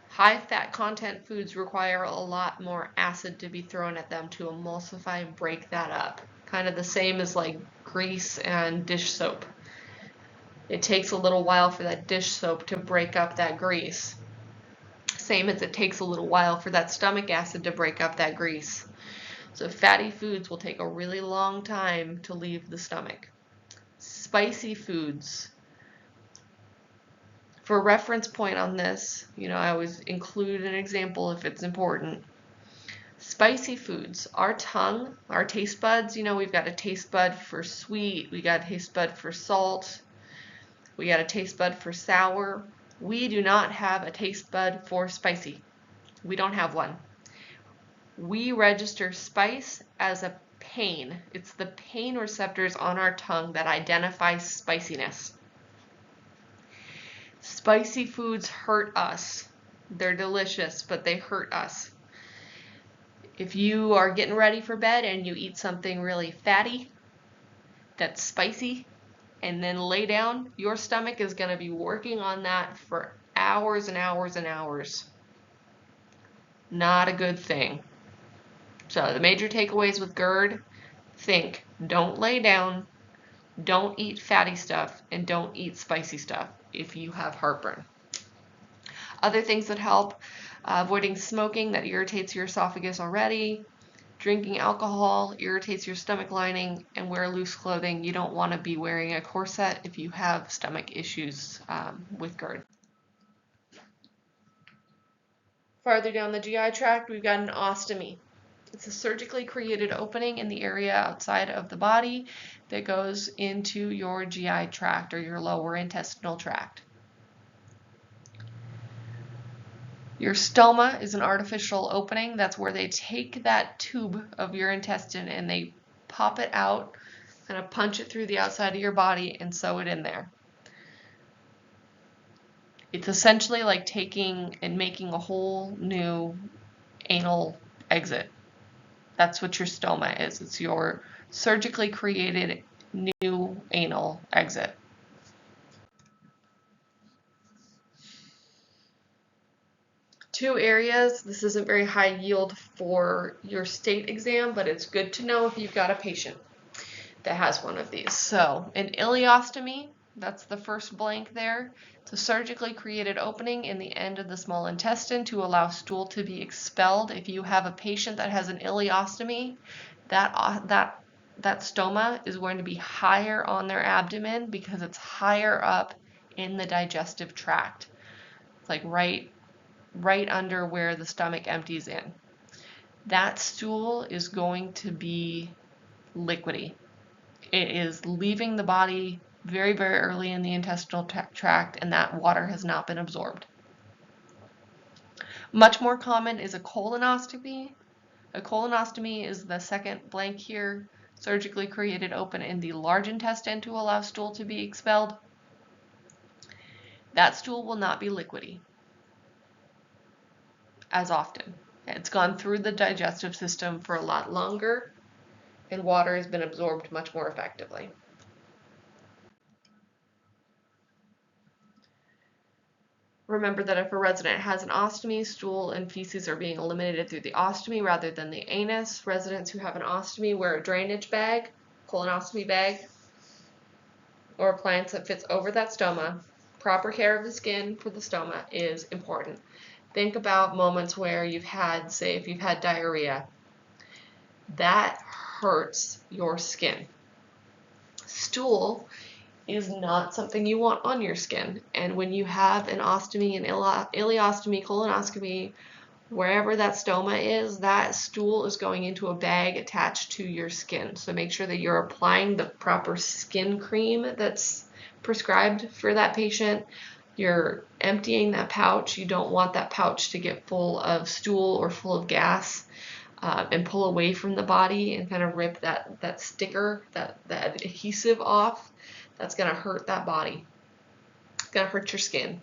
High fat content foods require a lot more acid to be thrown at them to emulsify and break that up. Kind of the same as like grease and dish soap. It takes a little while for that dish soap to break up that grease. Same as it takes a little while for that stomach acid to break up that grease. So fatty foods will take a really long time to leave the stomach. Spicy foods. For a reference point on this, I always include an example if it's important. Spicy foods, our tongue, our taste buds, we've got a taste bud for sweet, we got a taste bud for salt, we got a taste bud for sour. We do not have a taste bud for spicy. We don't have one. We register spice as a pain. It's the pain receptors on our tongue that identify spiciness. Spicy foods hurt us. They're delicious, but they hurt us. If you are getting ready for bed and you eat something really fatty that's spicy and then lay down, your stomach is going to be working on that for hours and hours and hours. Not a good thing. So the major takeaways with GERD, think, don't lay down, don't eat fatty stuff, and don't eat spicy stuff if you have heartburn. Other things that help, avoiding smoking, that irritates your esophagus already. Drinking alcohol irritates your stomach lining, and wear loose clothing. You don't want to be wearing a corset if you have stomach issues with GERD. Farther down the GI tract, we've got an ostomy. It's a surgically created opening in the area outside of the body that goes into your GI tract or your lower intestinal tract. Your stoma is an artificial opening. That's where they take that tube of your intestine and they pop it out, kind of punch it through the outside of your body and sew it in there. It's essentially like taking and making a whole new anal exit. That's what your stoma is. It's your surgically created new anal exit. Two areas. This isn't very high yield for your state exam, but it's good to know if you've got a patient that has one of these. So an ileostomy, that's the first blank there. It's a surgically created opening in the end of the small intestine to allow stool to be expelled. If you have a patient that has an ileostomy, that stoma is going to be higher on their abdomen because it's higher up in the digestive tract. It's like right under where the stomach empties in. That stool is going to be liquidy. It is leaving the body very, very early in the intestinal tract, and that water has not been absorbed. Much more common is a colonostomy. A colonostomy is the second blank here, surgically created open in the large intestine to allow stool to be expelled. That stool will not be liquidy as often. It's gone through the digestive system for a lot longer, and water has been absorbed much more effectively. Remember that if a resident has an ostomy, stool and feces are being eliminated through the ostomy rather than the anus. Residents who have an ostomy wear a drainage bag, colonostomy bag, or appliance that fits over that stoma. Proper care of the skin for the stoma is important. Think about moments where you've had, say, if you've had diarrhea. That hurts your skin. Stool is not something you want on your skin. And when you have an ostomy, an ileostomy, colonoscopy, wherever that stoma is, that stool is going into a bag attached to your skin. So make sure that you're applying the proper skin cream that's prescribed for that patient. You're emptying that pouch. You don't want that pouch to get full of stool or full of gas and pull away from the body and kind of rip that sticker, that adhesive off. That's going to hurt that body. It's going to hurt your skin.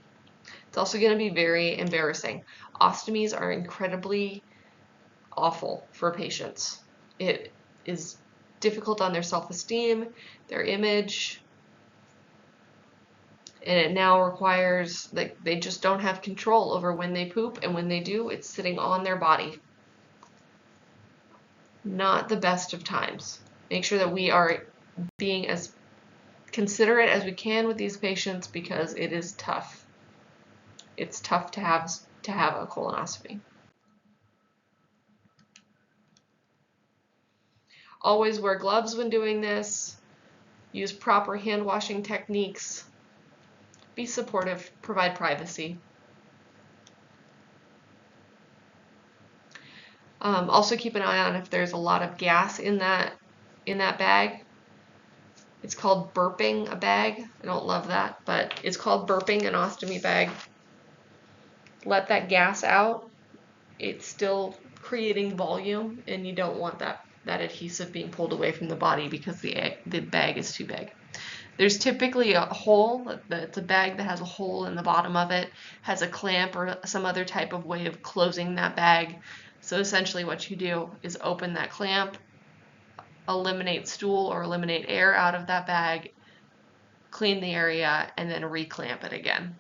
It's also going to be very embarrassing. Ostomies are incredibly awful for patients. It is difficult on their self-esteem, their image, and it now requires, like, they just don't have control over when they poop, and when they do, it's sitting on their body. Not the best of times. Make sure that we are being as considerate as we can with these patients because it is tough. It's tough to have to have a colonoscopy. Always wear gloves when doing this. Use proper hand washing techniques. Be supportive, provide privacy. Also keep an eye on if there's a lot of gas in that bag. It's called burping a bag. I don't love that, but it's called burping an ostomy bag. Let that gas out. It's still creating volume, and you don't want that adhesive being pulled away from the body because the bag is too big. There's typically a hole. It's a bag that has a hole in the bottom of it, has a clamp or some other type of way of closing that bag. So essentially what you do is open that clamp, eliminate stool or eliminate air out of that bag, clean the area, and then reclamp it again.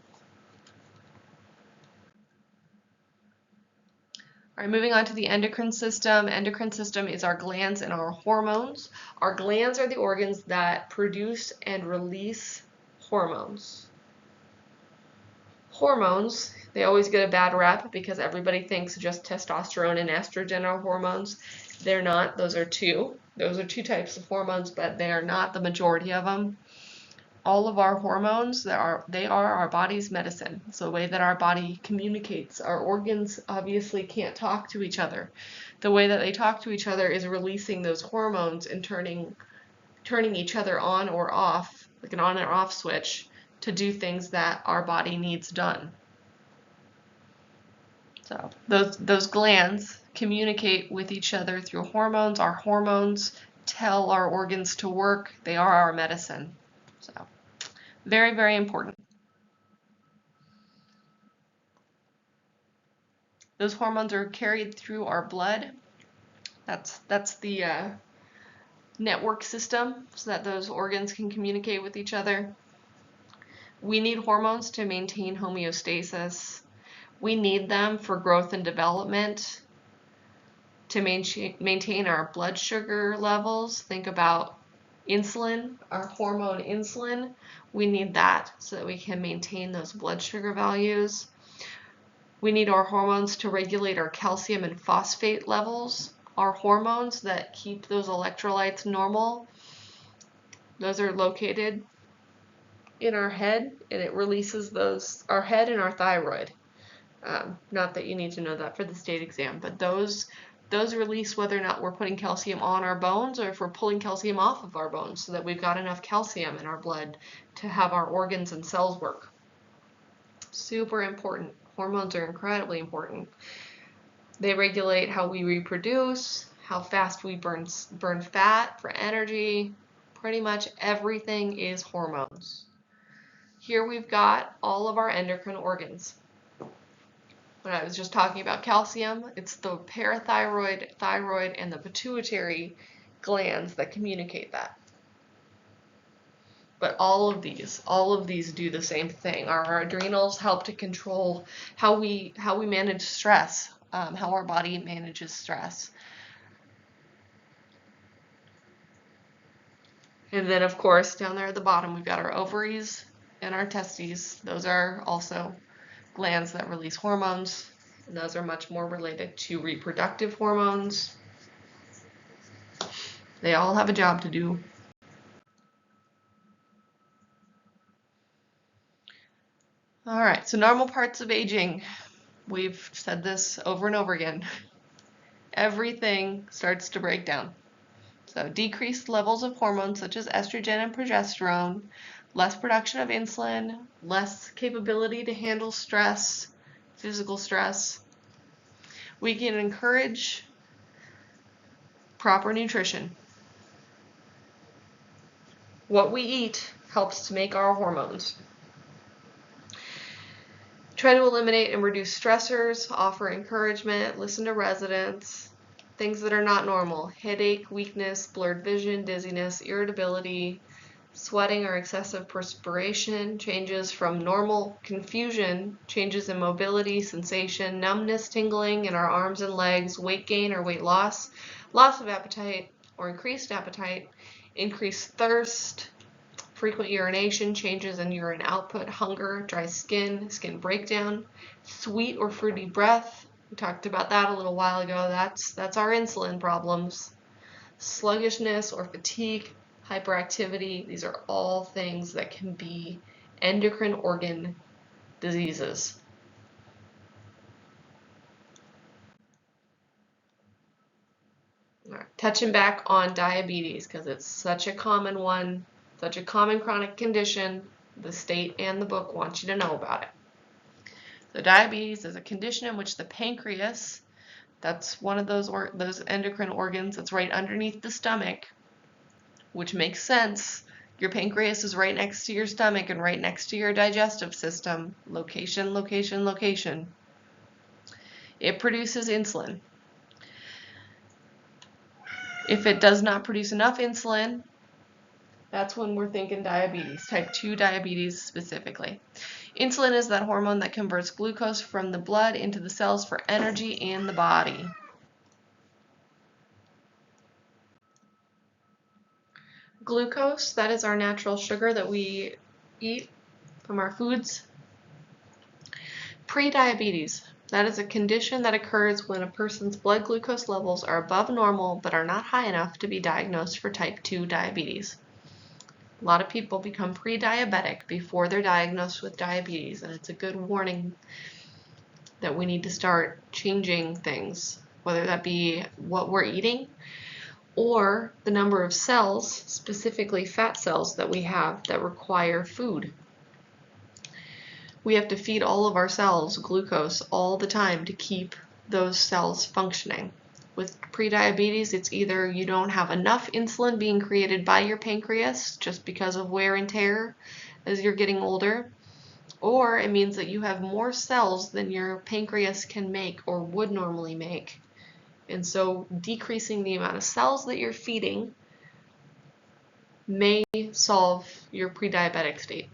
All right, moving on to the endocrine system. Endocrine system is our glands and our hormones. Our glands are the organs that produce and release hormones. Hormones, they always get a bad rep because everybody thinks just testosterone and estrogen are hormones. They're not. Those are two. Those are two types of hormones, but they are not the majority of them. All of our hormones, they are our body's medicine. It's the way that our body communicates. Our organs obviously can't talk to each other. The way that they talk to each other is releasing those hormones and turning each other on or off, like an on and off switch, to do things that our body needs done. So those glands communicate with each other through hormones. Our hormones tell our organs to work. They are our medicine. So very, very important. Those hormones are carried through our blood. That's the network system so that those organs can communicate with each other. We need hormones to maintain homeostasis. We need them for growth and development, to maintain our blood sugar levels. Think about insulin, our hormone insulin. We need that so that we can maintain those blood sugar values. We need our hormones to regulate our calcium and phosphate levels. Our hormones that keep those electrolytes normal, those are located in our head, and it releases those, our head and our thyroid. Not that you need to know that for the state exam, but those release whether or not we're putting calcium on our bones or if we're pulling calcium off of our bones so that we've got enough calcium in our blood to have our organs and cells work. Super important. Hormones are incredibly important. They regulate how we reproduce, how fast we burn fat for energy. Pretty much everything is hormones. Here we've got all of our endocrine organs. When I was just talking about calcium, it's the parathyroid, thyroid, and the pituitary glands that communicate that. But all of these do the same thing. Our adrenals help to control how we manage stress, how our body manages stress. And then, of course, down there at the bottom, we've got our ovaries and our testes. Those are also glands that release hormones, and those are much more related to reproductive hormones. They all have a job to do. All right, so normal parts of aging. We've said this over and over again. Everything starts to break down. So decreased levels of hormones such as estrogen and progesterone, less production of insulin, less capability to handle stress, physical stress. We can encourage proper nutrition. What we eat helps to make our hormones. Try to eliminate and reduce stressors, offer encouragement, listen to residents, things that are not normal, headache, weakness, blurred vision, dizziness, irritability, sweating or excessive perspiration, changes from normal, confusion, changes in mobility, sensation, numbness, tingling in our arms and legs, weight gain or weight loss, loss of appetite or increased appetite, increased thirst, frequent urination, changes in urine output, hunger, dry skin, skin breakdown, sweet or fruity breath. We talked about that a little while ago. That's our insulin problems. Sluggishness or fatigue, hyperactivity. These are all things that can be endocrine organ diseases. All right, touching back on diabetes, because it's such a common one, such a common chronic condition, the state and the book want you to know about it. So diabetes is a condition in which the pancreas, that's one of those endocrine organs that's right underneath the stomach, which makes sense. Your pancreas is right next to your stomach and right next to your digestive system. Location, location, location. It produces insulin. If it does not produce enough insulin, that's when we're thinking diabetes, type 2 diabetes specifically. Insulin is that hormone that converts glucose from the blood into the cells for energy in the body. Glucose, that is our natural sugar that we eat from our foods. Prediabetes, that is a condition that occurs when a person's blood glucose levels are above normal but are not high enough to be diagnosed for type 2 diabetes. A lot of people become pre-diabetic before they're diagnosed with diabetes, and it's a good warning that we need to start changing things, whether that be what we're eating or the number of cells, specifically fat cells, that we have that require food. We have to feed all of our cells glucose all the time to keep those cells functioning. With prediabetes, it's either you don't have enough insulin being created by your pancreas just because of wear and tear as you're getting older, or it means that you have more cells than your pancreas can make or would normally make. And so decreasing the amount of cells that you're feeding may solve your pre-diabetic state.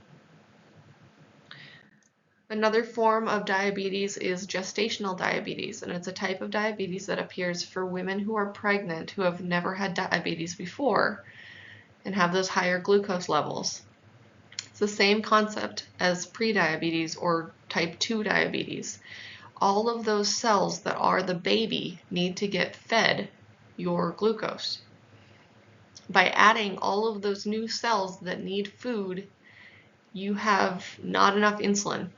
Another form of diabetes is gestational diabetes, and it's a type of diabetes that appears for women who are pregnant who have never had diabetes before and have those higher glucose levels. It's the same concept as prediabetes or type 2 diabetes. All of those cells that are the baby need to get fed your glucose. By adding all of those new cells that need food, you have not enough insulin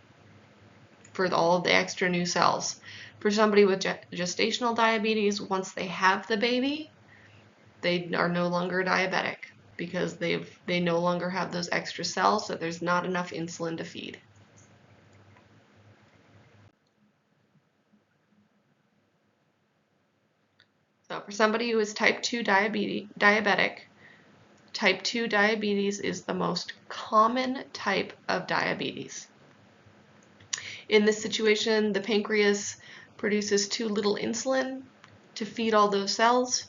for all of the extra new cells. For somebody with gestational diabetes, once they have the baby, they are no longer diabetic because they no longer have those extra cells, so there's not enough insulin to feed. So for somebody who is type 2 diabetic, type 2 diabetes is the most common type of diabetes. In this situation, the pancreas produces too little insulin to feed all those cells.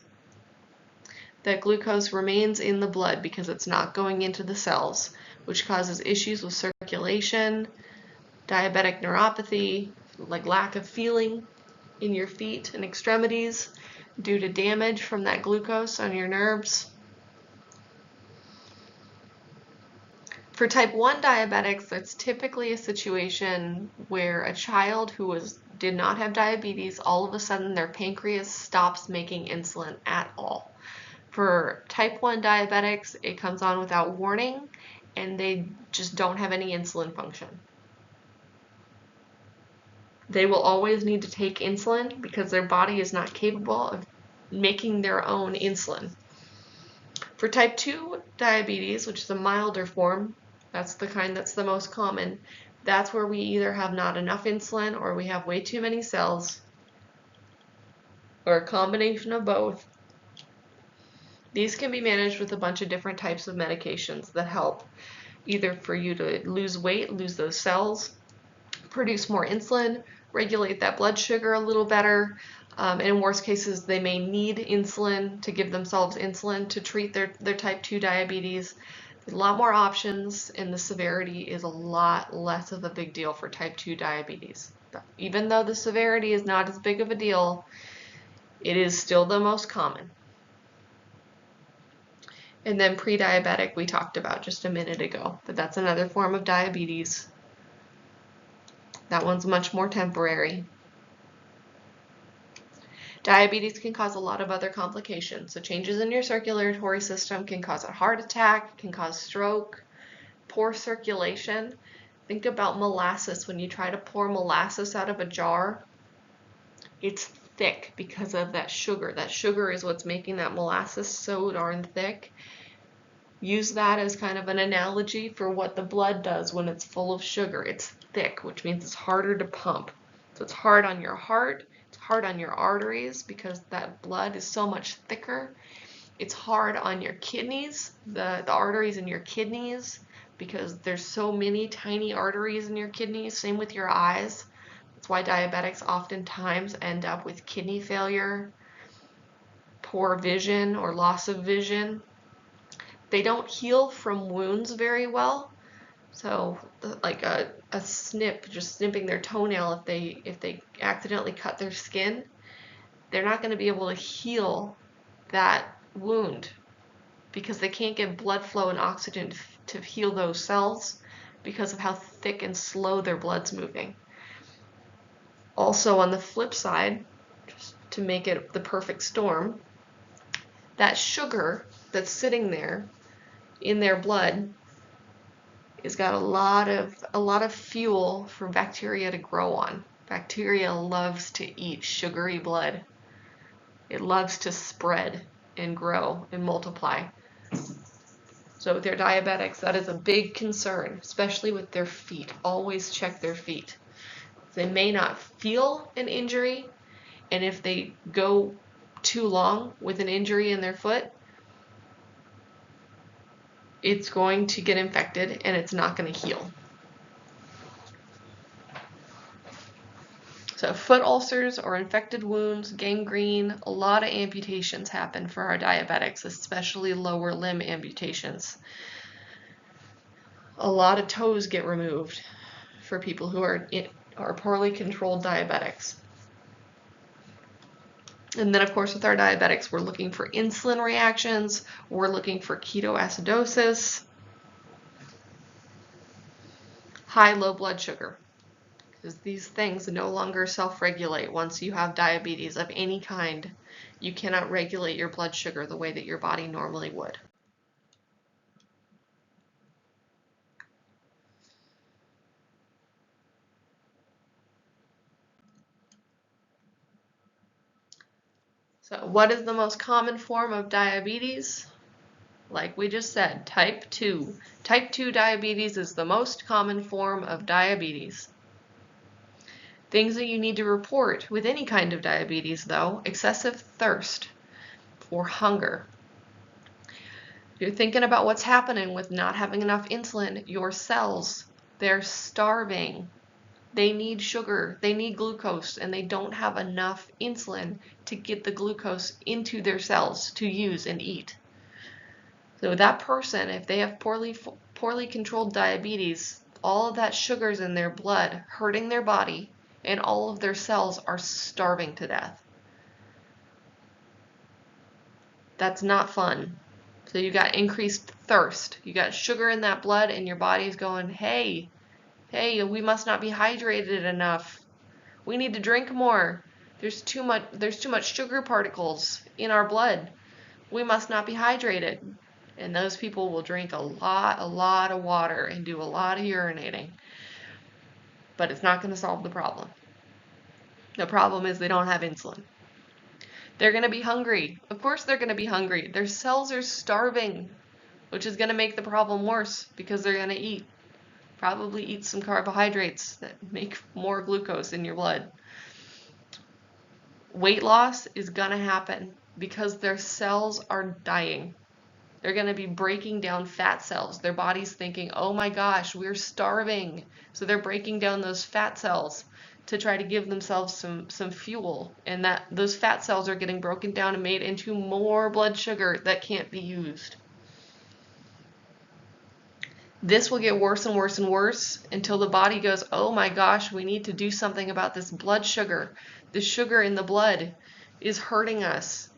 That glucose remains in the blood because it's not going into the cells, which causes issues with circulation, diabetic neuropathy, like lack of feeling in your feet and extremities due to damage from that glucose on your nerves. For type 1 diabetics, that's typically a situation where a child who did not have diabetes, all of a sudden their pancreas stops making insulin at all. For type 1 diabetics, it comes on without warning and they just don't have any insulin function. They will always need to take insulin because their body is not capable of making their own insulin. For type 2 diabetes, which is a milder form, that's the kind that's the most common, that's where we either have not enough insulin or we have way too many cells, or a combination of both. These can be managed with a bunch of different types of medications that help either for you to lose weight, lose those cells, produce more insulin, regulate that blood sugar a little better, and in worst cases they may need insulin to give themselves insulin to treat their type 2 diabetes. There's a lot more options and the severity is a lot less of a big deal for type 2 diabetes. Even though the severity is not as big of a deal, it is still the most common. And then pre-diabetic we talked about just a minute ago, but that's another form of diabetes. That one's much more temporary. Diabetes can cause a lot of other complications. So changes in your circulatory system can cause a heart attack, can cause stroke, poor circulation. Think about molasses. When you try to pour molasses out of a jar, it's thick because of that sugar. That sugar is what's making that molasses so darn thick. Use that as kind of an analogy for what the blood does when it's full of sugar. It's thick, which means it's harder to pump. So it's hard on your heart, it's hard on your arteries because that blood is so much thicker. It's hard on your kidneys, the arteries in your kidneys, because there's so many tiny arteries in your kidneys. Same with your eyes. That's why diabetics oftentimes end up with kidney failure, poor vision or loss of vision. They don't heal from wounds very well. So like a snip, just snipping their toenail, if they accidentally cut their skin, they're not going to be able to heal that wound because they can't get blood flow and oxygen to heal those cells because of how thick and slow their blood's moving. Also on the flip side, just to make it the perfect storm, that sugar that's sitting there in their blood has got a lot of fuel for bacteria to grow on. Bacteria loves to eat sugary blood. It loves to spread and grow and multiply. So with their diabetics, that is a big concern, especially with their feet. Always check their feet. They may not feel an injury, and if they go too long with an injury in their foot, it's going to get infected and it's not going to heal. So foot ulcers or infected wounds, gangrene, a lot of amputations happen for our diabetics, especially lower limb amputations. A lot of toes get removed for people who are poorly controlled diabetics. And then, of course, with our diabetics, we're looking for insulin reactions, we're looking for ketoacidosis, high, low blood sugar, because these things no longer self-regulate once you have diabetes of any kind. You cannot regulate your blood sugar the way that your body normally would. So what is the most common form of diabetes? Like we just said, type 2. Type 2 diabetes is the most common form of diabetes. Things that you need to report with any kind of diabetes, though: excessive thirst or hunger. You're thinking about what's happening with not having enough insulin. Your cells, they're starving. They need sugar, they need glucose, and they don't have enough insulin to get the glucose into their cells to use and eat. So that person, if they have poorly controlled diabetes, all of that sugar's in their blood, hurting their body, and all of their cells are starving to death. That's not fun. So you got increased thirst. You got sugar in that blood, and your body's going, hey, we must not be hydrated enough. We need to drink more. There's too much sugar particles in our blood. We must not be hydrated. And those people will drink a lot of water and do a lot of urinating. But it's not going to solve the problem. The problem is they don't have insulin. They're going to be hungry. Of course they're going to be hungry. Their cells are starving, which is going to make the problem worse because they're going to eat. Probably eat some carbohydrates that make more glucose in your blood. Weight loss is going to happen because their cells are dying. They're going to be breaking down fat cells. Their body's thinking, oh my gosh, we're starving. So they're breaking down those fat cells to try to give themselves some fuel. And those fat cells are getting broken down and made into more blood sugar that can't be used. This will get worse and worse and worse until the body goes, oh my gosh, we need to do something about this blood sugar. The sugar in the blood is hurting us.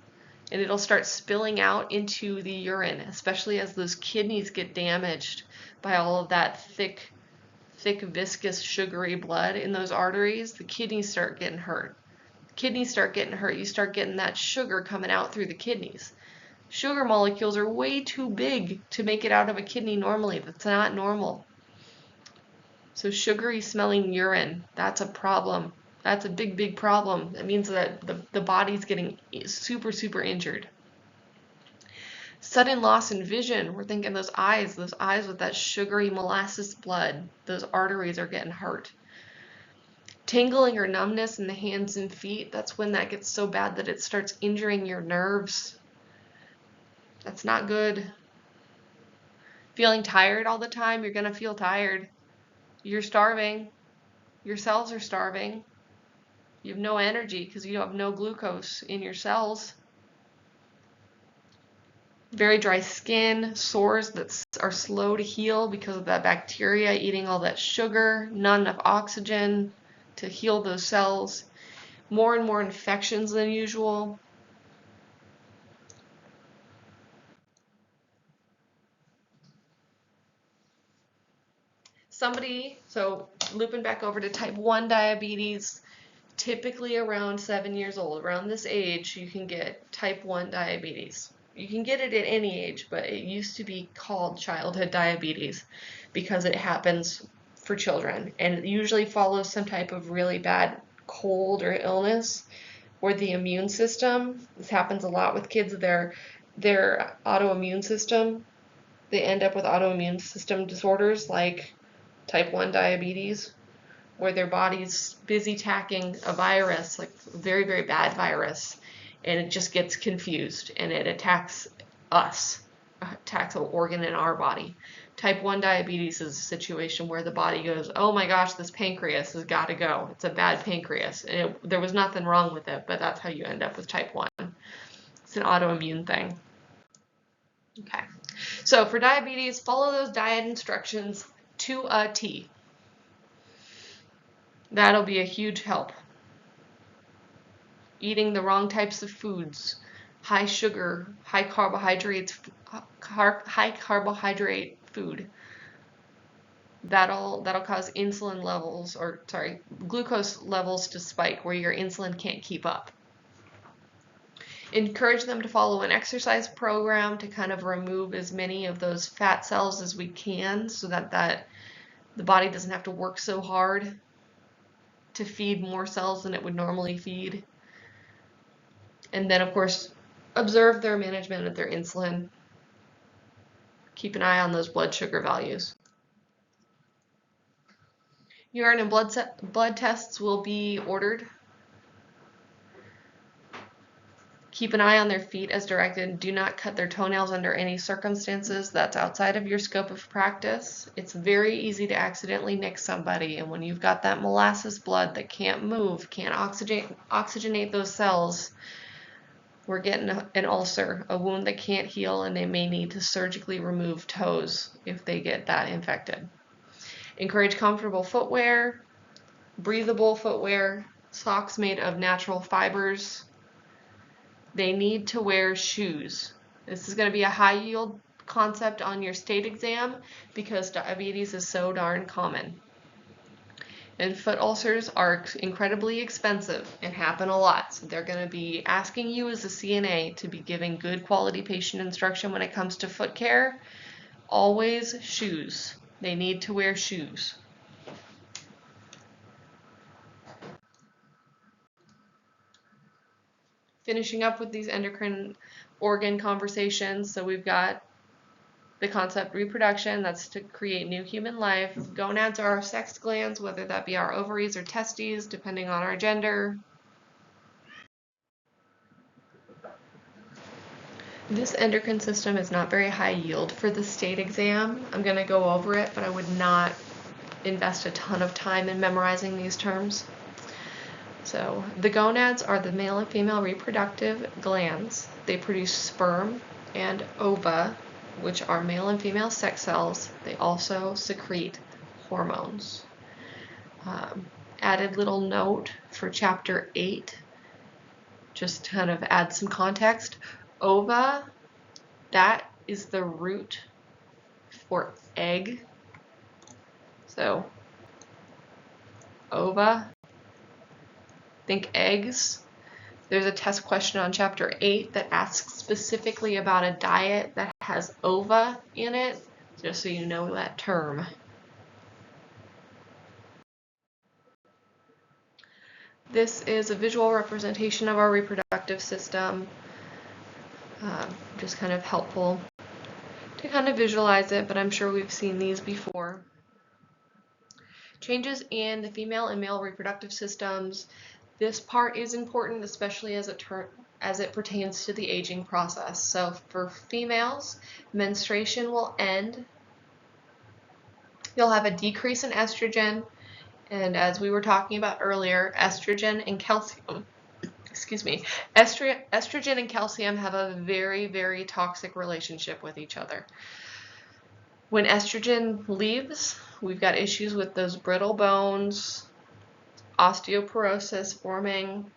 and it'll start spilling out into the urine, especially as those kidneys get damaged by all of that thick, viscous, sugary blood in those arteries. The kidneys start getting hurt. You start getting that sugar coming out through the kidneys. Sugar molecules are way too big to make it out of a kidney normally. That's not normal. So sugary smelling urine, that's a problem. That's a big, big problem. That means that the body's getting super, super injured. Sudden loss in vision. We're thinking those eyes with that sugary molasses blood. Those arteries are getting hurt. Tingling or numbness in the hands and feet. That's when that gets so bad that it starts injuring your nerves. That's not good. Feeling tired all the time. You're going to feel tired. You're starving. Your cells are starving. You have no energy because you have no glucose in your cells. Very dry skin, sores that are slow to heal because of that bacteria eating all that sugar, not enough oxygen to heal those cells. More and more infections than usual. So looping back over to type 1 diabetes, typically around 7 years old, around this age, you can get type 1 diabetes. You can get it at any age, but it used to be called childhood diabetes because it happens for children, and it usually follows some type of really bad cold or illness where the immune system, this happens a lot with kids, their autoimmune system, they end up with autoimmune system disorders like type 1 diabetes, where their body's busy attacking a virus, like a very, very bad virus, and it just gets confused and it attacks us, attacks an organ in our body. Type 1 diabetes is a situation where the body goes, oh my gosh, this pancreas has got to go. It's a bad pancreas. And there was nothing wrong with it, but that's how you end up with type 1. It's an autoimmune thing. Okay, so for diabetes, follow those diet instructions to a T. That'll be a huge help. Eating the wrong types of foods, high sugar, high carbohydrate food. That'll cause glucose levels to spike where your insulin can't keep up. Encourage them to follow an exercise program to kind of remove as many of those fat cells as we can so that the body doesn't have to work so hard to feed more cells than it would normally feed. And then, of course, observe their management of their insulin. Keep an eye on those blood sugar values. Urine and blood tests will be ordered. Keep an eye on their feet as directed. Do not cut their toenails under any circumstances. That's outside of your scope of practice. It's very easy to accidentally nick somebody, and when you've got that molasses blood that can't move, can't oxygenate those cells, we're getting an ulcer, a wound that can't heal, and they may need to surgically remove toes if they get that infected. Encourage comfortable footwear, breathable footwear, socks made of natural fibers. They need to wear shoes. This is going to be a high yield concept on your state exam because diabetes is so darn common. And foot ulcers are incredibly expensive and happen a lot. So they're going to be asking you as a CNA to be giving good quality patient instruction when it comes to foot care. Always shoes. They need to wear shoes. Finishing up with these endocrine organ conversations. So we've got the concept reproduction, that's to create new human life. Gonads are our sex glands, whether that be our ovaries or testes, depending on our gender. This endocrine system is not very high yield for the state exam. I'm going to go over it, but I would not invest a ton of time in memorizing these terms. So the gonads are the male and female reproductive glands. They produce sperm and ova, which are male and female sex cells. They also secrete hormones. Added little note for chapter 8, just to kind of add some context. Ova, that is the root for egg. So ova, think eggs. There's a test question on chapter 8 that asks specifically about a diet that has ova in it, just so you know that term. This is a visual representation of our reproductive system. Just kind of helpful to kind of visualize it, but I'm sure we've seen these before. Changes in the female and male reproductive systems. This part is important, especially as it pertains to the aging process. So for females, menstruation will end. You'll have a decrease in estrogen, and as we were talking about earlier, estrogen and calcium, estrogen and calcium have a very, very toxic relationship with each other. When estrogen leaves, we've got issues with those brittle bones, osteoporosis forming.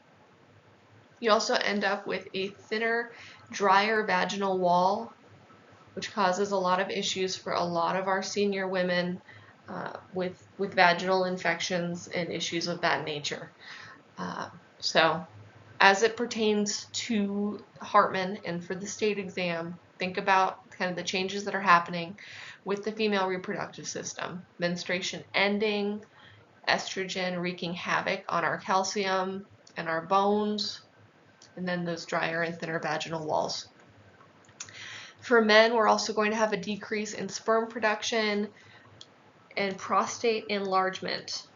You also end up with a thinner, drier vaginal wall, which causes a lot of issues for a lot of our senior women with vaginal infections and issues of that nature. So as it pertains to Hartman and for the state exam, think about kind of the changes that are happening with the female reproductive system. Menstruation ending, estrogen wreaking havoc on our calcium and our bones, and then those drier and thinner vaginal walls. For men, we're also going to have a decrease in sperm production and prostate enlargement.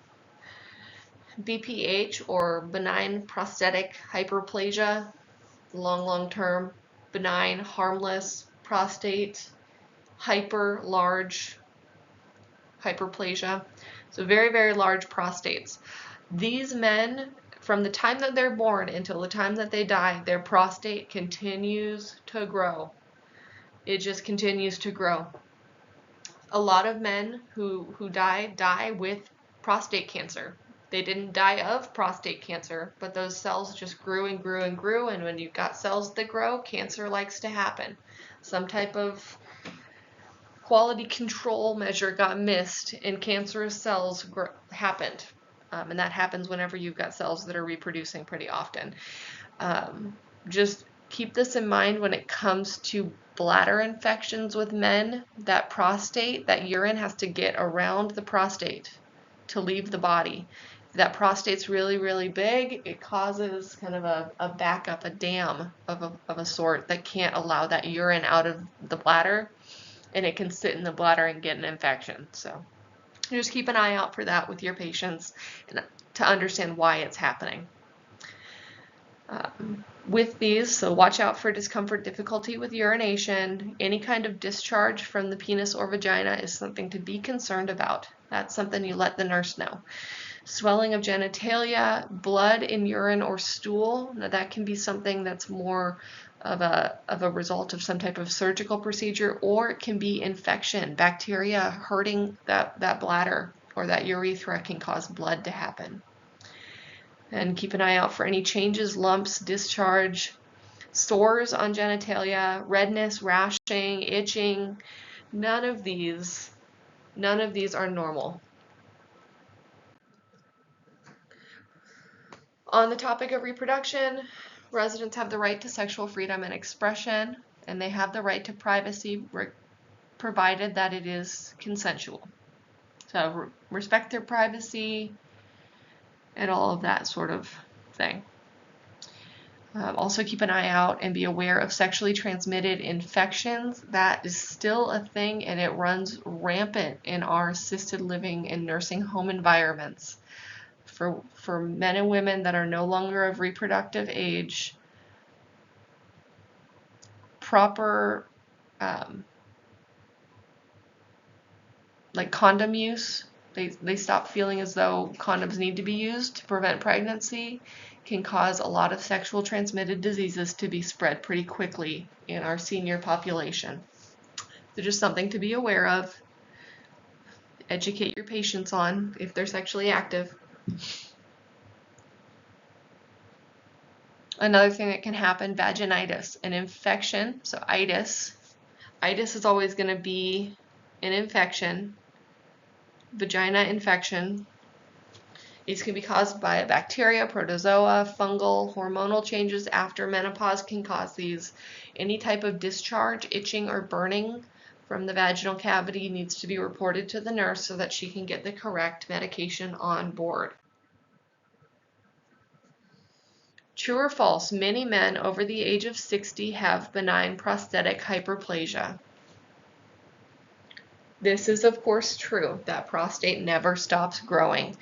BPH, or benign prostatic hyperplasia, long term, benign, harmless prostate, hyper large hyperplasia. So very, very large prostates. These men, from the time that they're born until the time that they die, their prostate continues to grow. It just continues to grow. A lot of men who die with prostate cancer. They didn't die of prostate cancer, but those cells just grew and grew and grew, and when you've got cells that grow, cancer likes to happen. Some type of quality control measure got missed and cancerous cells happened. And that happens whenever you've got cells that are reproducing pretty often. Just keep this in mind when it comes to bladder infections with men. That prostate, that urine has to get around the prostate to leave the body. If that prostate's really, really big, it causes kind of a backup, a dam of a sort that can't allow that urine out of the bladder, and it can sit in the bladder and get an infection. So just keep an eye out for that with your patients and to understand why it's happening. With these, so watch out for discomfort, difficulty with urination. Any kind of discharge from the penis or vagina is something to be concerned about. That's something you let the nurse know. Swelling of genitalia, blood in urine or stool, now that can be something that's more of a result of some type of surgical procedure, or it can be infection. Bacteria hurting that bladder or that urethra can cause blood to happen. And keep an eye out for any changes, lumps, discharge, sores on genitalia, redness, rashing, itching. None of these are normal. On the topic of reproduction, residents have the right to sexual freedom and expression, and they have the right to privacy provided that it is consensual. So respect their privacy and all of that sort of thing. Also keep an eye out and be aware of sexually transmitted infections. That is still a thing, and it runs rampant in our assisted living and nursing home environments. For men and women that are no longer of reproductive age, proper like condom use, they stop feeling as though condoms need to be used to prevent pregnancy, can cause a lot of sexual transmitted diseases to be spread pretty quickly in our senior population. So just something to be aware of. Educate your patients on if they're sexually active. Another thing that can happen, vaginitis, an infection. So itis. Itis is always going to be an infection, vagina infection. These can be caused by bacteria, protozoa, fungal, hormonal changes after menopause can cause these. Any type of discharge, itching, or burning from the vaginal cavity needs to be reported to the nurse so that she can get the correct medication on board. True or false, many men over the age of 60 have benign prostatic hyperplasia. This is, of course, true. That prostate never stops growing.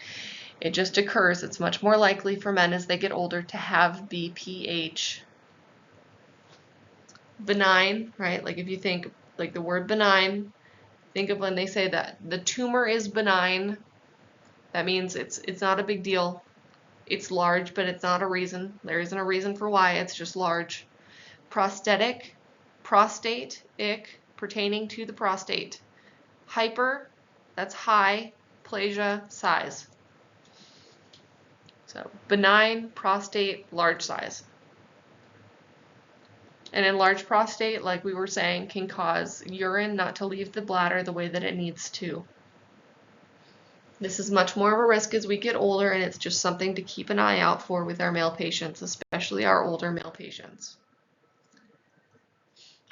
It just occurs. It's much more likely for men as they get older to have BPH. Benign, right? Like if you think like the word benign, think of when they say that the tumor is benign. That means it's not a big deal. It's large, but it's not a reason. There isn't a reason for why. It's just large. Prostatic, prostate, ick, pertaining to the prostate. Hyper, that's high, plasia, size. So benign, prostate, large size. An enlarged prostate, like we were saying, can cause urine not to leave the bladder the way that it needs to. This is much more of a risk as we get older, and it's just something to keep an eye out for with our male patients, especially our older male patients.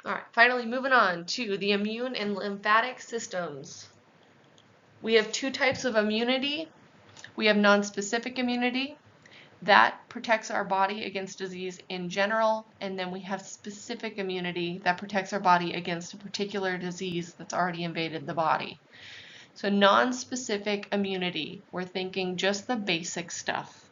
All right, finally moving on to the immune and lymphatic systems. We have two types of immunity. We have nonspecific immunity. That protects our body against disease in general, and then we have specific immunity that protects our body against a particular disease that's already invaded the body. So non-specific immunity, we're thinking just the basic stuff.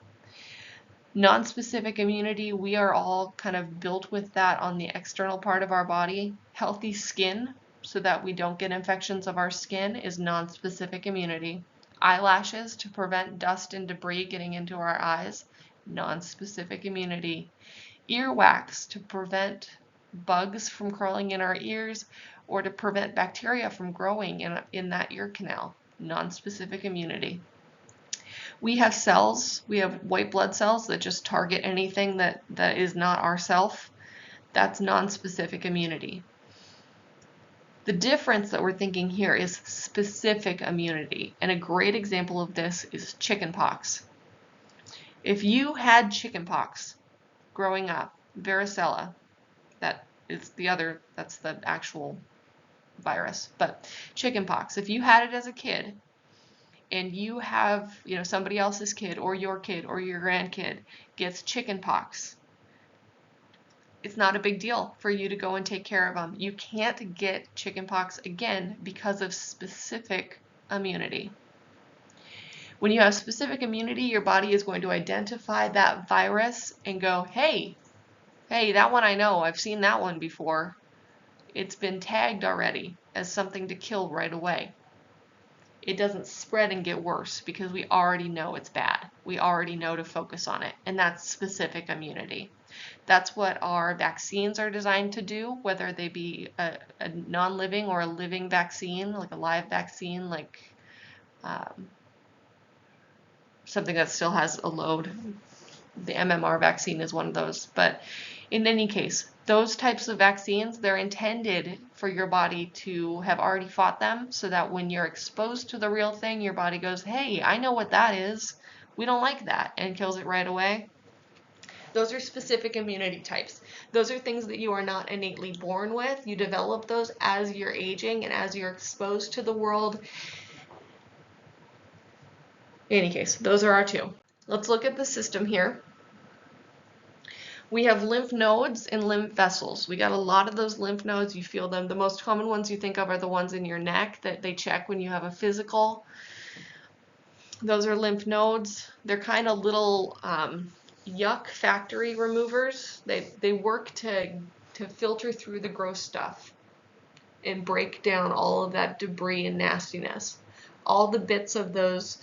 Non-specific immunity, we are all kind of built with that on the external part of our body. Healthy skin, so that we don't get infections of our skin, is non-specific immunity. Eyelashes to prevent dust and debris getting into our eyes, non-specific immunity. Earwax to prevent bugs from crawling in our ears or to prevent bacteria from growing in that ear canal, non-specific immunity. We have cells, we have white blood cells that just target anything that is not ourself. That's non-specific immunity. The difference that we're thinking here is specific immunity, and a great example of this is chickenpox. If you had chickenpox growing up, varicella, that's the actual virus, but chickenpox, if you had it as a kid and you have, somebody else's kid or your grandkid gets chickenpox, it's not a big deal for you to go and take care of them. You can't get chickenpox again because of specific immunity. When you have specific immunity, your body is going to identify that virus and go, hey, that one I know, I've seen that one before. It's been tagged already as something to kill right away. It doesn't spread and get worse because we already know it's bad. We already know to focus on it, and that's specific immunity. That's what our vaccines are designed to do, whether they be a non-living or a living vaccine, like a live vaccine, like something that still has a load. The MMR vaccine is one of those. But in any case, those types of vaccines, they're intended for your body to have already fought them so that when you're exposed to the real thing, your body goes, hey, I know what that is. We don't like that, and kills it right away. Those are specific immunity types. Those are things that you are not innately born with. You develop those as you're aging and as you're exposed to the world. In any case, those are our two. Let's look at the system here. We have lymph nodes and lymph vessels. We got a lot of those lymph nodes. You feel them. The most common ones you think of are the ones in your neck that they check when you have a physical. Those are lymph nodes. They're kind of little yuck factory removers. They work to filter through the gross stuff and break down all of that debris and nastiness. All the bits of those,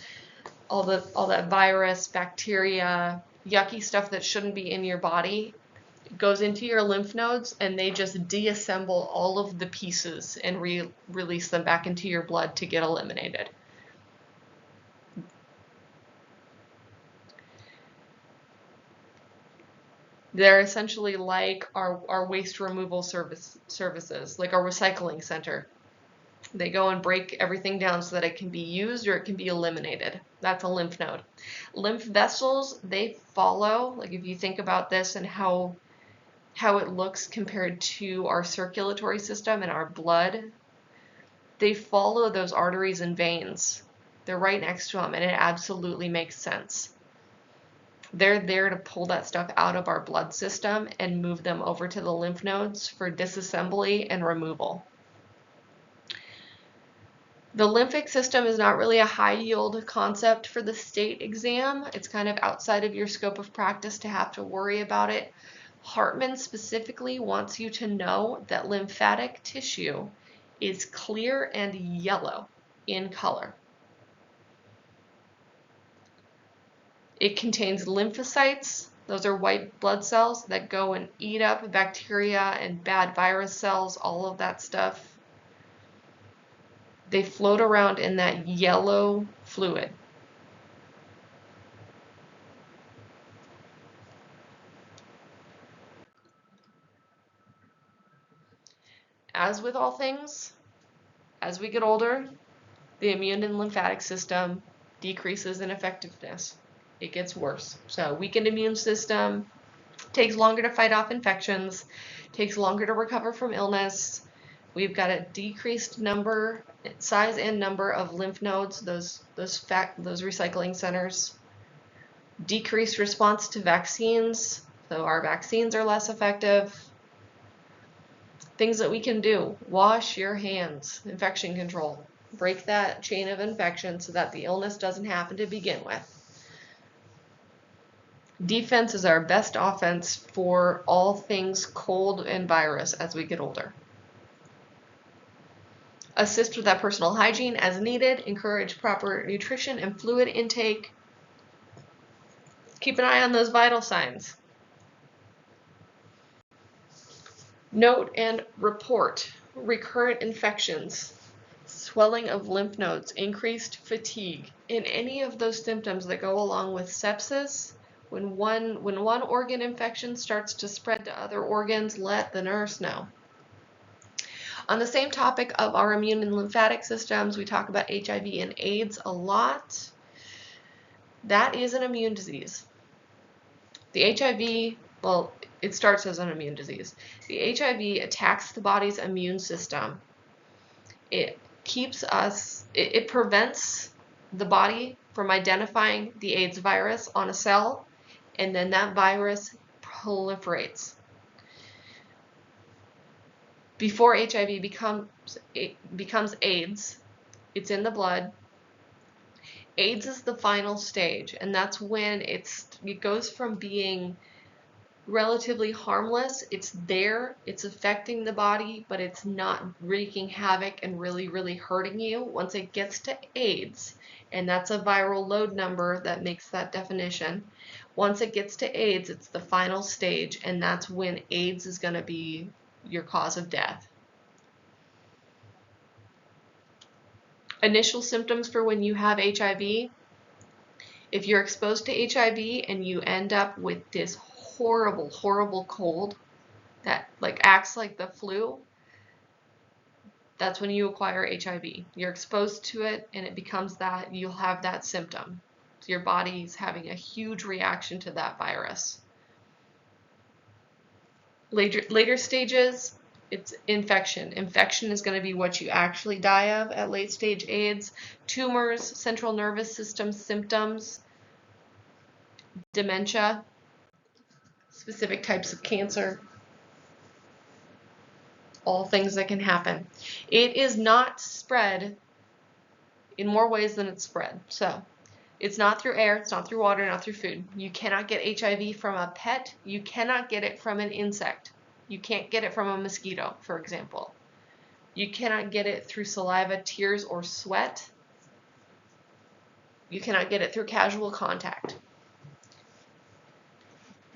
all that virus, bacteria, yucky stuff that shouldn't be in your body goes into your lymph nodes, and they just deassemble all of the pieces and release them back into your blood to get eliminated. They're essentially like our waste removal services, like our recycling center. They go and break everything down so that it can be used or it can be eliminated. That's a lymph node. Lymph vessels, they follow, like if you think about this and how it looks compared to our circulatory system and our blood, they follow those arteries and veins. They're right next to them, and it absolutely makes sense. They're there to pull that stuff out of our blood system and move them over to the lymph nodes for disassembly and removal. The lymphic system is not really a high yield concept for the state exam. It's kind of outside of your scope of practice to have to worry about it. Hartman specifically wants you to know that lymphatic tissue is clear and yellow in color. It contains lymphocytes. Those are white blood cells that go and eat up bacteria and bad virus cells, all of that stuff. They float around in that yellow fluid. As with all things, as we get older, the immune and lymphatic system decreases in effectiveness. It gets worse. So weakened immune system takes longer to fight off infections, takes longer to recover from illness. We've got a decreased size and number of lymph nodes, those recycling centers. Decreased response to vaccines, so our vaccines are less effective. Things that we can do: wash your hands, infection control, break that chain of infection so that the illness doesn't happen to begin with. Defense is our best offense for all things cold and virus as we get older. Assist with that personal hygiene as needed. Encourage proper nutrition and fluid intake. Keep an eye on those vital signs. Note and report recurrent infections, swelling of lymph nodes, increased fatigue, and any of those symptoms that go along with sepsis. When one organ infection starts to spread to other organs, let the nurse know. On the same topic of our immune and lymphatic systems, we talk about HIV and AIDS a lot. That is an immune disease. The HIV, well, it starts as an immune disease. The HIV attacks the body's immune system. It prevents the body from identifying the AIDS virus on a cell, and then that virus proliferates. Before HIV becomes AIDS, it's in the blood. AIDS is the final stage, and that's when it goes from being relatively harmless. It's there, it's affecting the body, but it's not wreaking havoc and really, really hurting you. Once it gets to AIDS, and that's a viral load number that makes that definition. Once it gets to AIDS, it's the final stage, and that's when AIDS is going to be your cause of death. Initial symptoms for when you have HIV. If you're exposed to HIV and you end up with this horrible, horrible cold that acts like the flu, that's when you acquire HIV. You're exposed to it and it becomes that, you'll have that symptom. So your body's having a huge reaction to that virus. Later stages, it's infection. Infection is going to be what you actually die of at late stage AIDS. Tumors, central nervous system symptoms, dementia, specific types of cancer, all things that can happen. It is not spread in more ways than it's spread. So it's not through air, it's not through water, not through food. You cannot get HIV from a pet. You cannot get it from an insect. You can't get it from a mosquito, for example. You cannot get it through saliva, tears, or sweat. You cannot get it through casual contact.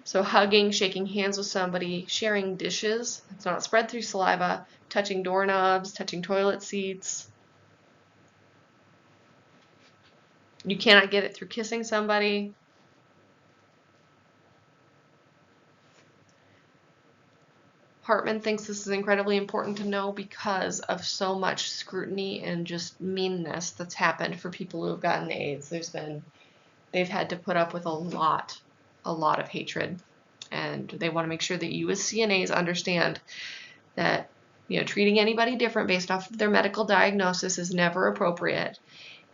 So hugging, shaking hands with somebody, sharing dishes, it's not spread through saliva, touching doorknobs, touching toilet seats. You cannot get it through kissing somebody. Hartman thinks this is incredibly important to know because of so much scrutiny and just meanness that's happened for people who have gotten AIDS. They've had to put up with a lot of hatred, and they want to make sure that you as CNAs understand that, you know, treating anybody different based off of their medical diagnosis is never appropriate,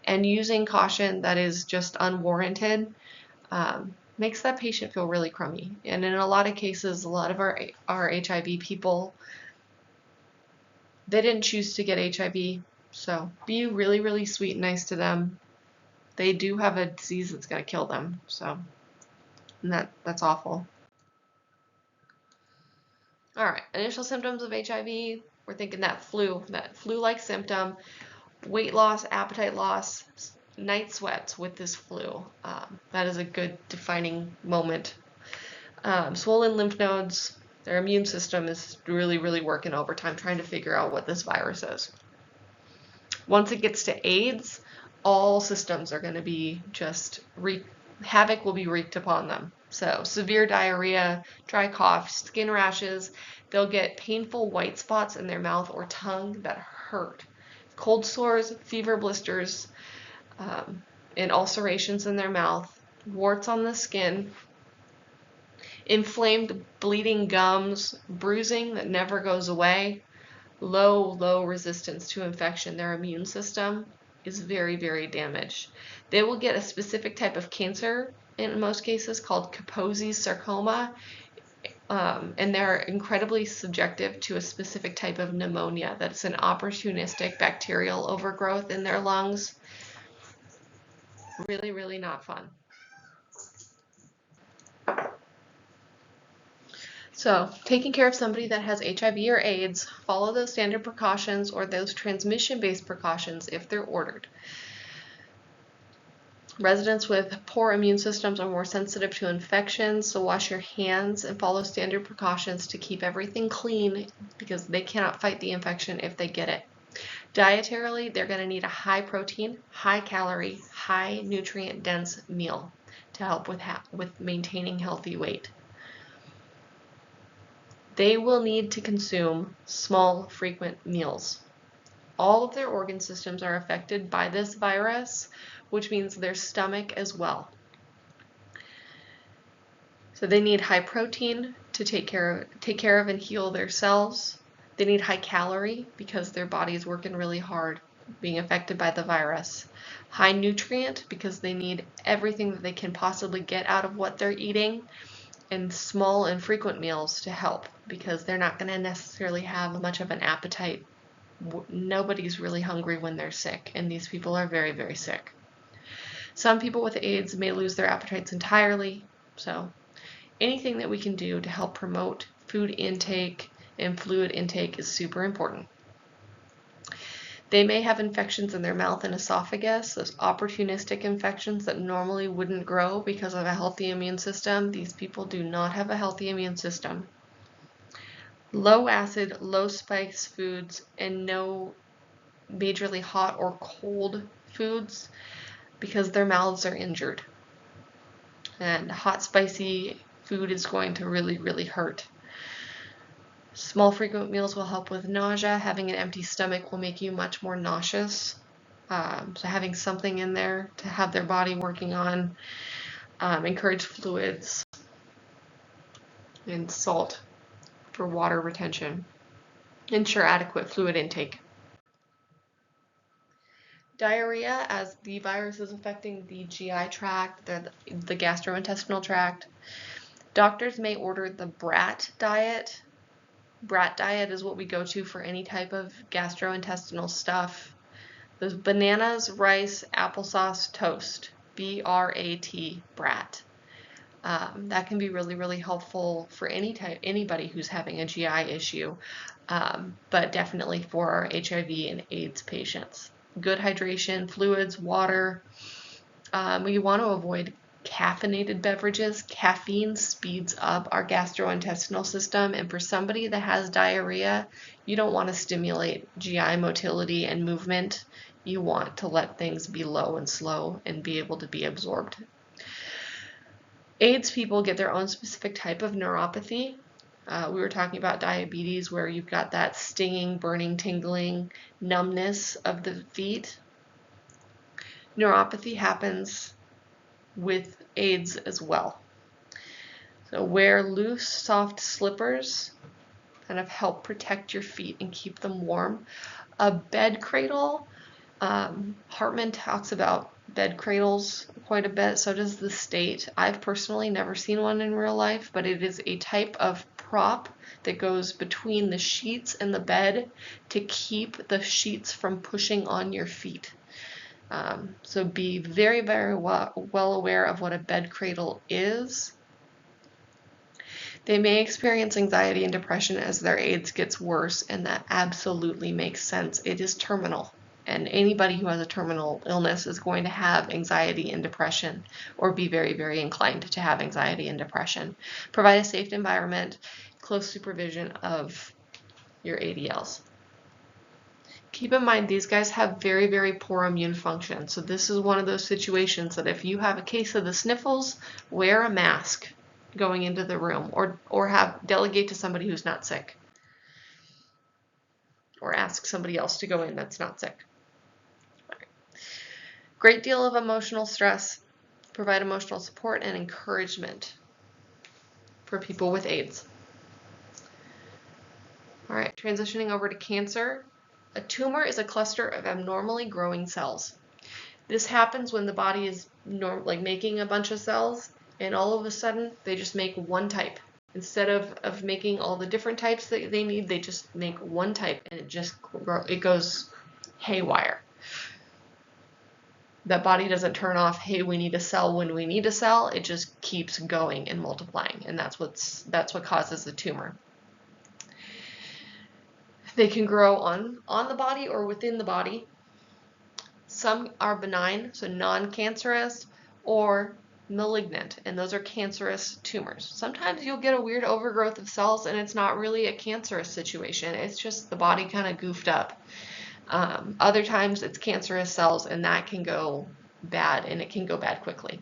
and using caution that is just unwarranted makes that patient feel really crummy. And in a lot of cases, a lot of our HIV people, they didn't choose to get HIV, so be really, really sweet and nice to them. They do have a disease that's going to kill them, so and that's awful. All right, initial symptoms of HIV, we're thinking that flu-like symptom, weight loss, appetite loss, night sweats with this flu. That is a good defining moment. Swollen lymph nodes, their immune system is really, really working overtime trying to figure out what this virus is. Once it gets to AIDS, all systems are going to be just havoc will be wreaked upon them. So severe diarrhea, dry cough, skin rashes, they'll get painful white spots in their mouth or tongue that hurt, cold sores, fever blisters, and ulcerations in their mouth, warts on the skin, inflamed bleeding gums, bruising that never goes away, low resistance to infection. Their immune system is very, very damaged. They will get a specific type of cancer in most cases called Kaposi's sarcoma, and they're incredibly subjective to a specific type of pneumonia that's an opportunistic bacterial overgrowth in their lungs. Really, really not fun. So, taking care of somebody that has HIV or AIDS, follow those standard precautions or those transmission-based precautions if they're ordered. Residents with poor immune systems are more sensitive to infections, so wash your hands and follow standard precautions to keep everything clean because they cannot fight the infection if they get it. Dietarily, they're going to need a high protein, high calorie, high nutrient dense meal to help with maintaining healthy weight. They will need to consume small, frequent meals. All of their organ systems are affected by this virus, which means their stomach as well. So they need high protein to take care of and heal their cells. They need high calorie because their body is working really hard, being affected by the virus. High nutrient because they need everything that they can possibly get out of what they're eating, and small and frequent meals to help because they're not going to necessarily have much of an appetite. Nobody's really hungry when they're sick, and these people are very, very sick. Some people with AIDS may lose their appetites entirely, so anything that we can do to help promote food intake and fluid intake is super important. They may have infections in their mouth and esophagus, those opportunistic infections that normally wouldn't grow because of a healthy immune system. These people do not have a healthy immune system. Low acid, low spice foods, and no majorly hot or cold foods because their mouths are injured. And hot, spicy food is going to really, really hurt. Small, frequent meals will help with nausea. Having an empty stomach will make you much more nauseous. So having something in there to have their body working on. Encourage fluids and salt for water retention. Ensure adequate fluid intake. Diarrhea, as the virus is affecting the GI tract, the gastrointestinal tract. Doctors may order the BRAT diet. BRAT diet is what we go to for any type of gastrointestinal stuff. Those bananas, rice, applesauce, toast. B-R-A-T, BRAT. That can be really, really helpful for anybody who's having a GI issue, but definitely for our HIV and AIDS patients. Good hydration, fluids, water. We want to avoid caffeinated beverages. Caffeine speeds up our gastrointestinal system, and for somebody that has diarrhea, you don't want to stimulate GI motility and movement. You want to let things be low and slow and be able to be absorbed. AIDS people get their own specific type of neuropathy. We were talking about diabetes, where you've got that stinging, burning, tingling, numbness of the feet. Neuropathy happens with AIDS as well. So wear loose, soft slippers, kind of help protect your feet and keep them warm. A bed cradle, Hartman talks about bed cradles quite a bit, so does the state. I've personally never seen one in real life, but it is a type of prop that goes between the sheets and the bed to keep the sheets from pushing on your feet. So be very, very well aware of what a bed cradle is. They may experience anxiety and depression as their AIDS gets worse, and that absolutely makes sense. It is terminal, and anybody who has a terminal illness is going to have anxiety and depression, or be very, very inclined to have anxiety and depression. Provide a safe environment, close supervision of your ADLs. Keep in mind, these guys have very, very poor immune function. So this is one of those situations that if you have a case of the sniffles, wear a mask going into the room, or delegate to somebody who's not sick, or ask somebody else to go in that's not sick. Okay. Great deal of emotional stress. Provide emotional support and encouragement for people with AIDS. All right, transitioning over to cancer. A tumor is a cluster of abnormally growing cells. This happens when the body is making a bunch of cells, and all of a sudden they just make one type. Instead of making all the different types that they need, they just make one type, and it goes haywire. That body doesn't turn off, hey, we need a cell when we need a cell. It just keeps going and multiplying, and that's what causes the tumor. They can grow on the body or within the body. Some are benign, so non-cancerous, or malignant, and those are cancerous tumors. Sometimes you'll get a weird overgrowth of cells and it's not really a cancerous situation. It's just the body kind of goofed up. Other times it's cancerous cells, and that can go bad, and it can go bad quickly.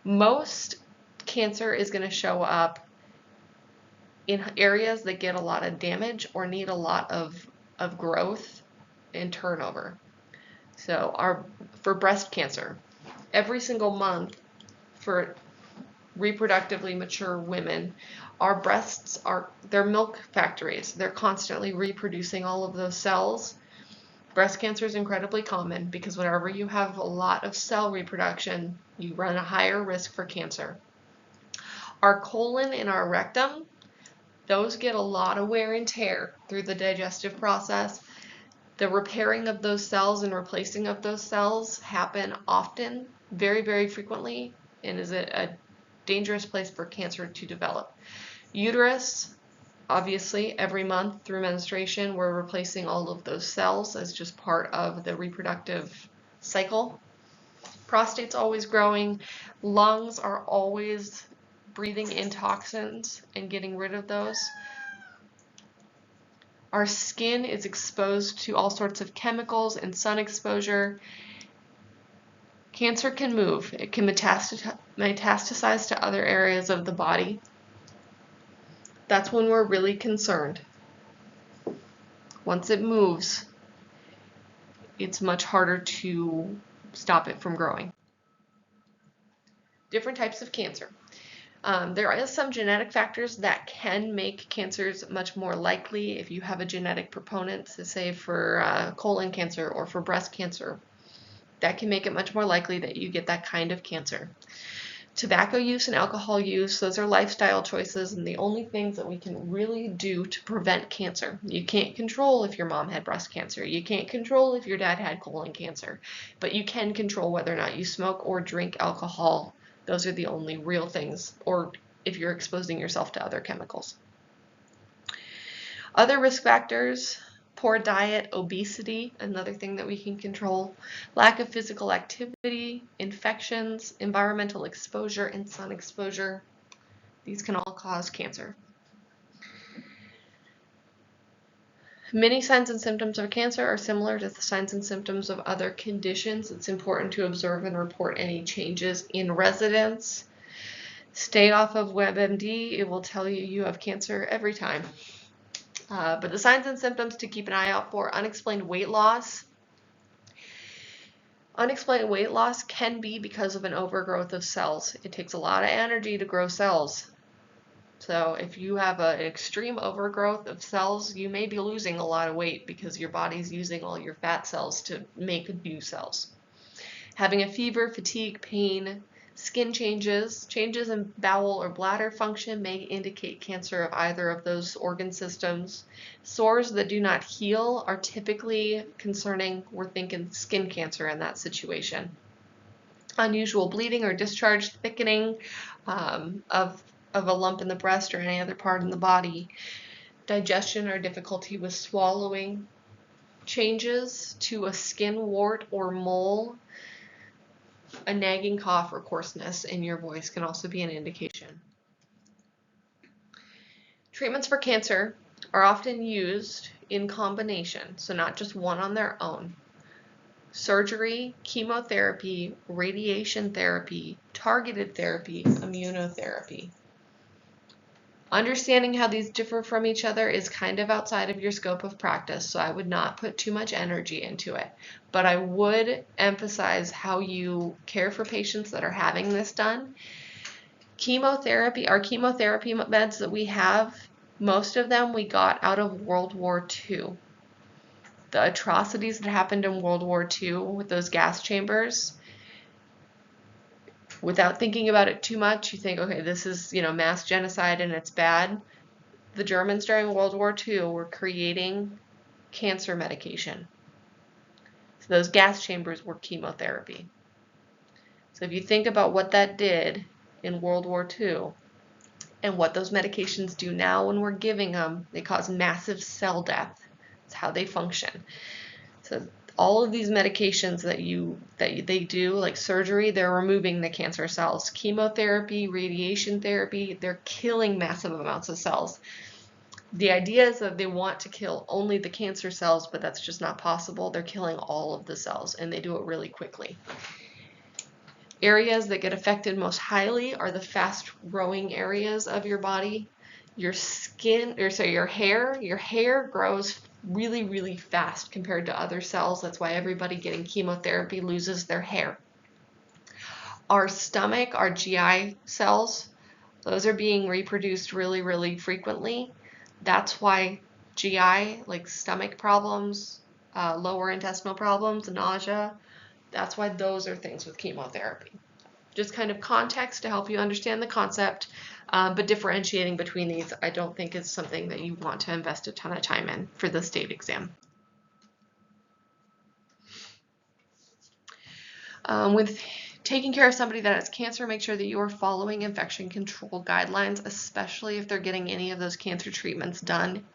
Most cancer is going to show up in areas that get a lot of damage or need a lot of growth and turnover. So for breast cancer, every single month for reproductively mature women, our breasts they're milk factories. They're constantly reproducing all of those cells. Breast cancer is incredibly common because whenever you have a lot of cell reproduction, you run a higher risk for cancer. Our colon and our rectum, those get a lot of wear and tear through the digestive process. The repairing of those cells and replacing of those cells happen often, very, very frequently, and is a dangerous place for cancer to develop. Uterus, obviously, every month through menstruation, we're replacing all of those cells as just part of the reproductive cycle. Prostate's always growing. Lungs are always breathing in toxins and getting rid of those. Our skin is exposed to all sorts of chemicals and sun exposure. Cancer can move. It can metastasize to other areas of the body. That's when we're really concerned. Once it moves, it's much harder to stop it from growing. Different types of cancer. There is some genetic factors that can make cancers much more likely if you have a genetic proponent, so say for colon cancer or for breast cancer. That can make it much more likely that you get that kind of cancer. Tobacco use and alcohol use, those are lifestyle choices, and the only things that we can really do to prevent cancer. You can't control if your mom had breast cancer. You can't control if your dad had colon cancer, but you can control whether or not you smoke or drink alcohol. Those are the only real things, or if you're exposing yourself to other chemicals. Other risk factors, poor diet, obesity, another thing that we can control, lack of physical activity, infections, environmental exposure, and sun exposure. These can all cause cancer. Many signs and symptoms of cancer are similar to the signs and symptoms of other conditions. It's important to observe and report any changes in residence. Stay off of WebMD. It will tell you you have cancer every time. But the signs and symptoms to keep an eye out for: unexplained weight loss. Unexplained weight loss can be because of an overgrowth of cells. It takes a lot of energy to grow cells. So if you have an extreme overgrowth of cells, you may be losing a lot of weight because your body's using all your fat cells to make new cells. Having a fever, fatigue, pain, skin changes, changes in bowel or bladder function may indicate cancer of either of those organ systems. Sores that do not heal are typically concerning. We're thinking skin cancer in that situation. Unusual bleeding or discharge, thickening of a lump in the breast or any other part in the body. Digestion or difficulty with swallowing. Changes to a skin wart or mole. A nagging cough or coarseness in your voice can also be an indication. Treatments for cancer are often used in combination, so not just one on their own. Surgery, chemotherapy, radiation therapy, targeted therapy, immunotherapy. Understanding how these differ from each other is kind of outside of your scope of practice, so I would not put too much energy into it. But I would emphasize how you care for patients that are having this done. Chemotherapy, our chemotherapy meds that we have, most of them we got out of World War II. The atrocities that happened in World War II with those gas chambers, without thinking about it too much, you think, okay, this is, mass genocide and it's bad. The Germans during World War II were creating cancer medication. So those gas chambers were chemotherapy. So if you think about what that did in World War II and what those medications do now when we're giving them, they cause massive cell death. That's how they function. So all of these medications that they do, like surgery, they're removing the cancer cells. Chemotherapy, radiation therapy, they're killing massive amounts of cells. The idea is that they want to kill only the cancer cells, but that's just not possible. They're killing all of the cells, and they do it really quickly. Areas that get affected most highly are the fast-growing areas of your body. Your hair grows really, really fast compared to other cells. That's why everybody getting chemotherapy loses their hair. Our stomach, our GI cells, those are being reproduced really, really frequently. That's why GI, like stomach problems, lower intestinal problems, nausea, that's why those are things with chemotherapy. Just kind of context to help you understand the concept, but differentiating between these I don't think is something that you want to invest a ton of time in for the state exam. With taking care of somebody that has cancer, make sure that you are following infection control guidelines, especially if they're getting any of those cancer treatments done.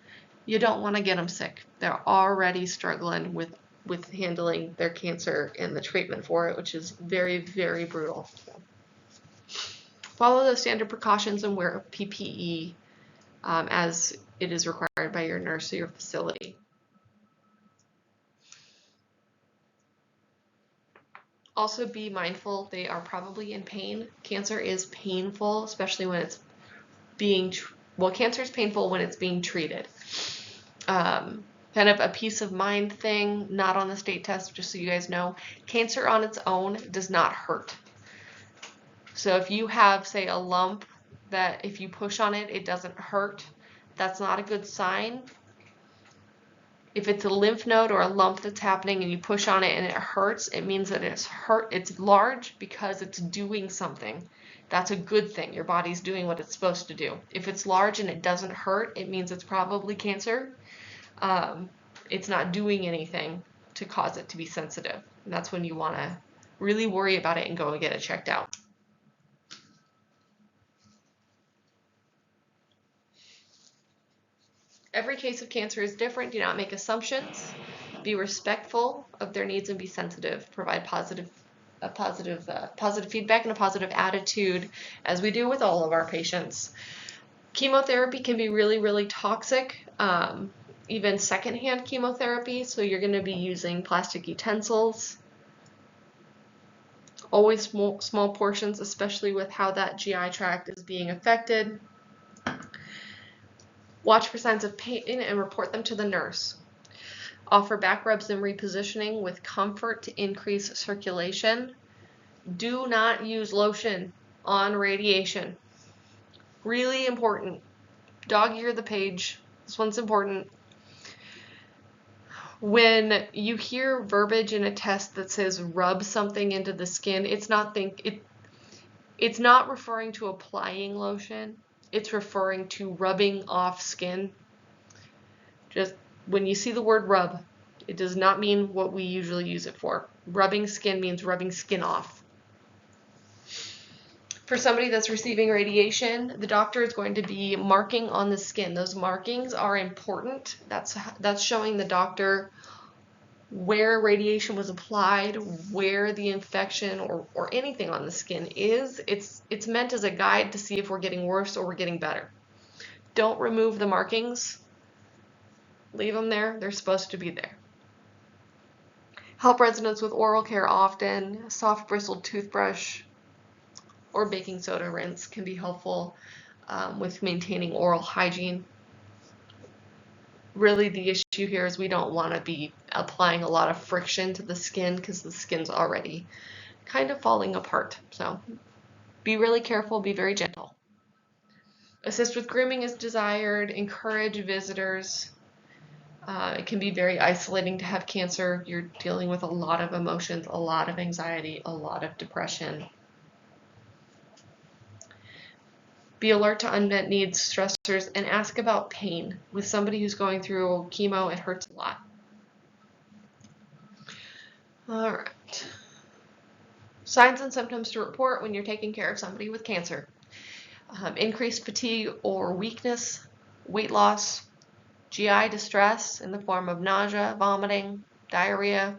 You don't want to get them sick. They're already struggling with handling their cancer and the treatment for it, which is very, very brutal. Follow those standard precautions and wear PPE as it is required by your nurse or your facility. Also be mindful, they are probably in pain. Cancer is painful, especially when it's cancer is painful when it's being treated. Kind of a peace of mind thing, not on the state test, just so you guys know. Cancer on its own does not hurt. So if you have, say, a lump that if you push on it, it doesn't hurt, that's not a good sign. If it's a lymph node or a lump that's happening and you push on it and it hurts, it means that it's large because it's doing something. That's a good thing. Your body's doing what it's supposed to do. If it's large and it doesn't hurt, it means it's probably cancer. It's not doing anything to cause it to be sensitive. And that's when you want to really worry about it and go and get it checked out. Every case of cancer is different. Do not make assumptions. Be respectful of their needs and be sensitive. Provide positive feedback and a positive attitude, as we do with all of our patients. Chemotherapy can be really, really toxic. Even secondhand chemotherapy, so you're going to be using plastic utensils. Always small portions, especially with how that GI tract is being affected. Watch for signs of pain and report them to the nurse. Offer back rubs and repositioning with comfort to increase circulation. Do not use lotion on radiation. Really important. Dog ear the page. This one's important. When you hear verbiage in a test that says rub something into the skin, it's not referring to applying lotion. It's referring to rubbing off skin. Just when you see the word rub, it does not mean what we usually use it for. Rubbing skin means rubbing skin off. For somebody that's receiving radiation, the doctor is going to be marking on the skin. Those markings are important. That's showing the doctor where radiation was applied, where the infection or anything on the skin is. It's meant as a guide to see if we're getting worse or we're getting better. Don't remove the markings. Leave them there. They're supposed to be there. Help residents with oral care often. Soft bristled toothbrush or baking soda rinse can be helpful with maintaining oral hygiene. Really, the issue here is we don't want to be applying a lot of friction to the skin because the skin's already kind of falling apart. So be really careful, be very gentle. Assist with grooming as desired, encourage visitors. It can be very isolating to have cancer. You're dealing with a lot of emotions, a lot of anxiety, a lot of depression. Be alert to unmet needs, stressors, and ask about pain. With somebody who's going through chemo, it hurts a lot. All right. Signs and symptoms to report when you're taking care of somebody with cancer. Increased fatigue or weakness, weight loss, GI distress in the form of nausea, vomiting, diarrhea,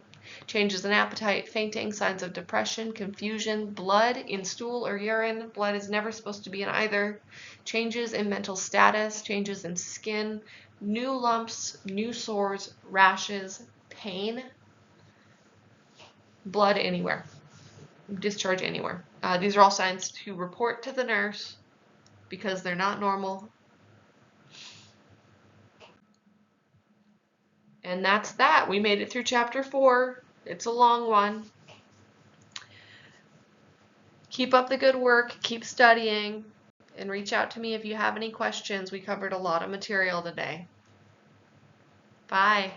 changes in appetite, fainting, signs of depression, confusion, blood in stool or urine. Blood is never supposed to be in either. Changes in mental status, changes in skin, new lumps, new sores, rashes, pain, blood anywhere, discharge anywhere. These are all signs to report to the nurse because they're not normal. And that's that. We made it through chapter 4. It's a long one. Keep up the good work, keep studying, and reach out to me if you have any questions. We covered a lot of material today. Bye.